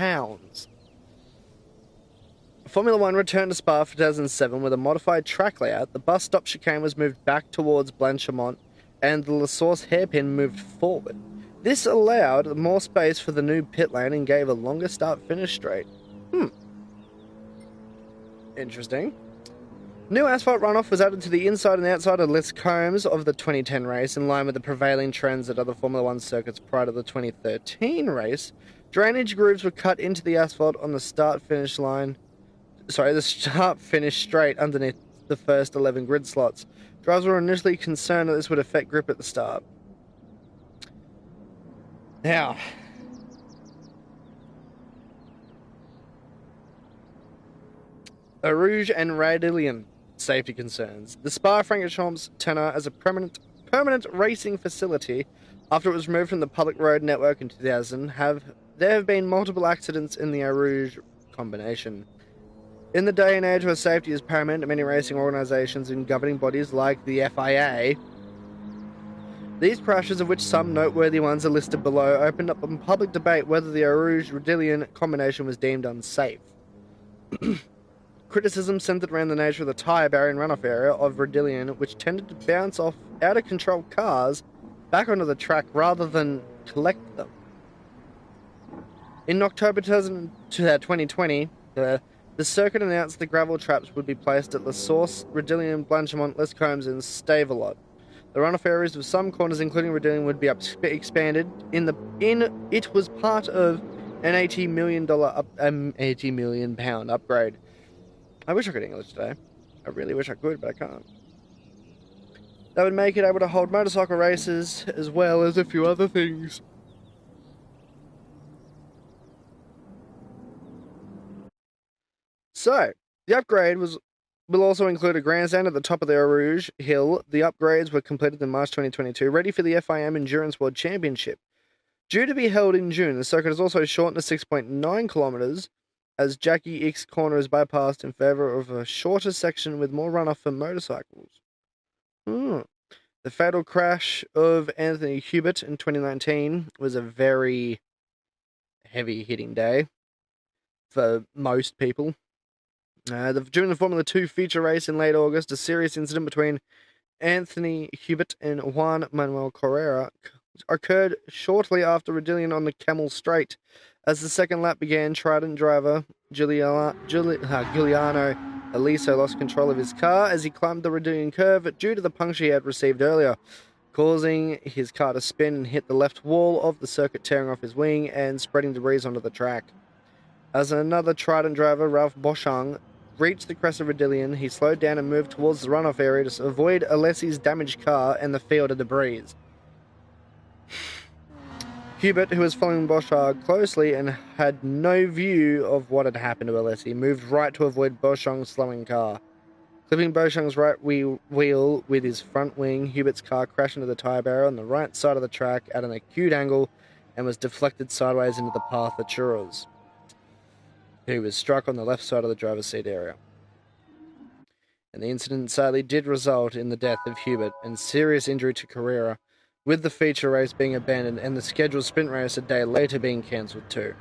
Formula One returned to Spa for 2007 with a modified track layout. The bus stop chicane was moved back towards Blanchimont, and the La Source hairpin moved forward. This allowed more space for the new pit lane and gave a longer start-finish straight. Interesting. New asphalt runoff was added to the inside and outside of Les Combes of the 2010 race, in line with the prevailing trends at other Formula One circuits prior to the 2013 race. Drainage grooves were cut into the asphalt on the start-finish straight underneath the first 11 grid slots. Drivers were initially concerned that this would affect grip at the start. Now, Eau Rouge and Radillion safety concerns. The Spa-Francorchamps tenor as a permanent racing facility after it was removed from the public road network in 2000 there have been multiple accidents in the Eau Rouge combination. In the day and age where safety is paramount to many racing organisations and governing bodies like the FIA, these crashes, of which some noteworthy ones are listed below, opened up a public debate whether the Eau Rouge-Radillion combination was deemed unsafe. Criticism centred around the nature of the tyre barrier and runoff area of Radillion, which tended to bounce off out-of-control cars back onto the track rather than collect them. In October 2020, The circuit announced the gravel traps would be placed at La Source, Redillion, Blanchimont, Les Combes, and Stavelot. The runoff areas of some corners, including Redillion, would be expanded. It was part of an $80 million £80 million upgrade. I wish I could English today. I really wish I could, but I can't. That would make it able to hold motorcycle races as well as a few other things. So, the upgrade will also include a grandstand at the top of the Eau Rouge Hill. The upgrades were completed in March 2022, ready for the FIM Endurance World Championship. Due to be held in June, the circuit is also shortened to 6.9 kilometres as Jackie X Corner is bypassed in favour of a shorter section with more runoff for motorcycles. The fatal crash of Anthony Hubert in 2019 was a very heavy-hitting day for most people. During the Formula 2 feature race in late August, a serious incident between Anthony Hubert and Juan Manuel Correa occurred shortly after Redillion on the Camel Straight. As the second lap began, Trident driver Giuliano Aliso lost control of his car as he climbed the Redillion curve due to the puncture he had received earlier, causing his car to spin and hit the left wall of the circuit, tearing off his wing and spreading debris onto the track. As another Trident driver, Ralph Boschung, reached the crest of Redillion, he slowed down and moved towards the runoff area to avoid Alessi's damaged car and the field of debris. Hubert, who was following Boschung closely and had no view of what had happened to Alessi, moved right to avoid Boschung's slowing car. Clipping Boschung's right wheel with his front wing, Hubert's car crashed into the tyre barrier on the right side of the track at an acute angle and was deflected sideways into the path of Churros. He was struck on the left side of the driver's seat area. And the incident sadly did result in the death of Hubert and serious injury to Carrera, with the feature race being abandoned and the scheduled sprint race a day later being cancelled too.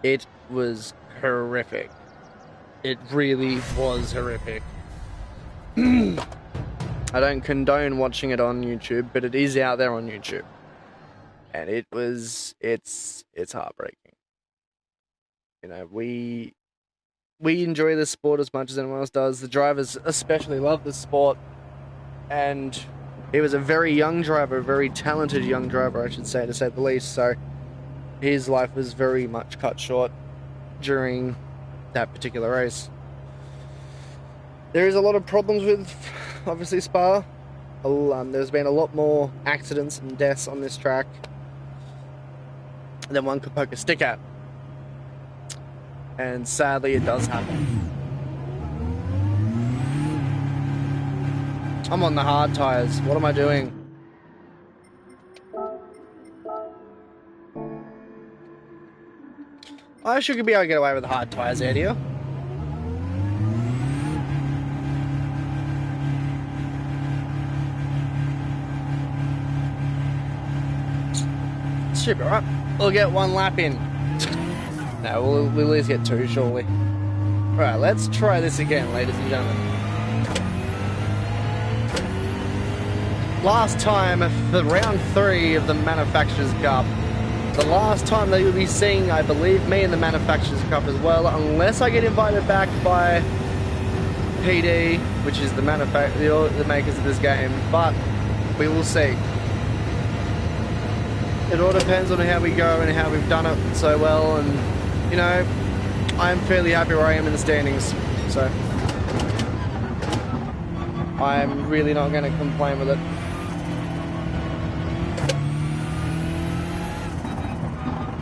It was horrific. It really was horrific. I don't condone watching it on YouTube, but it is out there on YouTube. And it's heartbreaking. You know, we enjoy this sport as much as anyone else does. The drivers especially love this sport. And he was a very young driver, a very talented young driver, I should say, to say the least. So his life was very much cut short during that particular race. There is a lot of problems with, obviously, Spa. There's been a lot more accidents and deaths on this track than one could poke a stick at. And sadly, it does happen. I'm on the hard tyres. What am I doing? I should be able to get away with the hard tyres out here. Should be right. We'll get one lap in. No, we'll at least get two, surely. Alright, let's try this again, ladies and gentlemen. Last time for round 3 of the Manufacturers' Cup. The last time that you'll be seeing, I believe, me in the Manufacturers' Cup as well, unless I get invited back by PD, which is the makers of this game, but we will see. It all depends on how we go and how we've done it so well, and you know, I'm fairly happy where I am in the standings, so I'm really not going to complain with it.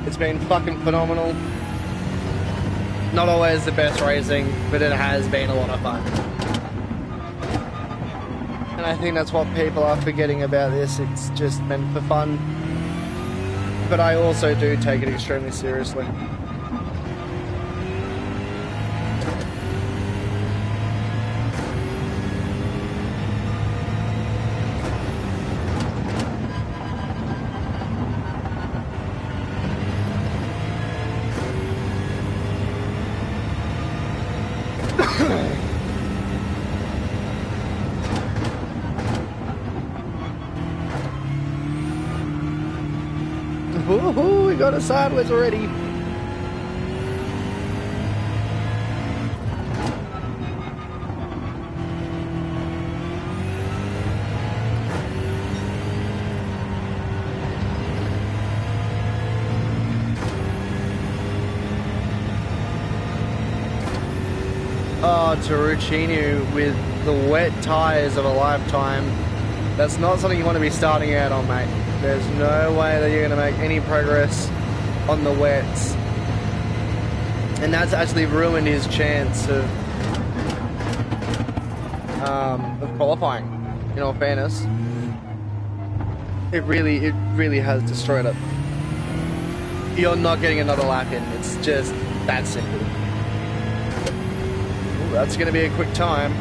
It's been fucking phenomenal. Not always the best racing, but it has been a lot of fun. And I think that's what people are forgetting about this. It's just meant for fun. But I also do take it extremely seriously. Woohoo, we got a sideways already. Terrucini with the wet tyres of a lifetime. That's not something you want to be starting out on, mate. There's no way that you're going to make any progress on the wets. And that's actually ruined his chance of qualifying, in all fairness. It really has destroyed it. You're not getting another lap in. It's just that simple. Ooh, that's going to be a quick time.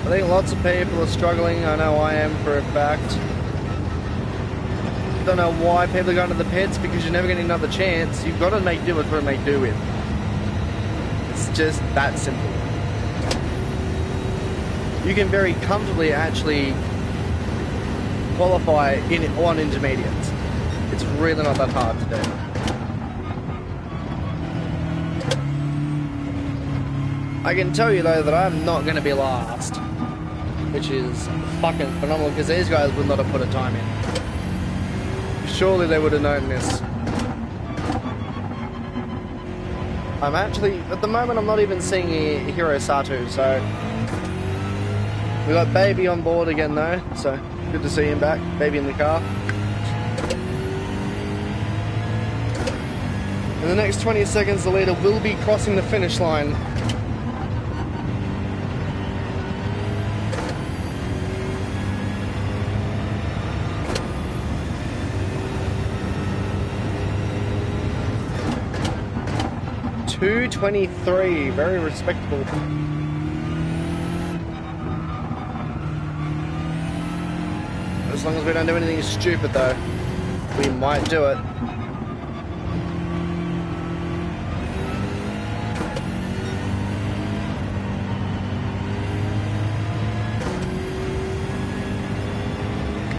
I think lots of people are struggling. I know I am for a fact. Don't know why people are going to the pits, because you're never getting another chance. You've got to make do with what to make do with. It's just that simple. You can very comfortably actually qualify on intermediates. It's really not that hard to do. I can tell you though that I'm not going to be last, which is fucking phenomenal, because these guys would not have put a time in. Surely they would have known this. I'm actually, at the moment, I'm not even seeing Hiro Sato, so... We got Baby on board again though, so good to see him back. Baby in the car. In the next 20 seconds, the leader will be crossing the finish line. .223, very respectable. As long as we don't do anything stupid though, we might do it.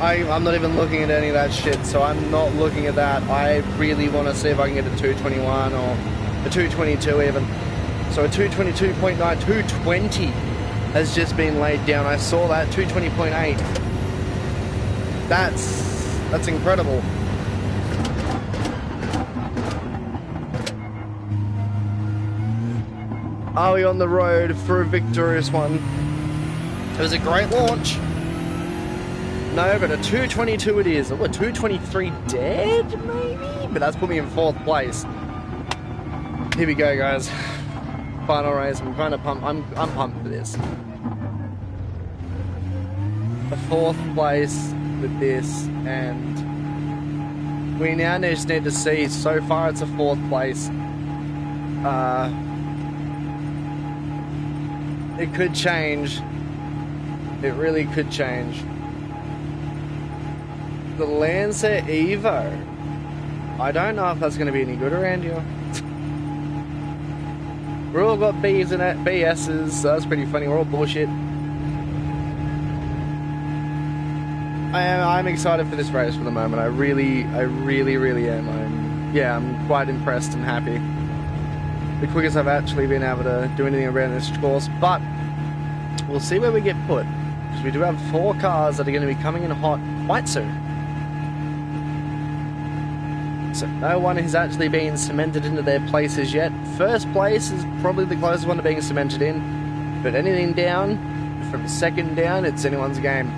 I'm not even looking at any of that shit, so I'm not looking at that. I really want to see if I can get a 221 or a 222 even. So a 222.9, 220 has just been laid down. I saw that, 220.8. That's incredible. Are we on the road for a victorious one? It was a great launch. No, but a 222 it is. Oh, a 223 dead, maybe? But that's put me in 4th place. Here we go, guys. Final race. I'm kind of pumped. I'm pumped for this. A 4th place with this, and we now just need to see. So far, it's a 4th place. It could change. It really could change. The Lancer Evo. I don't know if that's going to be any good around here. We're all got B's and BS's, so that's pretty funny. We're all bullshit. I'm excited for this race for the moment. I really am. I'm quite impressed and happy. The quickest I've actually been able to do anything around this course, but we'll see where we get put, because we do have 4 cars that are going to be coming in hot quite soon. So no one has actually been cemented into their places yet. First place is probably the closest one to being cemented in, but anything down, from 2nd down, it's anyone's game.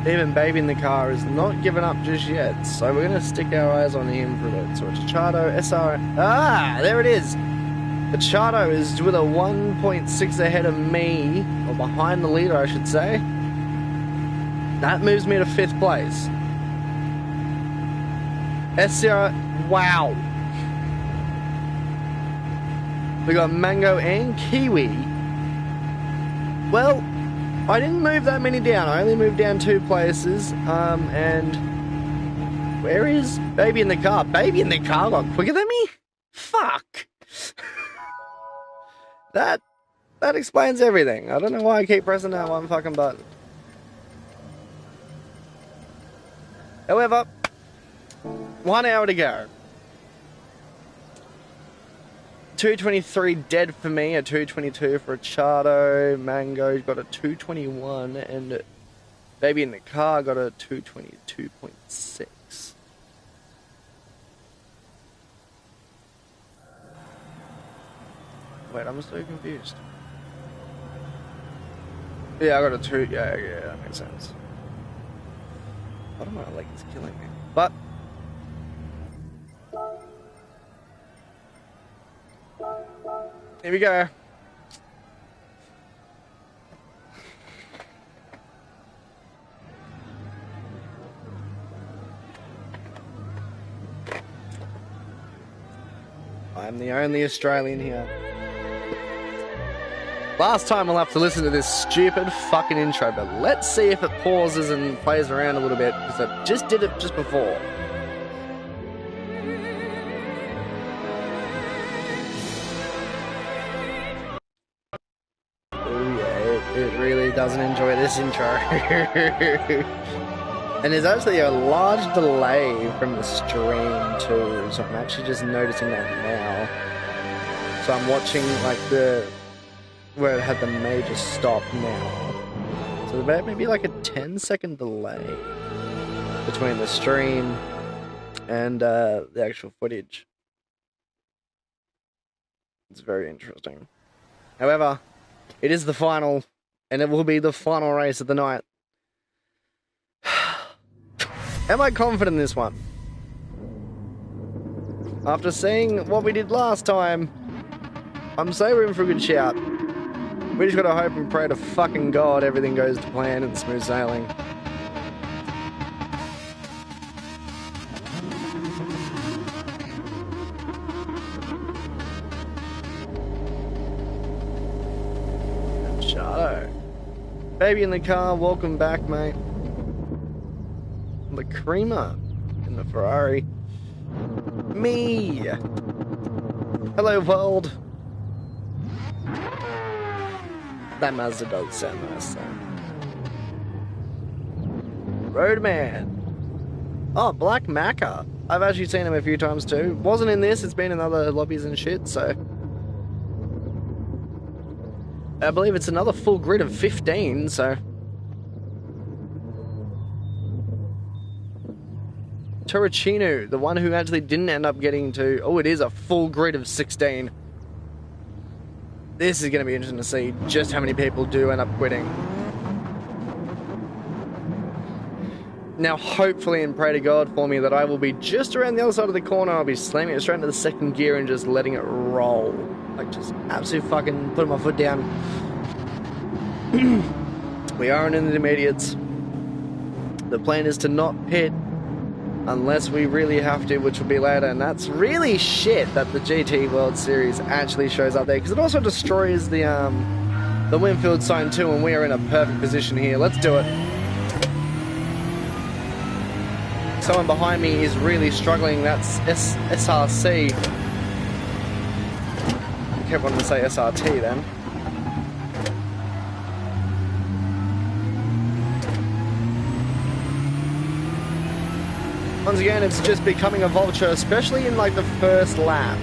Even Baby in the car is not giving up just yet, so we're going to stick our eyes on him for a bit. So Machado, SR... Ah, there it is! Machado is with a 1.6 ahead of me, or behind the leader, I should say. That moves me to 5th place. SR... Wow! We got Mango and Kiwi. Well... I didn't move that many down. I only moved down 2 places. And where is Baby in the car? Baby in the car got quicker than me? Fuck. That explains everything. I don't know why I keep pressing that one fucking button. However, 1 hour to go. 223 dead for me, a 222 for Achado. Mango's got a 221, and Baby in the Car got a 222.6. Wait, I'm so confused. Yeah, I got a 2. Yeah, that makes sense. I don't know, like it's killing me. But here we go. I'm the only Australian here. Last time we'll have to listen to this stupid fucking intro, but let's see if it pauses and plays around a little bit, because I just did it just before. Oh yeah, it really doesn't enjoy this intro. And there's actually a large delay from the stream too, so I'm actually just noticing that now. So I'm watching like where it had the major stop now. So there may be like a 10-second delay between the stream and the actual footage. It's very interesting. However, it is the final, and it will be the final race of the night. Am I confident in this one? After seeing what we did last time, I'm saying we're in for a good shout. We just gotta hope and pray to fucking God everything goes to plan and smooth sailing. Shadow. Baby in the Car, welcome back, mate. The creamer in the Ferrari. Me! Hello, world. That Mazda does sound nice, though. Roadman. Oh, Black Macca. I've actually seen him a few times too. Wasn't in this, it's been in other lobbies and shit, so. I believe it's another full grid of 15, so. Torricino, the one who actually didn't end up getting to. Oh, it is a full grid of 16. This is going to be interesting to see just how many people do end up quitting. Now, hopefully, and pray to God for me that I will be just around the other side of the corner. I'll be slamming it straight into the second gear and just letting it roll. Like, just absolutely fucking putting my foot down. We are in the intermediates. The plan is to not pit unless we really have to, which will be later, and that's really shit that the GT World Series actually shows up there, because it also destroys the Winfield sign too, and we are in a perfect position here. Let's do it. Someone behind me is really struggling. That's SRC. I kept wanting to say SRT then. Once again, it's just becoming a vulture, especially in like the first lap.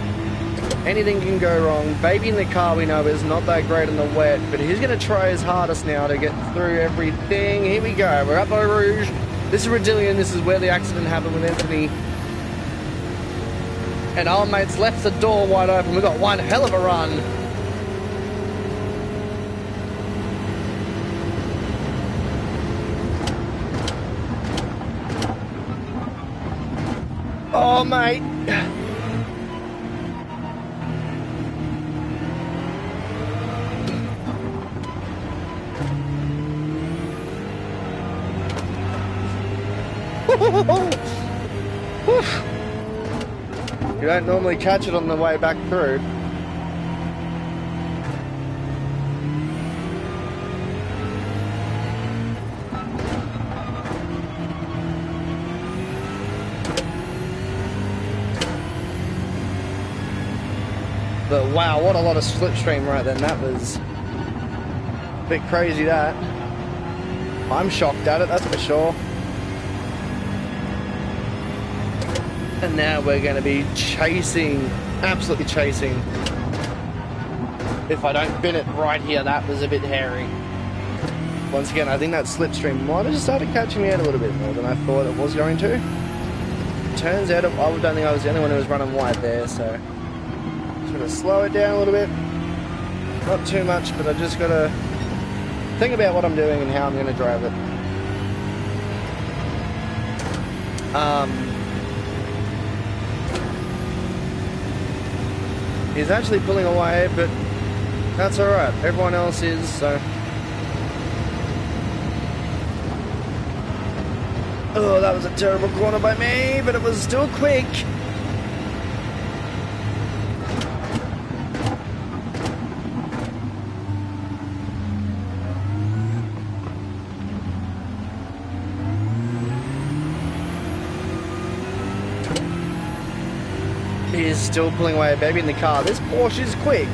Anything can go wrong. Baby in the Car, we know, is not that great in the wet, but he's going to try his hardest now to get through everything. Here we go. We're up by Rouge. This is Rodillion. This is where the accident happened with Anthony. And our mates left the door wide open. We've got one hell of a run. Oh, mate. You don't normally catch it on the way back through. But wow, what a lot of slipstream right then. That was a bit crazy, that. I'm shocked at it, that's for sure. And now we're going to be chasing, absolutely chasing. If I don't bin it right here, that was a bit hairy. Once again, I think that slipstream might have just started catching me out a little bit more than I thought it was going to. Turns out I don't think I was the only one who was running wide there, so just going to slow it down a little bit. Not too much, but I just got to think about what I'm doing and how I'm going to drive it. He's actually pulling away, but that's alright. Everyone else is, so... Oh, that was a terrible corner by me, but it was still quick. He is still pulling away, baby, in the car. This Porsche is quick.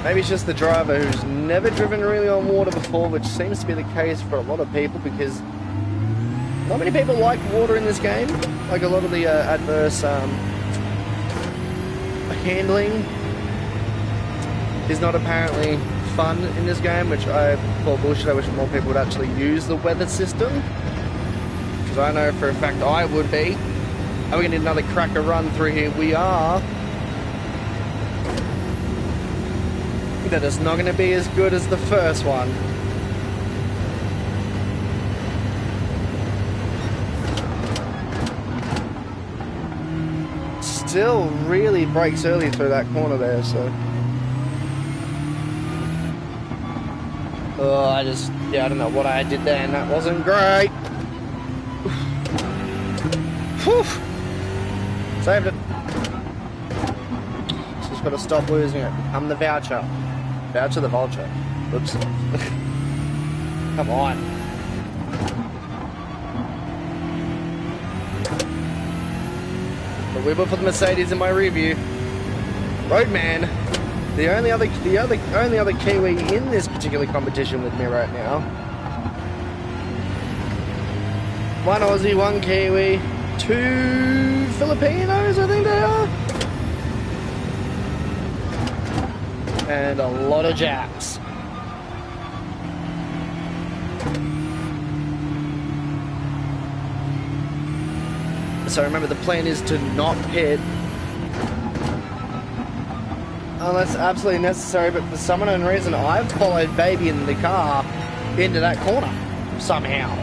Maybe it's just the driver who's never driven really on water before, which seems to be the case for a lot of people, because not many people like water in this game. Like a lot of the adverse handling is not apparently fun in this game, which I call bullshit. I wish more people would actually use the weather system, because I know for a fact I would be. Are we going to need another cracker run through here? We are. That is not going to be as good as the first one. Still really brakes early through that corner there, so. Oh, I don't know what I did there, and that wasn't great. Whew. Saved it. Just gotta stop losing it. I'm the voucher. Voucher the vulture. Oops. Come on. The Weber for the Mercedes in my review. Roadman. The only other Kiwi in this particular competition with me right now. One Aussie, one Kiwi, 2 Filipinos, I think they are. And a lot of Japs. So remember, the plan is to not pit unless absolutely necessary, but for some unknown reason I've followed Baby in the car into that corner somehow.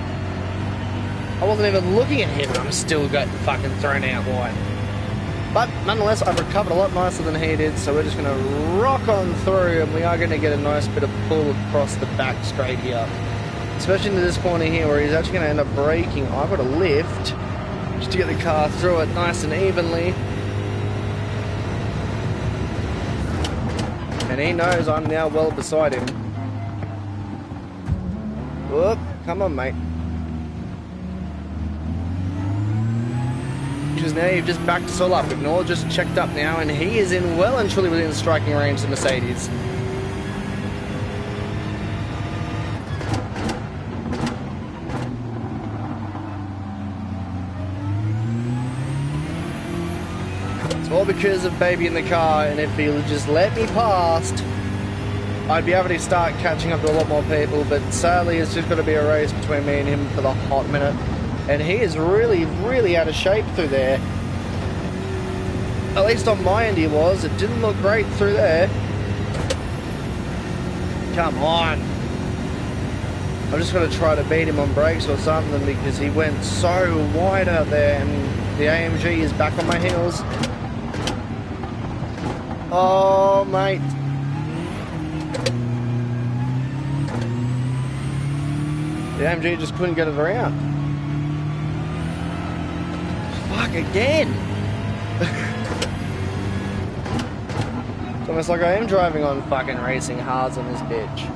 I wasn't even looking at him and I'm still getting fucking thrown out wide. But nonetheless, I've recovered a lot nicer than he did, so we're just going to rock on through, and we are going to get a nice bit of pull across the back straight here. Especially into this corner here where he's actually going to end up braking. I've got to lift just to get the car through it nice and evenly. And he knows I'm now well beside him. Whoop, come on, mate. Because now you've just backed us all up. We've all just checked up now, and he is in well and truly within striking range of the Mercedes. It's all because of Baby in the car, and if he'll just let me past, I'd be able to start catching up to a lot more people, but sadly it's just got to be a race between me and him for the hot minute. And he is really, really out of shape through there. At least on my end he was. It didn't look great through there. Come on. I'm just going to try to beat him on brakes or something, because he went so wide out there, and the AMG is back on my heels. Oh, mate. The AMG just couldn't get it around. Fuck again! It's almost like I am driving on fucking racing hards on this bitch.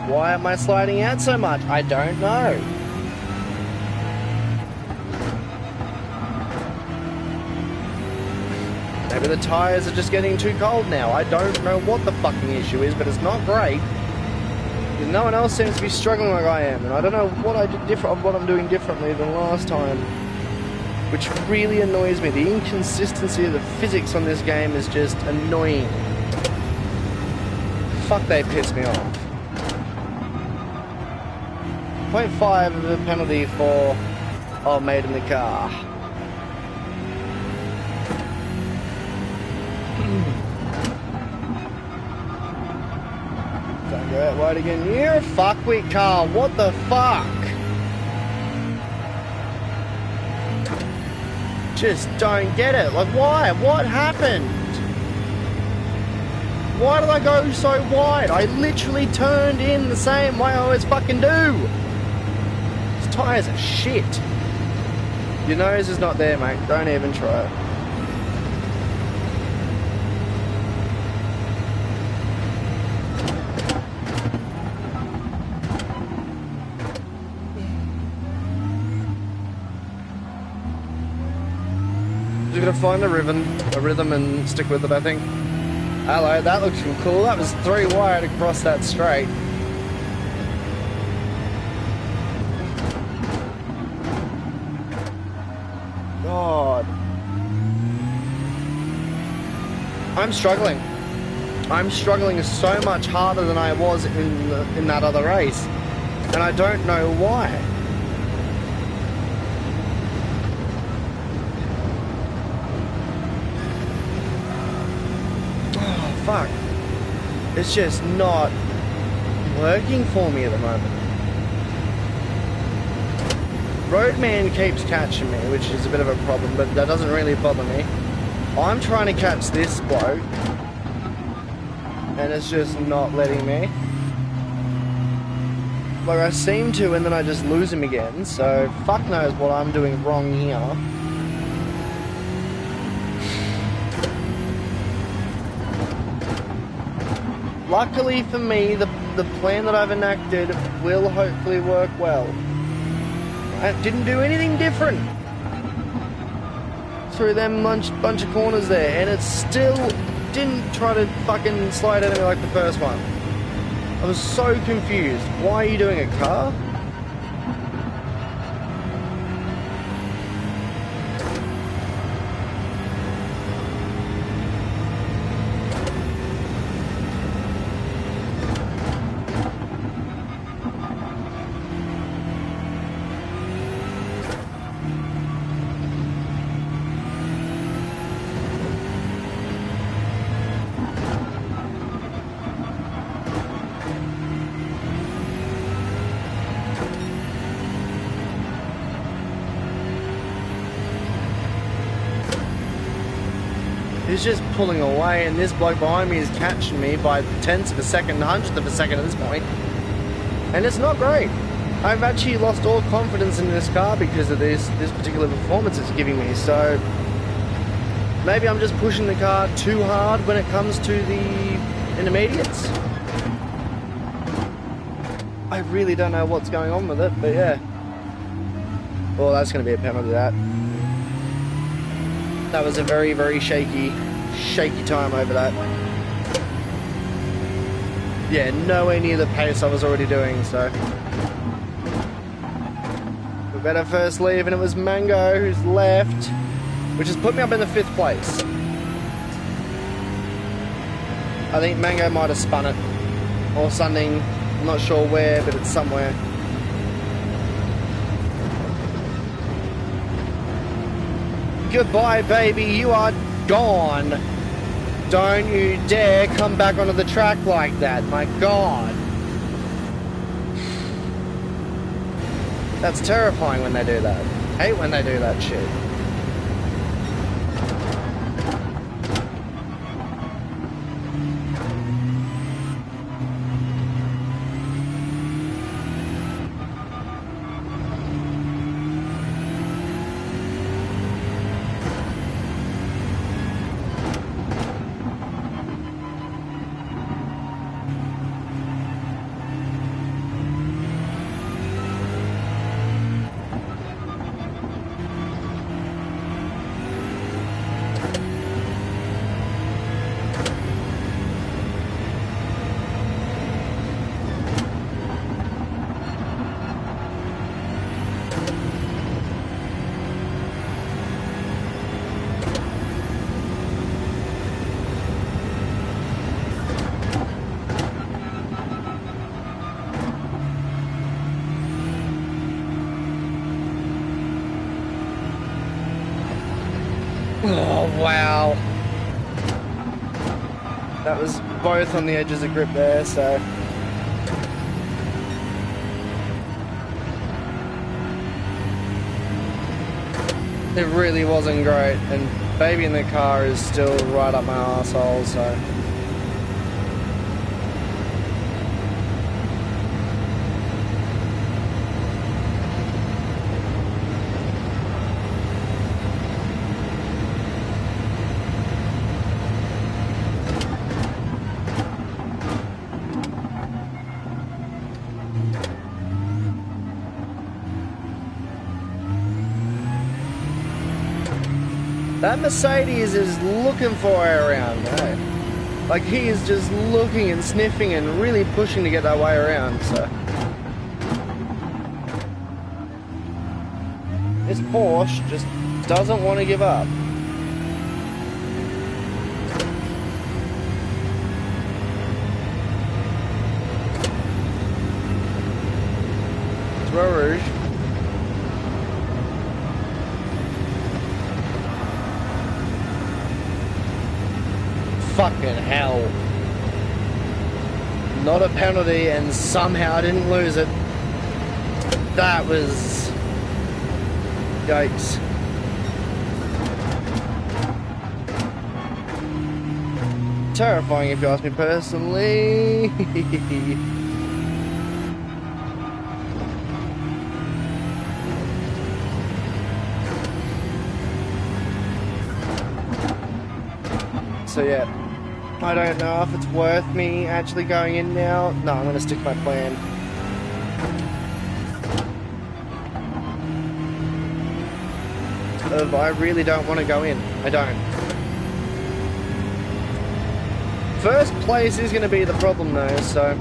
Why am I sliding out so much? I don't know. Maybe the tyres are just getting too cold now. I don't know what the fucking issue is, but it's not great. Because no one else seems to be struggling like I am, and I don't know what I did different, what I'm doing differently than last time. which really annoys me. The inconsistency of the physics on this game is just annoying. Fuck, they piss me off. 0.5 of a penalty for made in the car. Don't go out wide again. You're a fuckwit car. What the fuck? Just don't get it. Like, why? What happened? Why did I go so wide? I literally turned in the same way I always fucking do. These tyres are shit. Your nose is not there, mate. Don't even try it. Just gonna find a rhythm and stick with it, I think. Hello, that looks cool. That was 3 wide across that straight. God. I'm struggling. I'm struggling so much harder than I was in that other race. And I don't know why. Fuck. It's just not working for me at the moment. Roadman keeps catching me, which is a bit of a problem, but that doesn't really bother me. I'm trying to catch this bloke, and it's just not letting me. Like, I seem to, and then I just lose him again, so fuck knows what I'm doing wrong here. Luckily for me, the plan that I've enacted will hopefully work well. I didn't do anything different through them bunch of corners there, and it still didn't try to fucking slide at me like the first one. I was so confused. Why are you doing a car? He's just pulling away, and this bloke behind me is catching me by tenths of a second, hundredth of a second at this point. And it's not great. I've actually lost all confidence in this car because of this particular performance it's giving me. So maybe I'm just pushing the car too hard when it comes to the intermediates. I really don't know what's going on with it, but yeah. Well, that's going to be a penalty, that. That was a very, very shaky time over that. Yeah, nowhere near the pace I was already doing, so. We better first leave, and it was Mango who's left, which has put me up in the 5th place. I think Mango might have spun it, or something. I'm not sure where, but it's somewhere. Goodbye, baby, you are gone. Don't you dare come back onto the track like that, my God. That's terrifying when they do that. Hate when they do that shit. Wow. That was both on the edges of grip there, so... It really wasn't great, and baby in the car is still right up my arsehole, so... That Mercedes is looking for way around, eh? Like, he is just looking and sniffing and really pushing to get that way around, so... This Porsche just doesn't want to give up. It's Rouge. Fucking hell. Not a penalty and somehow I didn't lose it. That was... Yikes. Terrifying if you ask me personally. So yeah. I don't know if it's worth me actually going in now. No, I'm going to stick to my plan. I really don't want to go in. I don't. First place is going to be the problem though, so...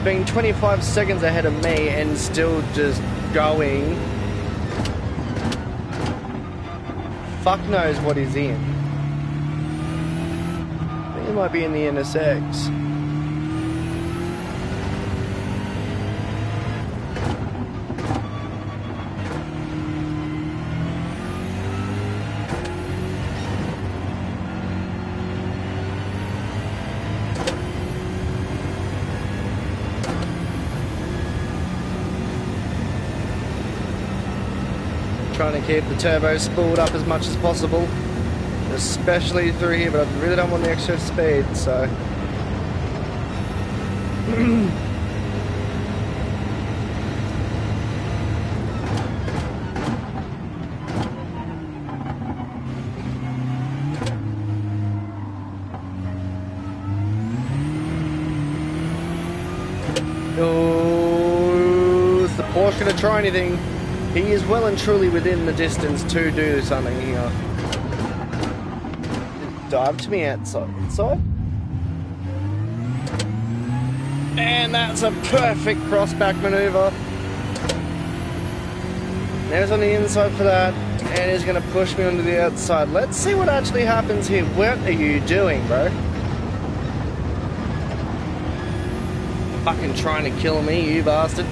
Being 25 seconds ahead of me and still just going... Fuck knows what he's in. I think he might be in the NSX. Trying to keep the turbo spooled up as much as possible, especially through here, but I really don't want the extra speed, so... Oh, is the Porsche going to try anything? He is well and truly within the distance to do something here. Dive to me outside. Inside? And that's a perfect cross-back maneuver. There's on the inside for that. And he's going to push me onto the outside. Let's see what actually happens here. What are you doing, bro? Fucking trying to kill me, you bastard.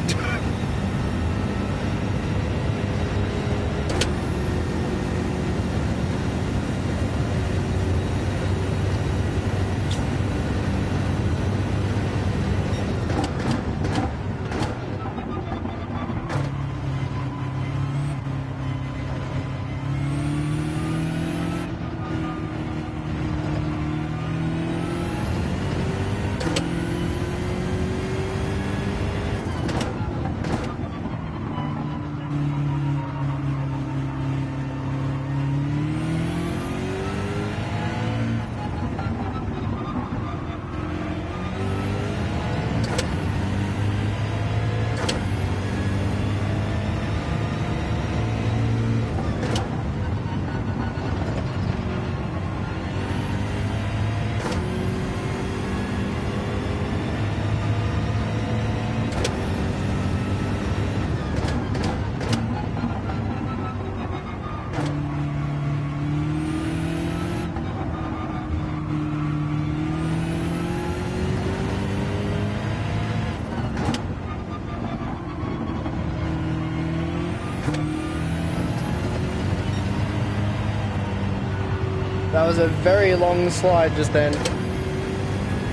That was a very long slide just then.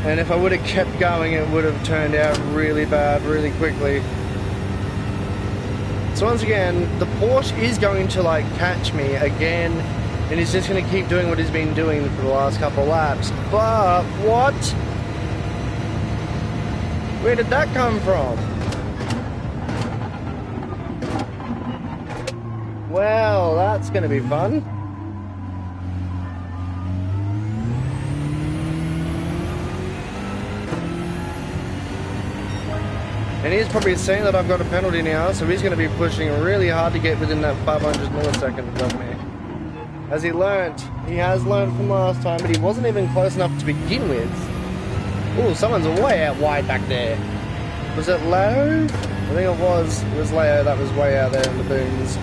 And if I would have kept going, it would have turned out really bad really quickly. So once again, the Porsche is going to like catch me again, and he's just going to keep doing what he's been doing for the last couple of laps. But what? Where did that come from? Well, that's going to be fun. And he's probably saying that I've got a penalty now, so he's going to be pushing really hard to get within that 500 milliseconds of me. As he learnt, he has learnt from last time, but he wasn't even close enough to begin with. Ooh, someone's way out wide back there. Was it Leo? I think it was Leo that was way out there in the booms.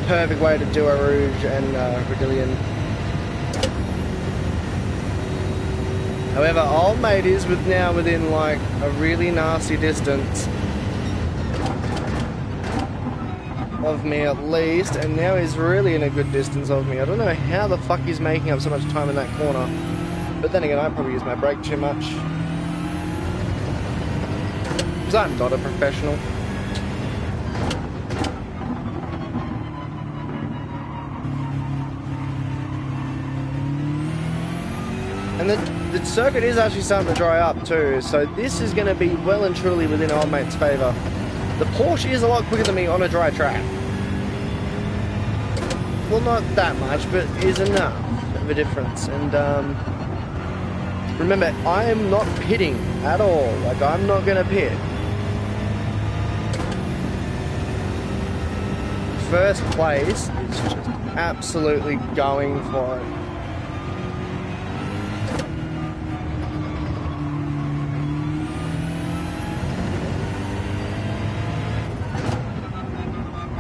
Perfect way to do a Rouge and Brazilian. However, old mate is now within like a really nasty distance of me at least, and now he's really in a good distance of me. I don't know how the fuck he's making up so much time in that corner, but then again, I probably use my brake too much because I'm not a professional. And the circuit is actually starting to dry up too, so this is going to be well and truly within old mate's favour. The Porsche is a lot quicker than me on a dry track. Well, not that much, but is enough of a difference. And remember, I am not pitting at all. Like, I'm not going to pit. First place is just absolutely going for it.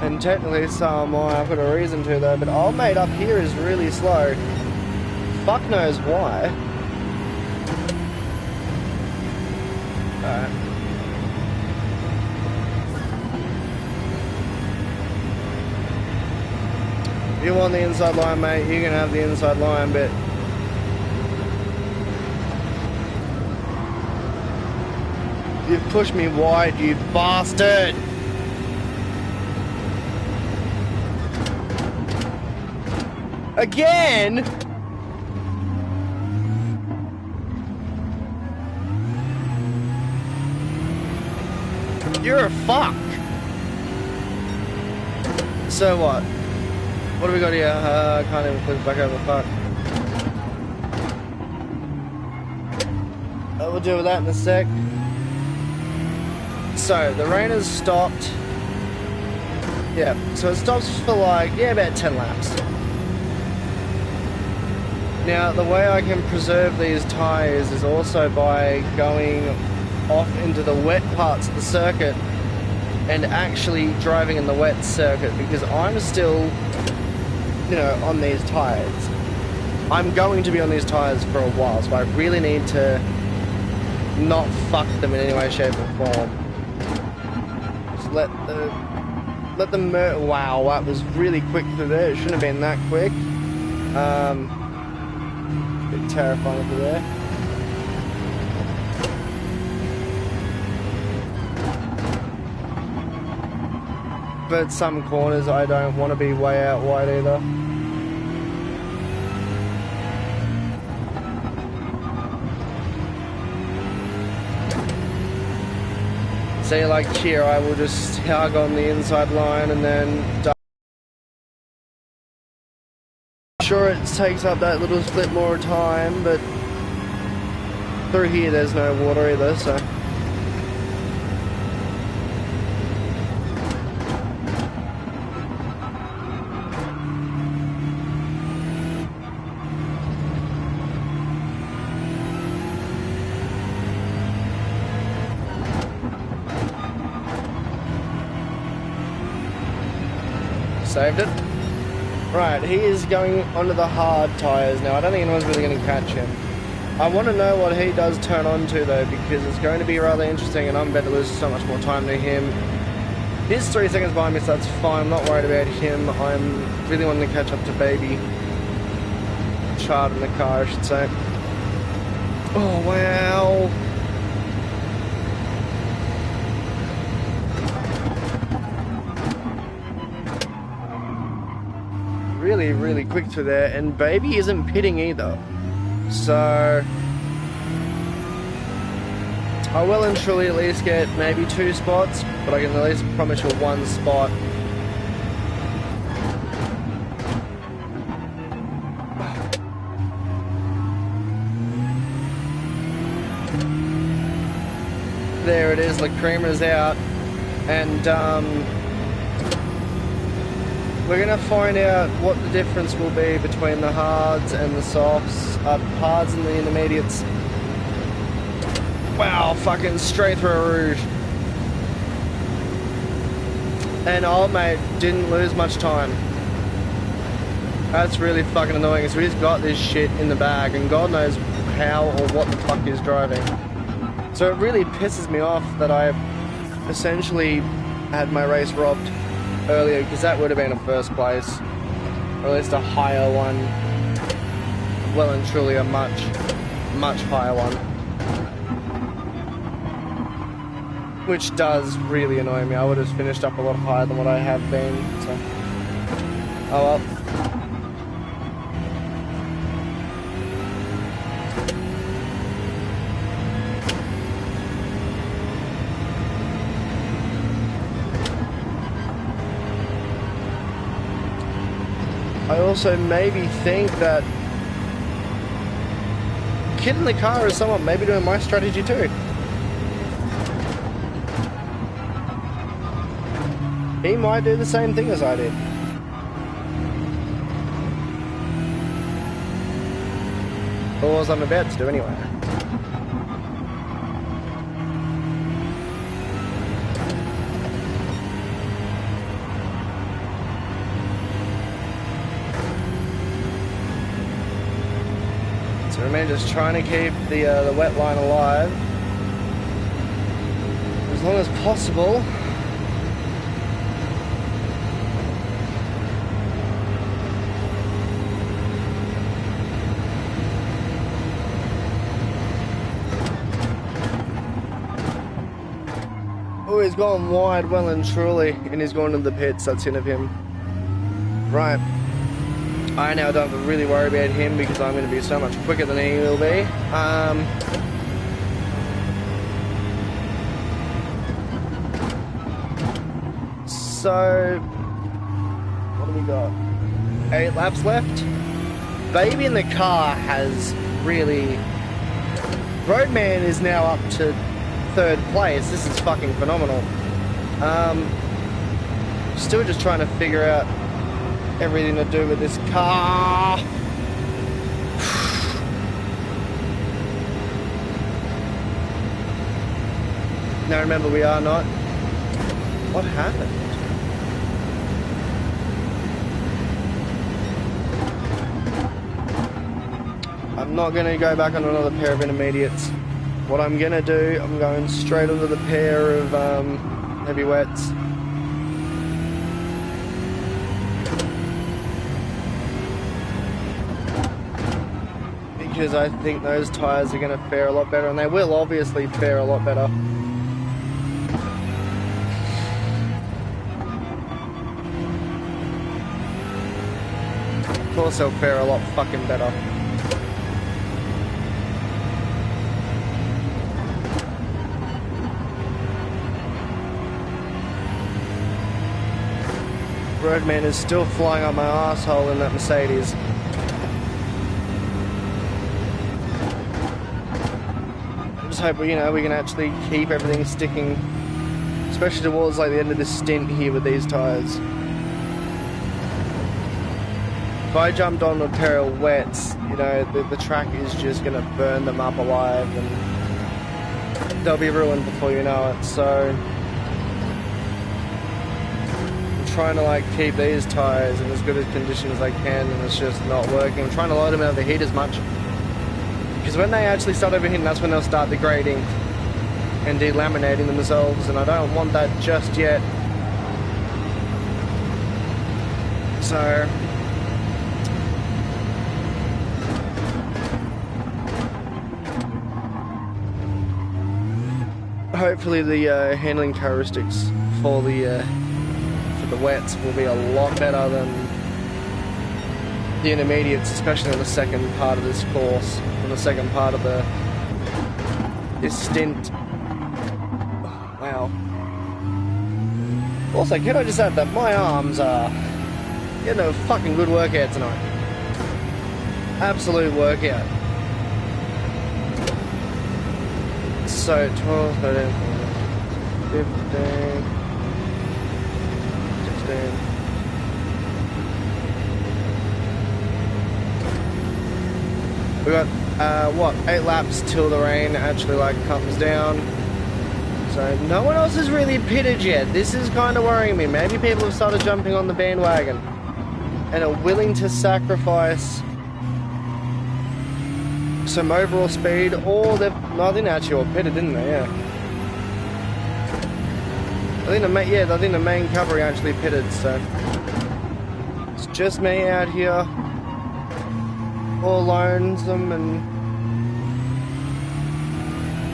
And technically so am I. I've got a reason to though, but old mate up here is really slow. Fuck knows why. Alright. If you want the inside line, mate, you can have the inside line, but you've pushed me wide, you bastard! Again? You're a fuck. So what? What do we got here? I can't even flip back over. Fuck. We'll deal with that in a sec. So the rain has stopped. Yeah, so it stops for like, yeah, about 10 laps. Now, the way I can preserve these tyres is also by going off into the wet parts of the circuit and actually driving in the wet circuit, because I'm still, you know, on these tyres. I'm going to be on these tyres for a while, so I really need to not fuck them in any way, shape or form. Just let them wow, that was really quick through there. It shouldn't have been that quick. Bit terrifying over there. But some corners I don't want to be way out wide either. See, like here, I will just hug on the inside line and then sure it takes up that little split more time, but through here there's no water either, so saved it. Right, he is going onto the hard tyres now. I don't think anyone's really going to catch him. I want to know what he does turn on to though, because it's going to be rather interesting, and I'm about to lose so much more time to him. He's 3 seconds behind me, so that's fine. I'm not worried about him. I'm really wanting to catch up to Baby. Child in the car, I should say. Oh, wow. Really, really quick through there, and Baby isn't pitting either. So I will and truly at least get maybe 2 spots, but I can at least promise you 1 spot. There it is, Lacrima's out, and we're going to find out what the difference will be between the hards and the softs, hards and the intermediates. Wow, fucking straight through a rouge. And old mate didn't lose much time. That's really fucking annoying. So he's got this shit in the bag and God knows how or what the fuck he's driving. So it really pisses me off that I essentially had my race robbed earlier, because that would have been a first place, or at least a higher one. Well and truly a much, much higher one. Which does really annoy me. I would have finished up a lot higher than what I have been, so. Oh well. I also maybe think that Kid in the car is somewhat maybe doing my strategy too. He might do the same thing as I did. Or as I'm about to do anyway. So we're just trying to keep the wet line alive as long as possible. Oh, he's gone wide, well and truly, and he's gone to the pits. That's in of him. Right. I now don't have to really worry about him because I'm going to be so much quicker than he will be. So, what do we got? 8 laps left. Baby in the car has really... Roadman is now up to 3rd place. This is fucking phenomenal. Still just trying to figure out everything to do with this car. Now remember, we are not... What happened? I'm not going to go back on another pair of intermediates. What I'm going to do, I'm going straight onto the pair of heavy wets. Because I think those tyres are going to fare a lot better, and they will obviously fare a lot better. Of course they'll fare a lot fucking better. Roadman is still flying up my arsehole in that Mercedes. I just hope, you know, we can actually keep everything sticking, especially towards like the end of this stint here with these tyres. If I jumped on a pair of wets, you know, the track is just going to burn them up alive and they'll be ruined before you know it. So I'm trying to like keep these tyres in as good a condition as I can, and it's just not working. I'm trying to load them out of the heat as much. Because when they actually start overheating, that's when they'll start degrading and delaminating themselves, and I don't want that just yet. So hopefully the handling characteristics for the wets will be a lot better than the intermediates, especially on the second part of this course, on the second part of this stint. Wow. Also, can I just add that my arms are getting a fucking good workout tonight. Absolute workout. So 12, 13, 14, 15, 16. We got what, 8 laps till the rain actually comes down. So no one else has really pitted yet. This is kind of worrying me. Maybe people have started jumping on the bandwagon and are willing to sacrifice some overall speed, or they've, no, I think they actually all pitted, didn't they? Yeah. I think the main cavalry actually pitted, so it's just me out here, all lonesome, and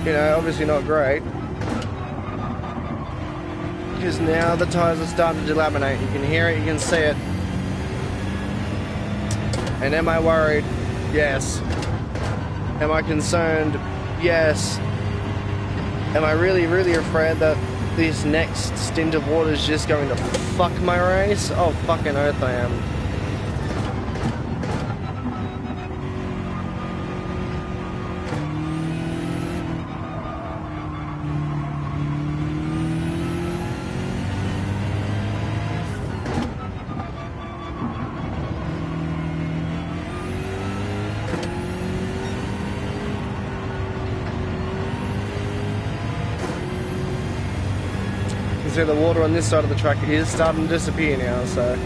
you know, obviously not great, because now the tyres are starting to delaminate. You can hear it, you can see it. And am I worried? Yes. Am I concerned? Yes. Am I really, really afraid that this next stint of water is just going to fuck my race? Oh, fucking oath I am. See, the water on this side of the track is starting to disappear now, so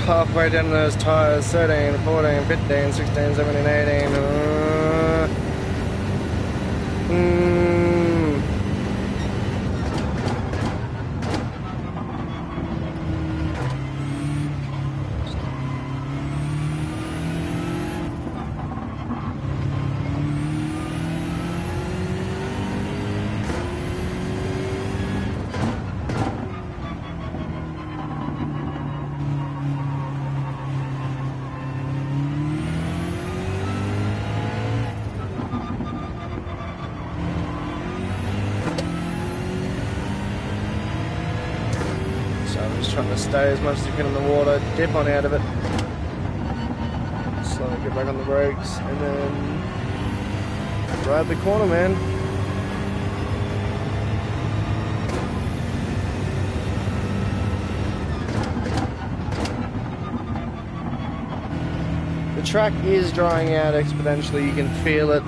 halfway down those tyres, 13, 14, 15, 16, 17, 18. Trying to stay as much as you can in the water, dip on out of it, slowly get back on the brakes, and then ride the corner, man. The track is drying out exponentially, you can feel it.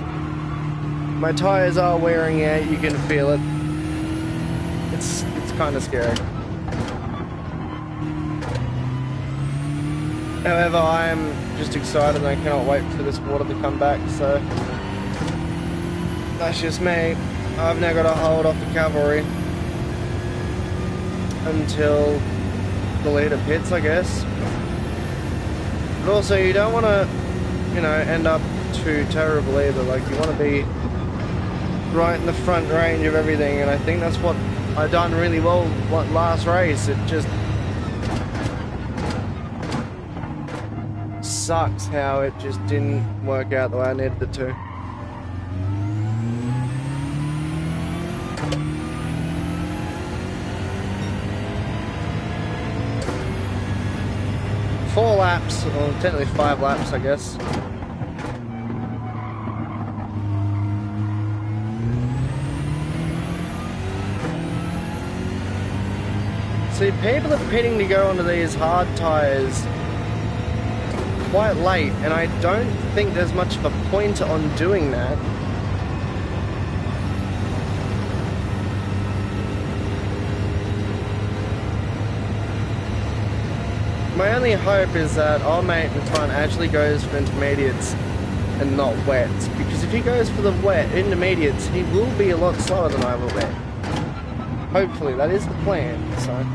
My tyres are wearing out, you can feel it. It's kind of scary. However, I am just excited and I cannot wait for this water to come back, so that's just me. I've now got to hold off the cavalry until the leader pits, I guess. But also, you don't want to, you know, end up too terrible either. Like, you want to be right in the front range of everything, and I think that's what I done really well last race. It just sucks how it just didn't work out the way I needed it to. Four laps, or technically 5 laps, I guess. See, people are pitting to go onto these hard tyres quite late, and I don't think there's much of a point on doing that. My only hope is that our mate in front actually goes for intermediates and not wets, because if he goes for the wet intermediates, he will be a lot slower than I will be. Hopefully, that is the plan, so.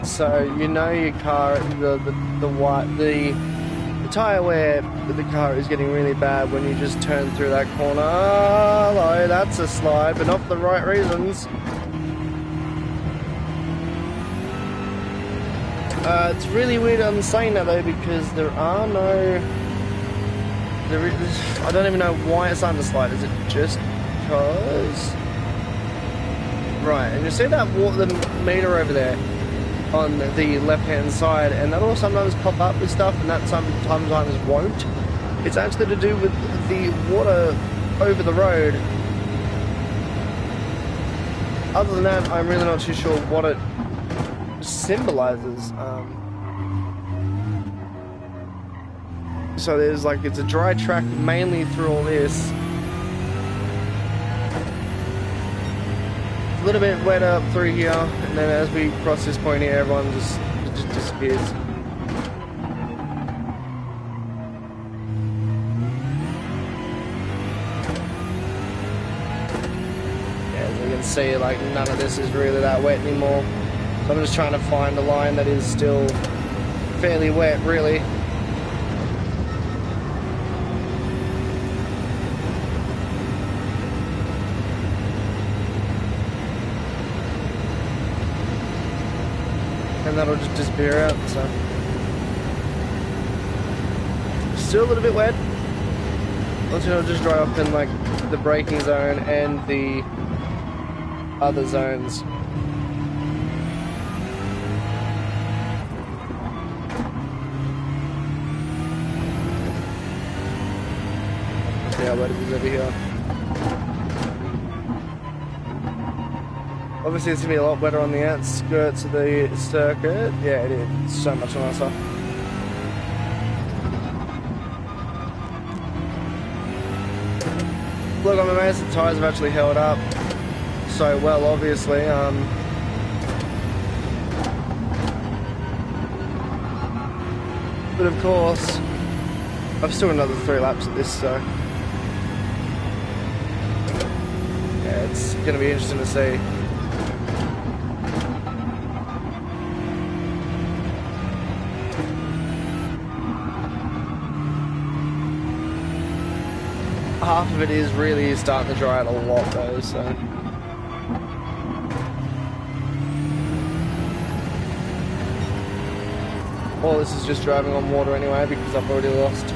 So you know your car, the tyre wear with the car is getting really bad when you just turn through that corner. Oh, hello, that's a slide, but not for the right reasons. It's really weird I'm saying that though, because there are no... I don't even know why it's starting to slide. Is it just because... Right, and you see that the meter over there on the left hand side, and that'll sometimes pop up with stuff, and that sometimes won't. It's actually to do with the water over the road. Other than that, I'm really not too sure what it symbolizes. So there's like, it's a dry track mainly through all this. A little bit wet up through here, and then as we cross this point here, everyone just disappears. Yeah, as you can see, like, none of this is really that wet anymore. So I'm just trying to find a line that is still fairly wet, really. And that'll just disappear out, so. Still a little bit wet. Also, it'll just dry up in like the braking zone and the other zones. Yeah, what is over here? Obviously, it's going to be a lot wetter on the outskirts of the circuit. Yeah, it is. It's so much nicer. Look, I'm amazed the tyres have actually held up so well, obviously. But of course, I've still another 3 laps of this, so... Yeah, it's going to be interesting to see. Half of it is really starting to dry out a lot though, so. All this is just driving on water anyway, because I've already lost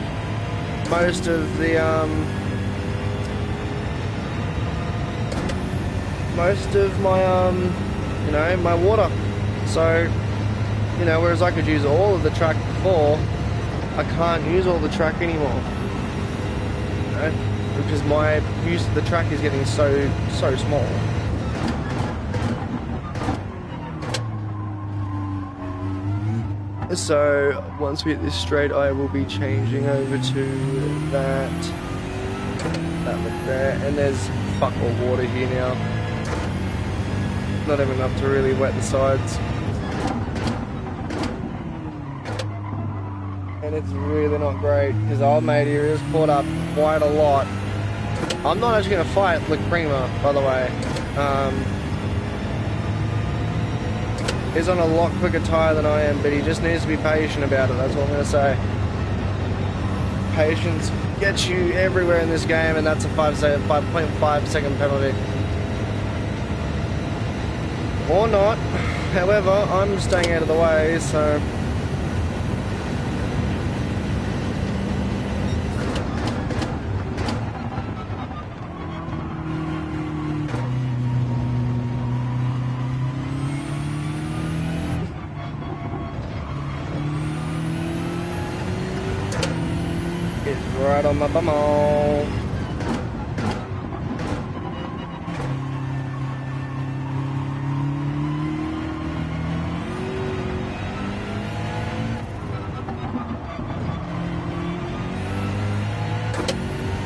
most of the, most of my, you know, my water. So, you know, whereas I could use all of the track before, I can't use all the track anymore. know, because my use of the track is getting so small. So once we hit this straight, I will be changing over to that look there, and there's fuck all water here now. Not even enough to really wet the sides. And it's really not great, because old mate here is caught up quite a lot. I'm not actually going to fight Lacrima, by the way. He's on a lot quicker tyre than I am, but he just needs to be patient about it, that's what I'm going to say. Patience gets you everywhere in this game, and that's a 5.5 second penalty. Or not. However, I'm staying out of the way, so... right on my bumhole.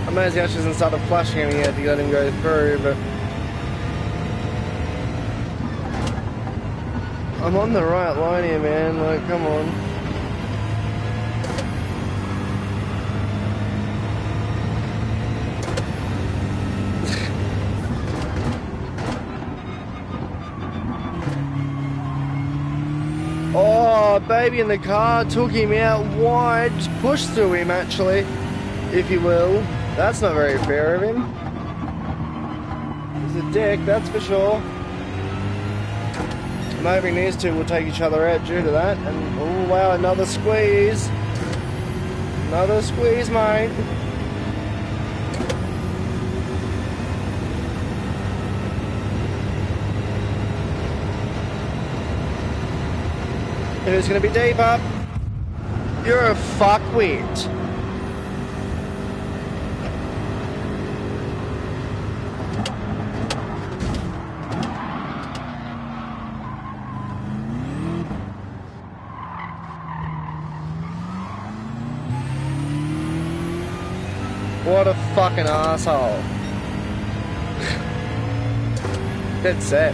Amazing how she hasn't started flashing him yet to let him go through, but I'm on the right line here, man. Like, come on. Oh, baby in the car took him out wide, just pushed through him actually, if you will. That's not very fair of him. He's a dick, that's for sure. I'm hoping these two will take each other out due to that. And oh wow, another squeeze. Another squeeze, mate. Who's gonna be deeper? You're a fuckwit. What a fucking asshole. Dead set.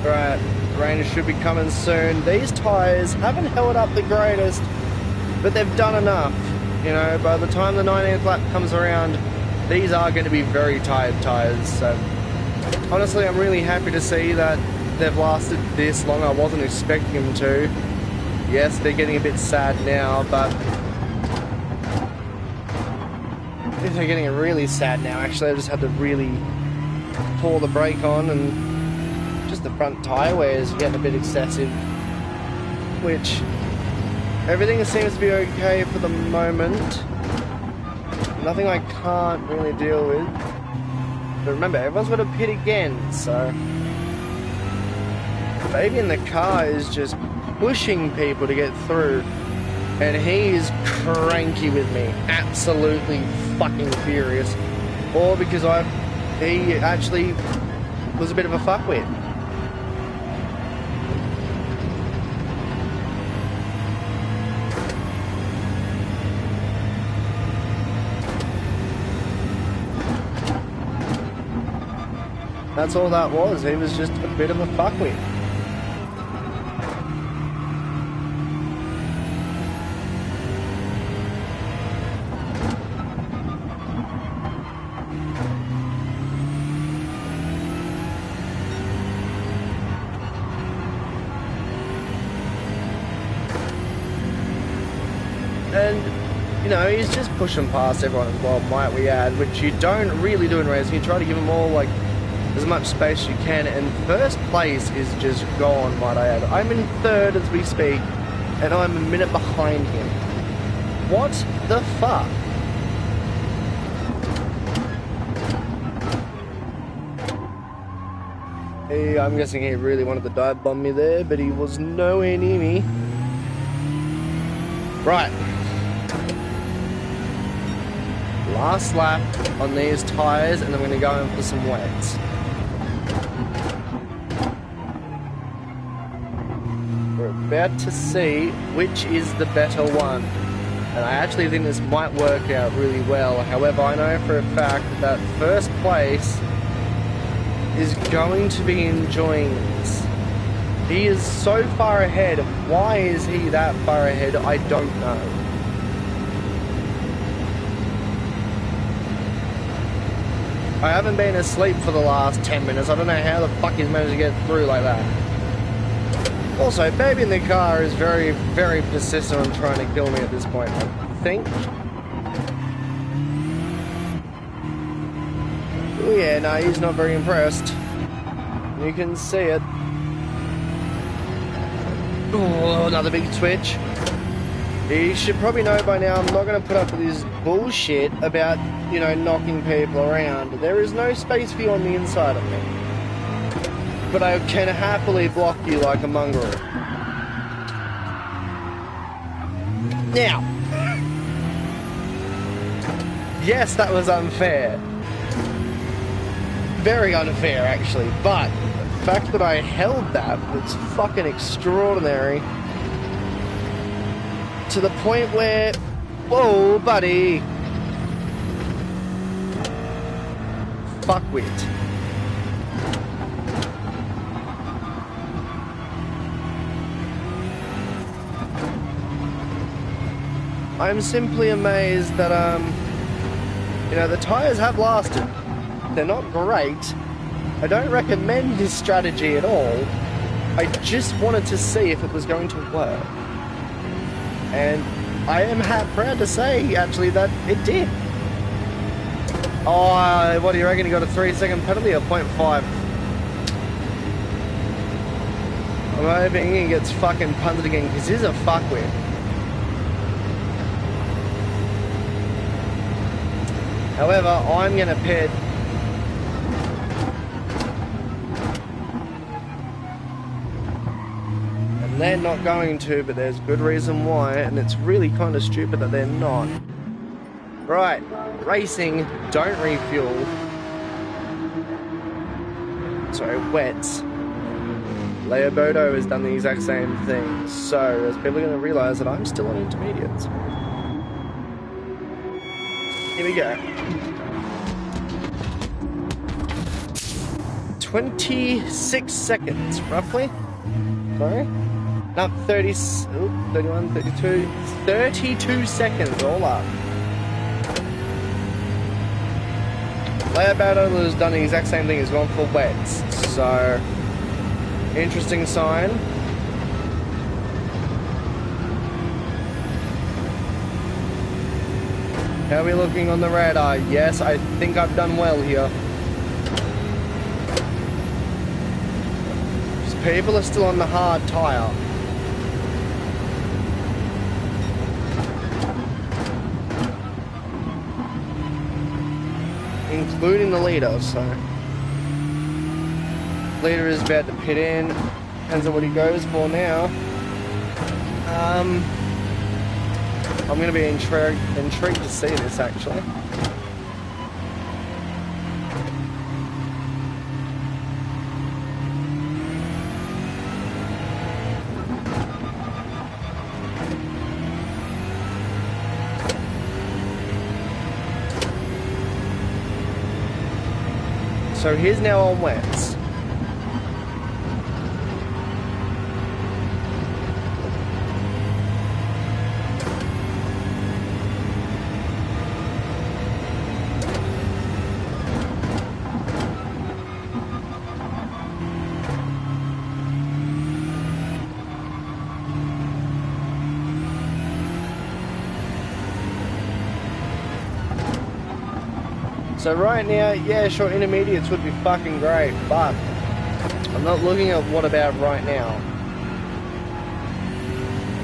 Right, rain should be coming soon. These tyres haven't held up the greatest, but they've done enough. You know, by the time the 19th lap comes around, these are going to be very tired tyres. So, honestly, I'm really happy to see that they've lasted this long. I wasn't expecting them to. Yes, they're getting a bit sad now, but they're getting really sad now. Actually, I just had to really pull the brake on, and just the front tyre wear is getting a bit excessive, which everything seems to be okay for the moment. Nothing I can't really deal with. But remember, everyone's got a pit again, so the baby in the car is just pushing people to get through, and he is cranky with me, absolutely fucking furious. Or because he actually was a bit of a fuckwit. That's all that was. He was just a bit of a fuckwit. And, you know, he's just pushing past everyone as well, might we add, which you don't really do in racing. You try to give them all, like, as much space as you can, and first place is just gone, might I add. I'm in third as we speak, and I'm a minute behind him. What the fuck? I'm guessing he really wanted to dive bomb me there, but he was nowhere near me. Right. Last lap on these tyres, and I'm going to go in for some wets. We're about to see which is the better one. And I actually think this might work out really well. However, I know for a fact that first place is going to be enjoying this. He is so far ahead. Why is he that far ahead? I don't know. I haven't been asleep for the last 10 minutes. I don't know how the fuck he's managed to get through like that. Also, baby in the car is very, very persistent on trying to kill me at this point, I think. Oh yeah, no, he's not very impressed. You can see it. Oh, another big switch. You should probably know by now I'm not going to put up with this bullshit about, you know, knocking people around. There is no space for you on the inside of me. But I can happily block you like a mongrel. Now, yes, that was unfair. Very unfair, actually, but the fact that I held that was fucking extraordinary. To the point where, whoa, buddy. Fuckwit. I'm simply amazed that, you know, the tyres have lasted. They're not great. I don't recommend this strategy at all. I just wanted to see if it was going to work. And I am proud to say, actually, that it did. Oh, what do you reckon? He got a 3-second penalty or 0.5? I'm hoping he gets fucking punted again, because he's a fuckwit. However, I'm going to pit. And they're not going to, but there's good reason why, and it's really kind of stupid that they're not. Right, racing, don't refuel. Sorry, wets. Leobodo has done the exact same thing, so as people are going to realise that I'm still on intermediates. Here we go. 26 seconds, roughly. Sorry? No, 30, 31, 32, 32 seconds all up. Leobardo has done the exact same thing, he's gone for wets. So, interesting sign. How are we looking on the radar? Yes, I think I've done well here. People are still on the hard tyre. Including the leader, so. Leader is about to pit in. Depends on what he goes for now. I'm going to be intrigued to see this, actually. So he's now on wets. So right now, yeah, sure, intermediates would be fucking great, but I'm not looking at what about right now.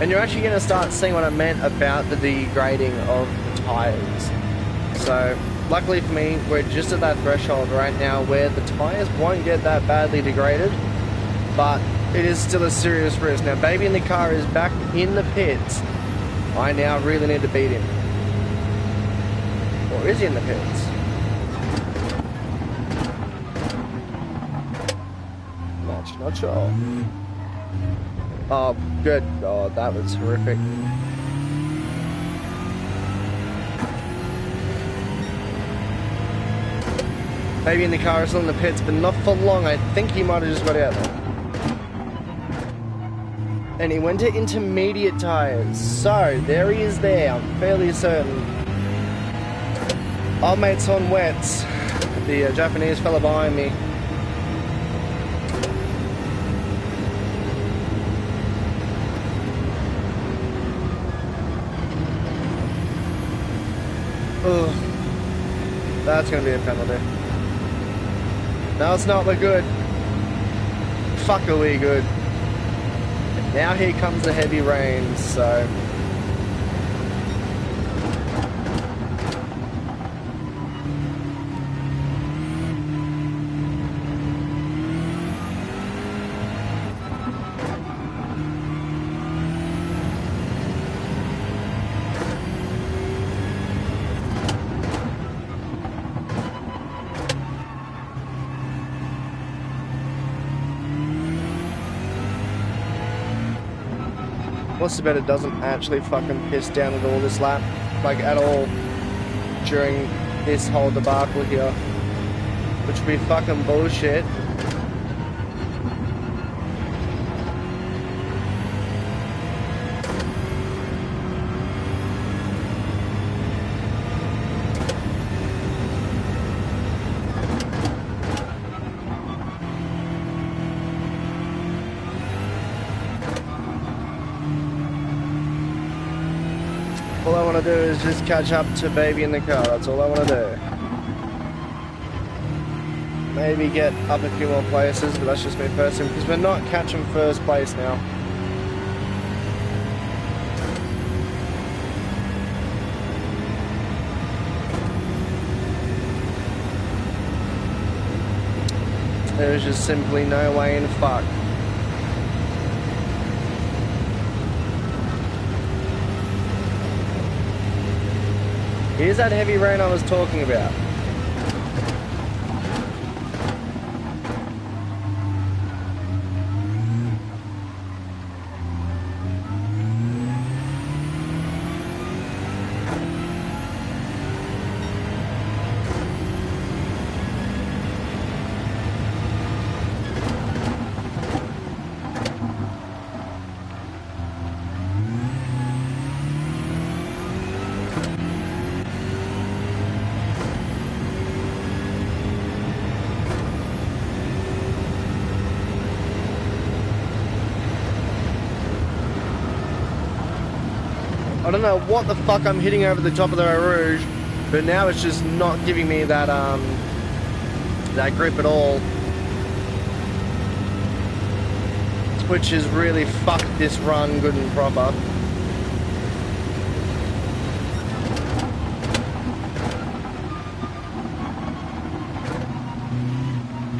And you're actually going to start seeing what I meant about the degrading of the tyres. So, luckily for me, we're just at that threshold right now where the tyres won't get that badly degraded, but it is still a serious risk. Now, Baby in the car is back in the pits. I now really need to beat him. Or is he in the pits? Not sure. Oh, good. Oh, that was horrific. Maybe in the car is still in the pits, but not for long. I think he might have just got out there. And he went to intermediate tyres. So, there he is there. I'm fairly certain. Old mate's on wets. The Japanese fella behind me. Ugh. That's going to be a penalty. No, it's not look good. Fuckily good. And now here comes the heavy rain, so... What's the bet it doesn't actually fucking piss down at all this lap? Like, at all. During this whole debacle here. Which would be fucking bullshit. All I want to do is just catch up to Baby in the car. That's all I want to do. Maybe get up a few more places, but that's just me personally, because we're not catching first place now. There's just simply no way in fuck. Here's that heavy rain I was talking about. I don't know what the fuck I'm hitting over the top of the Rouge, but now it's just not giving me that that grip at all, which has really fucked this run good and proper.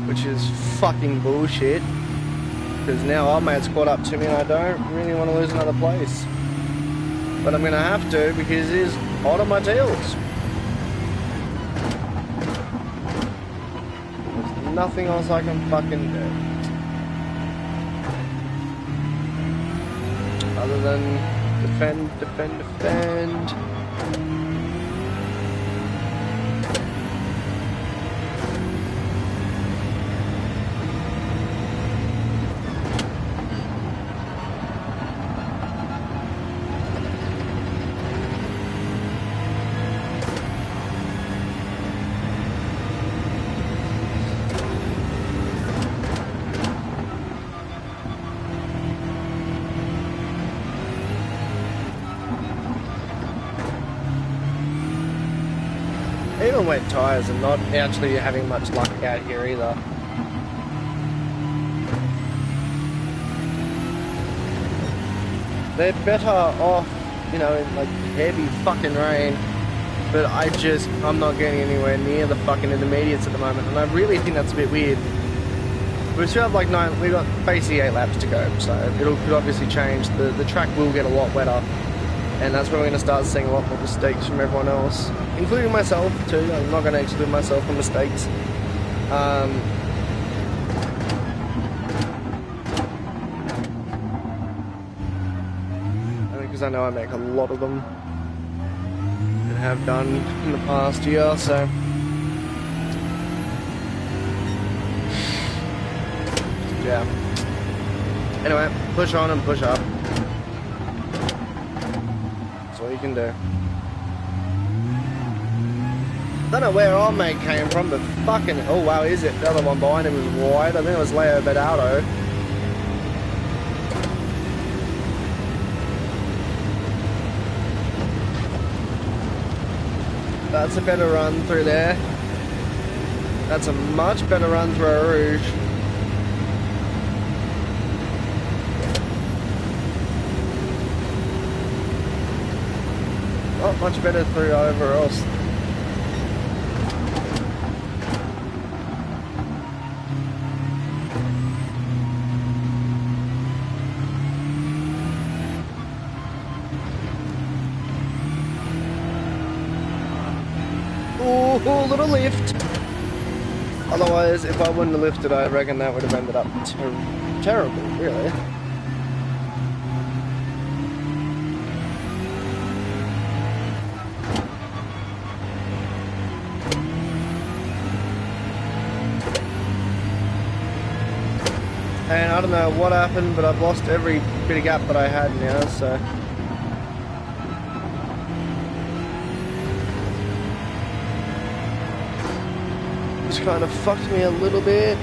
Which is fucking bullshit, because now old mate's caught up to me and I don't really want to lose another place. But I'm gonna have to, because it is hot on my tails. There's nothing else I can fucking do. Other than defend, defend, defend. Even wet tyres are not actually having much luck out here either. They're better off, you know, in like heavy fucking rain. But I'm not getting anywhere near the fucking intermediates at the moment, and I really think that's a bit weird. We still have like we've got basically 8 laps to go, so could obviously change. The track will get a lot wetter, and that's when we're going to start seeing a lot more mistakes from everyone else, including myself too. I'm not going to exclude myself from mistakes. Because I know I make a lot of them, and have done in the past year, so. Yeah. Anyway, push on and push up. That's all you can do. Don't know where our mate came from, but fucking... Oh, wow, is it? The other one behind him was wide. I think it was Leo Bedaldo. That's a better run through there. That's a much better run through Eau Rouge. Not much better through overalls. Ooh, little lift. Otherwise, if I wouldn't have lifted, I reckon that would have ended up terrible, really. And I don't know what happened, but I've lost every bit of gap that I had now, so... Which kind of fucked me a little bit.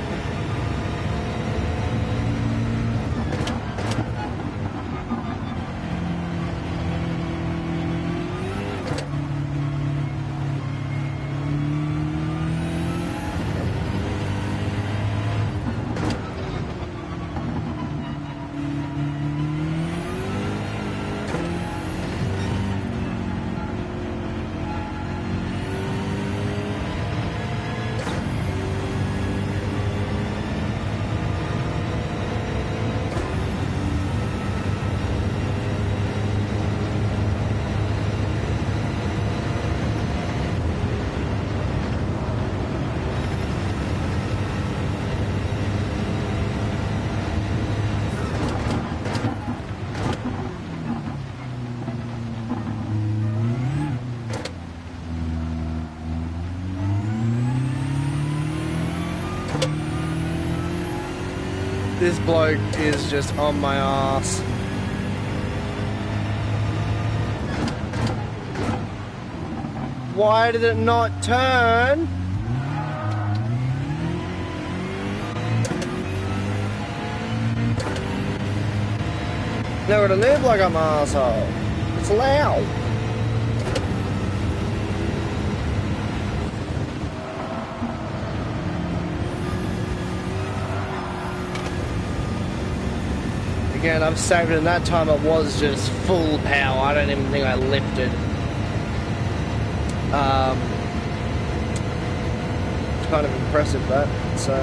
This bloke is just on my ass. Why did it not turn? Never to live like I'm an asshole. It's loud. Again, I've saved it, and that time it was just full power. I don't even think I lifted. It's kind of impressive, that. So.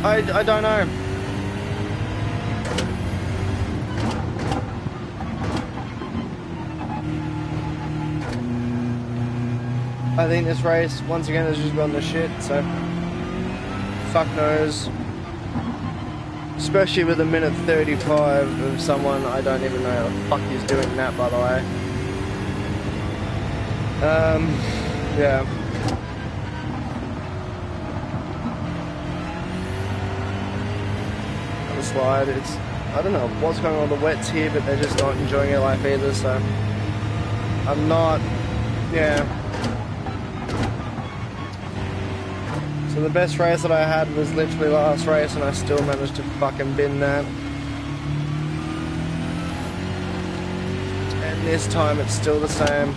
I don't know. I think this race, once again, has just gone to shit, so fuck knows. Especially with a minute 35 of someone I don't even know how the fuck he's doing that, by the way. Yeah. On the slide, I don't know what's going on with the wets here, but they're just not enjoying their life either, so I'm not, yeah. So the best race that I had was literally last race, and I still managed to fucking bin that. And this time it's still the same.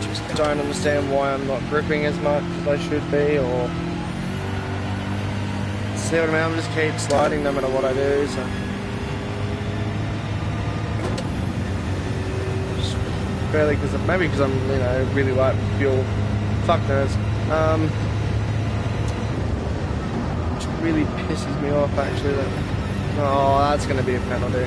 Just don't understand why I'm not gripping as much as I should be, or... See what I mean? I'm just keep sliding no matter what I do, so... Barely, maybe because I'm, you know, really light fuel. Fuck knows. Which really pisses me off, actually. Oh, that's going to be a penalty.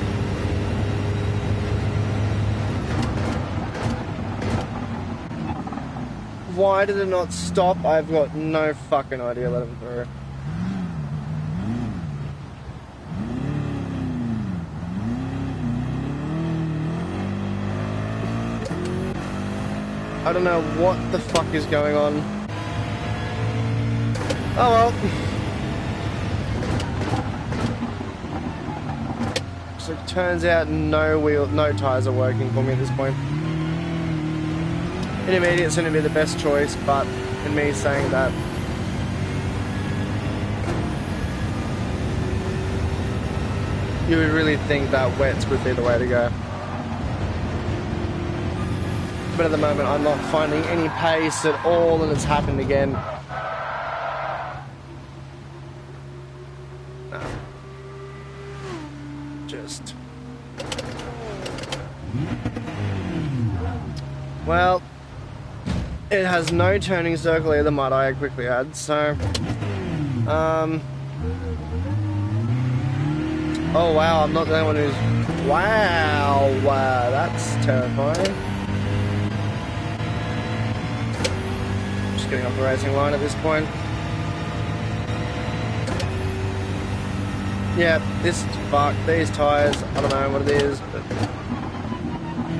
Why did it not stop? I've got no fucking idea. Let him through. I don't know what the fuck is going on. Oh well. So it turns out no tyres are working for me at this point. Intermediate's going to be the best choice, but in me saying that, you would really think that wets would be the way to go. But at the moment I'm not finding any pace at all, and it's happened again. No. Just... Well, it has no turning circle either, might I quickly add, so... Oh wow, I'm not the only one who's... Wow, that's terrifying. Getting off the racing line at this point. Yeah, this fuck, these tyres, I don't know what it is, but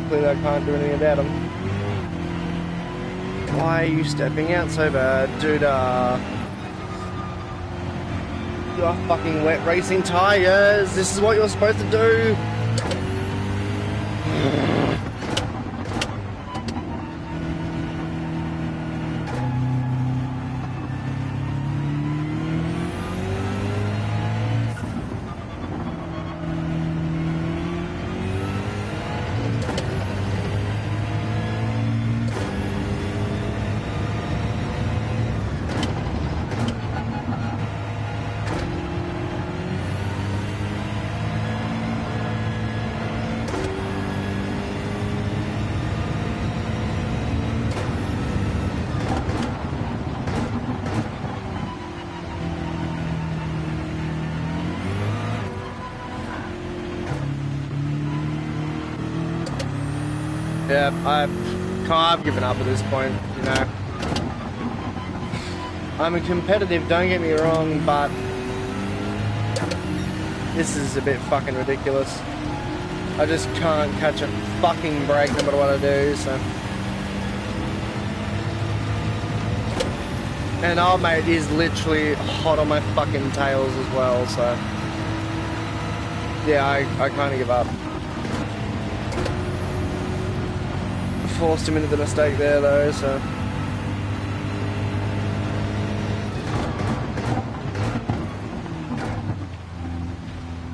clearly I can't do anything about them. Why are you stepping out so bad, dude? You're fucking wet racing tyres. This is what you're supposed to do. Yeah, I've given up at this point, you know. I'm competitive, don't get me wrong, but this is a bit fucking ridiculous. I just can't catch a fucking break no matter what I do, so. And old mate is literally hot on my fucking tails as well, so. Yeah, I kind of give up. Forced him into the mistake there though, so.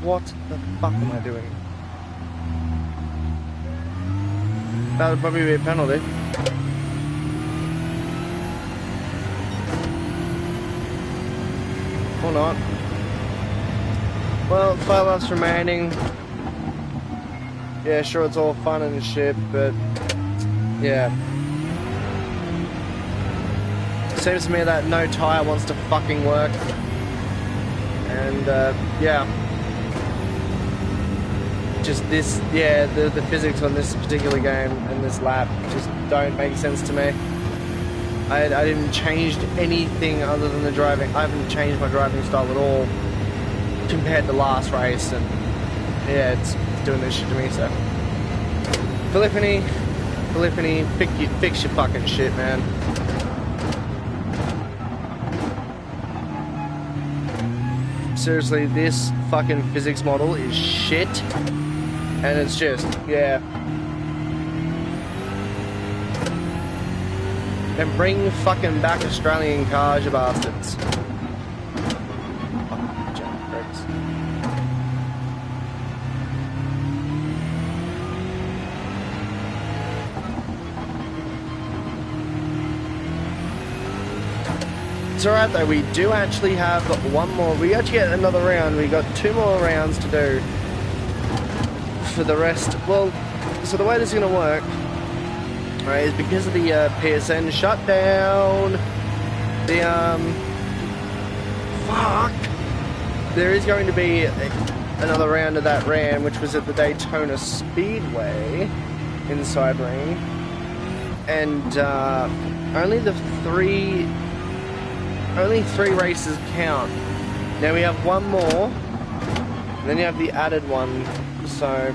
What the fuck am I doing? That would probably be a penalty. Or not. Well, 5 laps remaining. Yeah, sure, it's all fun and shit, but yeah. Seems to me that no tyre wants to fucking work. And yeah. Just this, yeah, the physics on this particular game and this lap just don't make sense to me. I didn't change anything other than the driving. I haven't changed my driving style at all compared to last race, and yeah, it's doing this shit to me, so. Philippine, fix your fucking shit, man. Seriously, this fucking physics model is shit, and it's just, yeah. And bring fucking back Australian cars, you bastards. It's alright though, we do actually have one more. We actually get another round. We got 2 more rounds to do for the rest. Well, so the way this is going to work, right, is because of the PSN shutdown, the, fuck, there is going to be another round of that ran, which was at the Daytona Speedway in Sebring, and only 3 races count. Now we have one more, and then you have the added one, so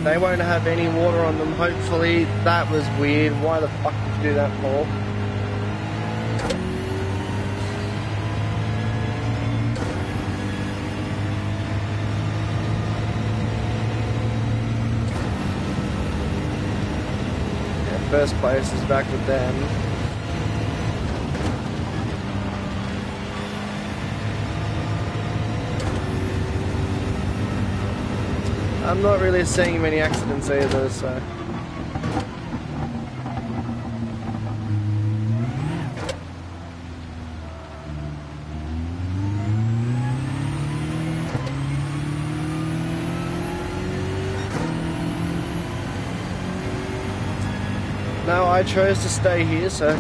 they won't have any water on them, hopefully. That was weird. Why the fuck did you do that for? Yeah, first place is back with them. I'm not really seeing many accidents either, so... No, I chose to stay here, so...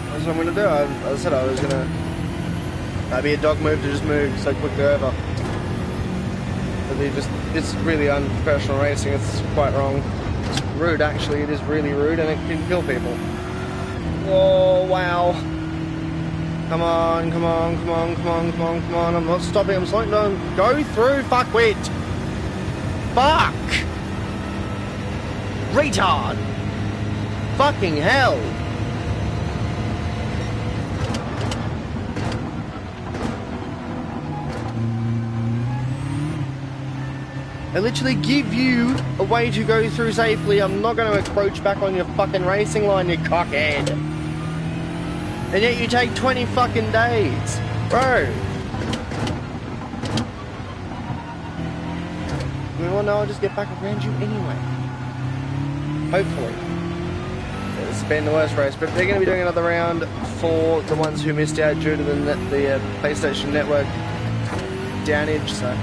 That's what I'm gonna do. I said I was gonna... That'd be a dog move to just move so quickly over. But it's really unprofessional racing. It's quite wrong. It's rude, actually. It is really rude, and it can kill people. Whoa, wow. Come on, come on, come on, come on, come on, come on. I'm not stopping. I'm slowing down. Go through, fuckwit. Fuck. Retard. Fucking hell. I literally give you a way to go through safely. I'm not going to encroach back on your fucking racing line, you cockhead. And yet you take 20 fucking days. Bro. Well, no, I'll just get back around you anyway. Hopefully. This has been the worst race, but they're going to be doing another round for the ones who missed out due to the PlayStation Network damage, so...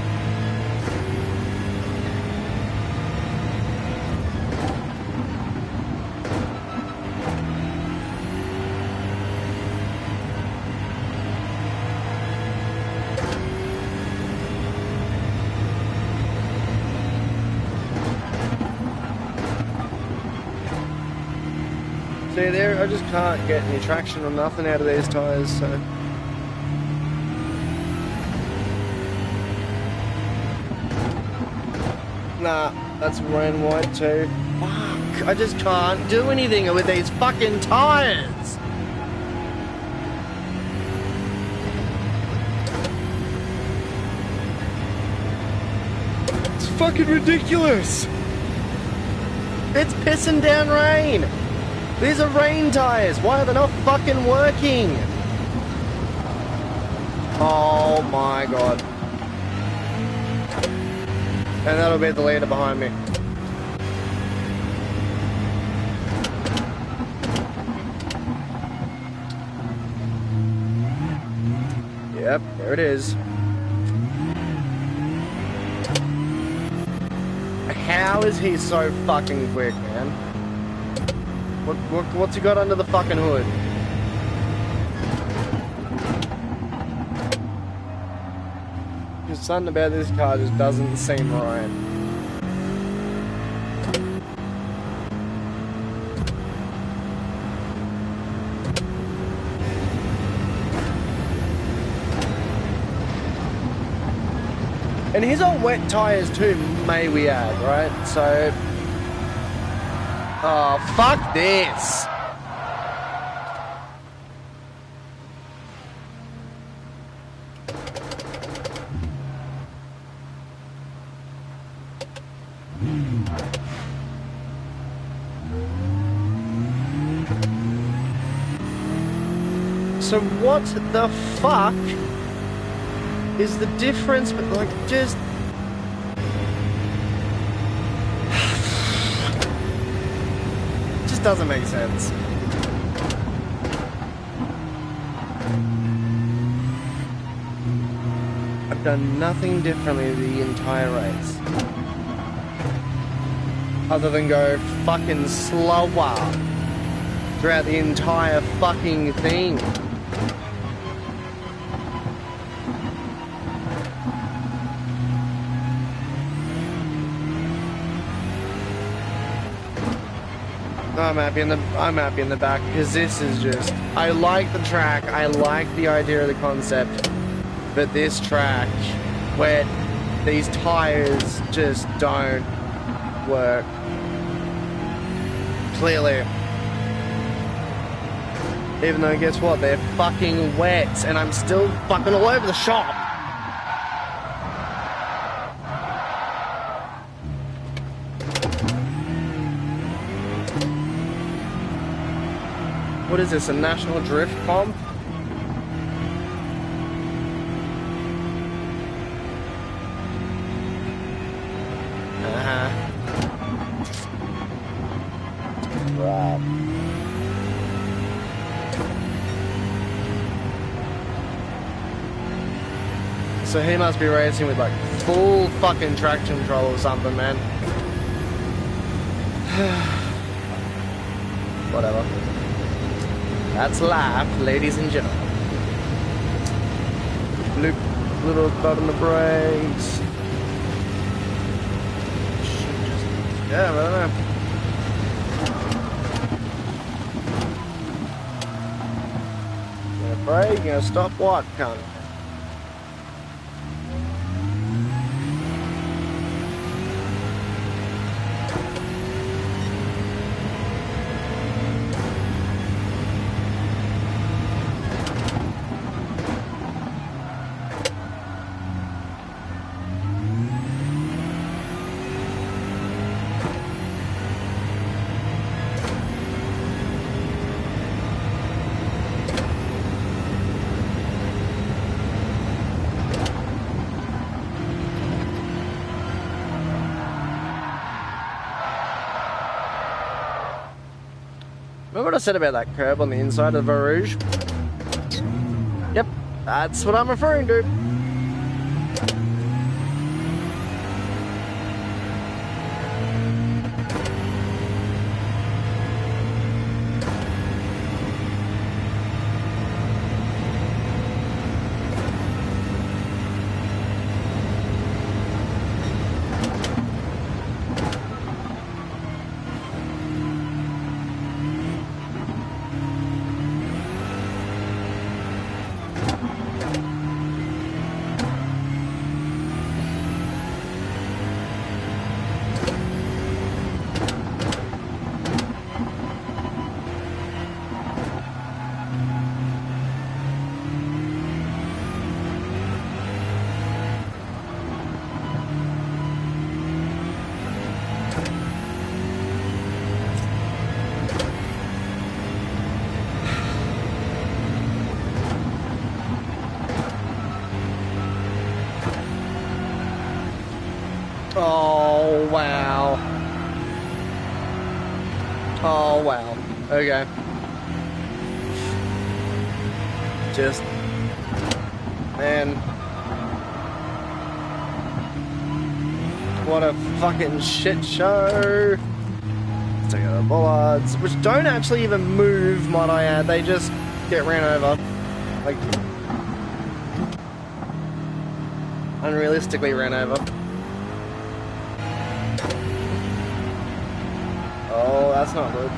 See there, I just can't get any traction or nothing out of these tyres, so... Nah, that's ran white too. Fuck, I just can't do anything with these fucking tyres! It's fucking ridiculous! It's pissing down rain! These are rain tyres. Why are they not fucking working? Oh my god. And that'll be the leader behind me. Yep, there it is. How is he so fucking quick, man? What's he got under the fucking hood? There's something about this car just doesn't seem right. And he's on wet tyres too, may we add, right? So... Oh, fuck this! So what the fuck is the difference, but like, just... just doesn't make sense. I've done nothing differently the entire race. Other than go fucking slower throughout the entire fucking thing. I'm happy in the back because this is just, I like the track, I like the idea of the concept, but this track where these tires just don't work. Clearly. Even though guess what, they're fucking wet and I'm still fucking all over the shop. What is this, a national drift comp? Right. So he must be racing with like full fucking traction control or something, man. Whatever. That's life, ladies and gentlemen. Little butt on the brakes. Yeah, I don't know. Gonna brake, gonna stop what, cunt? Remember what I said about that curb on the inside of the Rouge? Yep, that's what I'm referring to. Oh, wow. Oh, wow. Okay. Just... man. What a fucking shit show. Let's take out the bollards, which don't actually even move, might I add. They just get ran over. Like... unrealistically ran over. Oh, that's not good.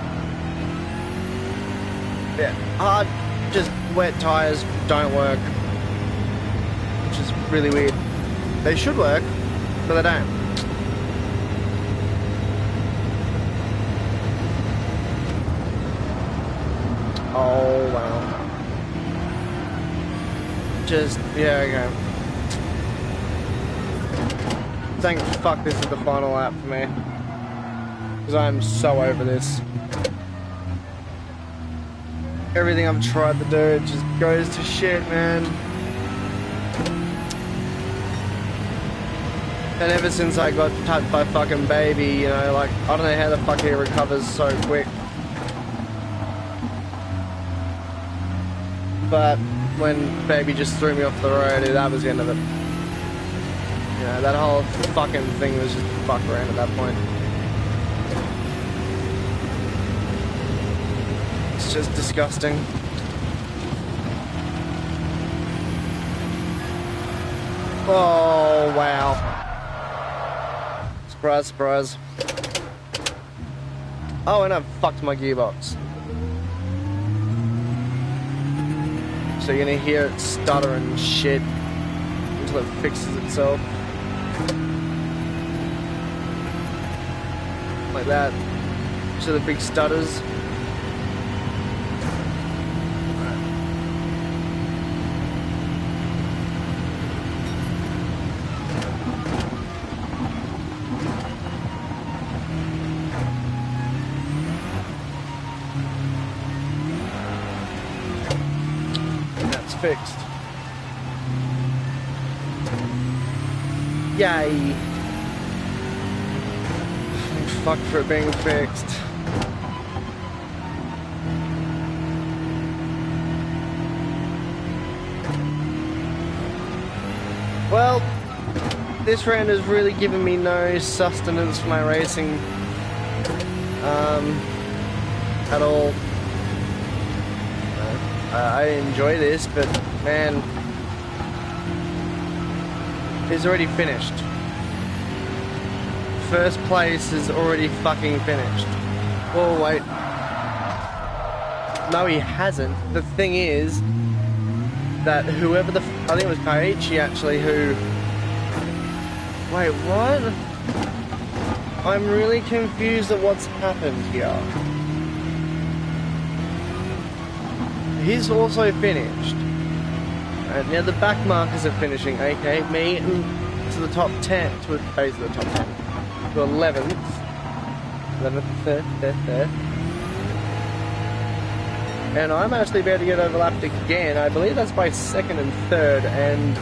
Yeah, hard, just wet tires don't work. Which is really weird. They should work, but they don't. Oh, wow. Just, yeah, okay. Thank fuck this is the final lap for me. Because I'm so over this. Everything I've tried to do, it just goes to shit, man. And ever since I got touched by fucking baby, you know, like, I don't know how the fuck he recovers so quick. but when Baby just threw me off the road, that was the end of it. You know, that whole fucking thing was just fuck around at that point. It's just disgusting. Oh, wow. Surprise, surprise. Oh, and I've fucked my gearbox. So you're gonna hear it stutter and shit until it fixes itself. Like that. So the big stutters. Fixed. Yay. Fuck for it being fixed. Well, this round has really given me no sustenance for my racing at all. I enjoy this, but man, it's already finished. First place is already fucking finished. Oh, wait. No, he hasn't. The thing is that whoever I think it was Kaiichi actually who... Wait, what? I'm really confused at what's happened here. He's also finished. And now the back markers are finishing, aka me to the top 10, to basically the top 10, to 11th, 3rd. And I'm actually about to get overlapped again. I believe that's by 2nd and 3rd, and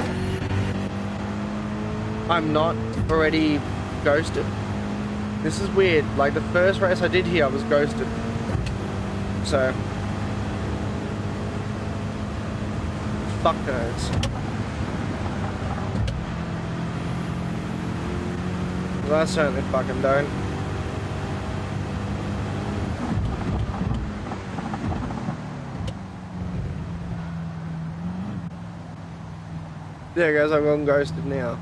I'm not already ghosted. This is weird. Like the first race I did here, I was ghosted. So... fuck knows. Well, I certainly fucking don't. There goes, I've gone ghosted now.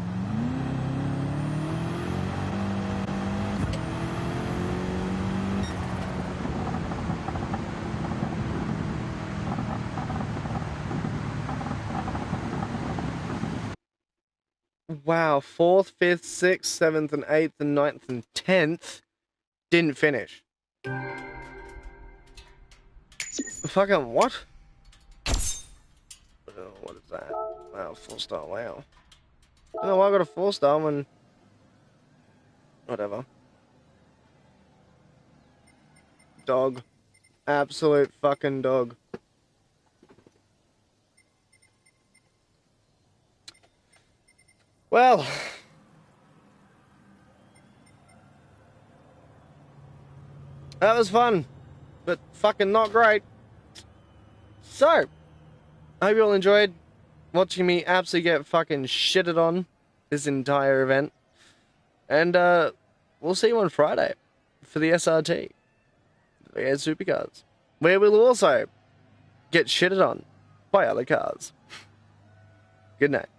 Wow, 4th, 5th, 6th, 7th, and 8th, and 9th, and 10th didn't finish. Fucking what? Oh, what is that? Wow, 4-star, wow. I don't know why I got a 4-star when... Whatever. Dog. Absolute fucking dog. Well... that was fun, but fucking not great. So, I hope you all enjoyed watching me absolutely get fucking shitted on this entire event. And we'll see you on Friday for the SRT, the V8 Supercars, where we'll also get shitted on by other cars. Good night.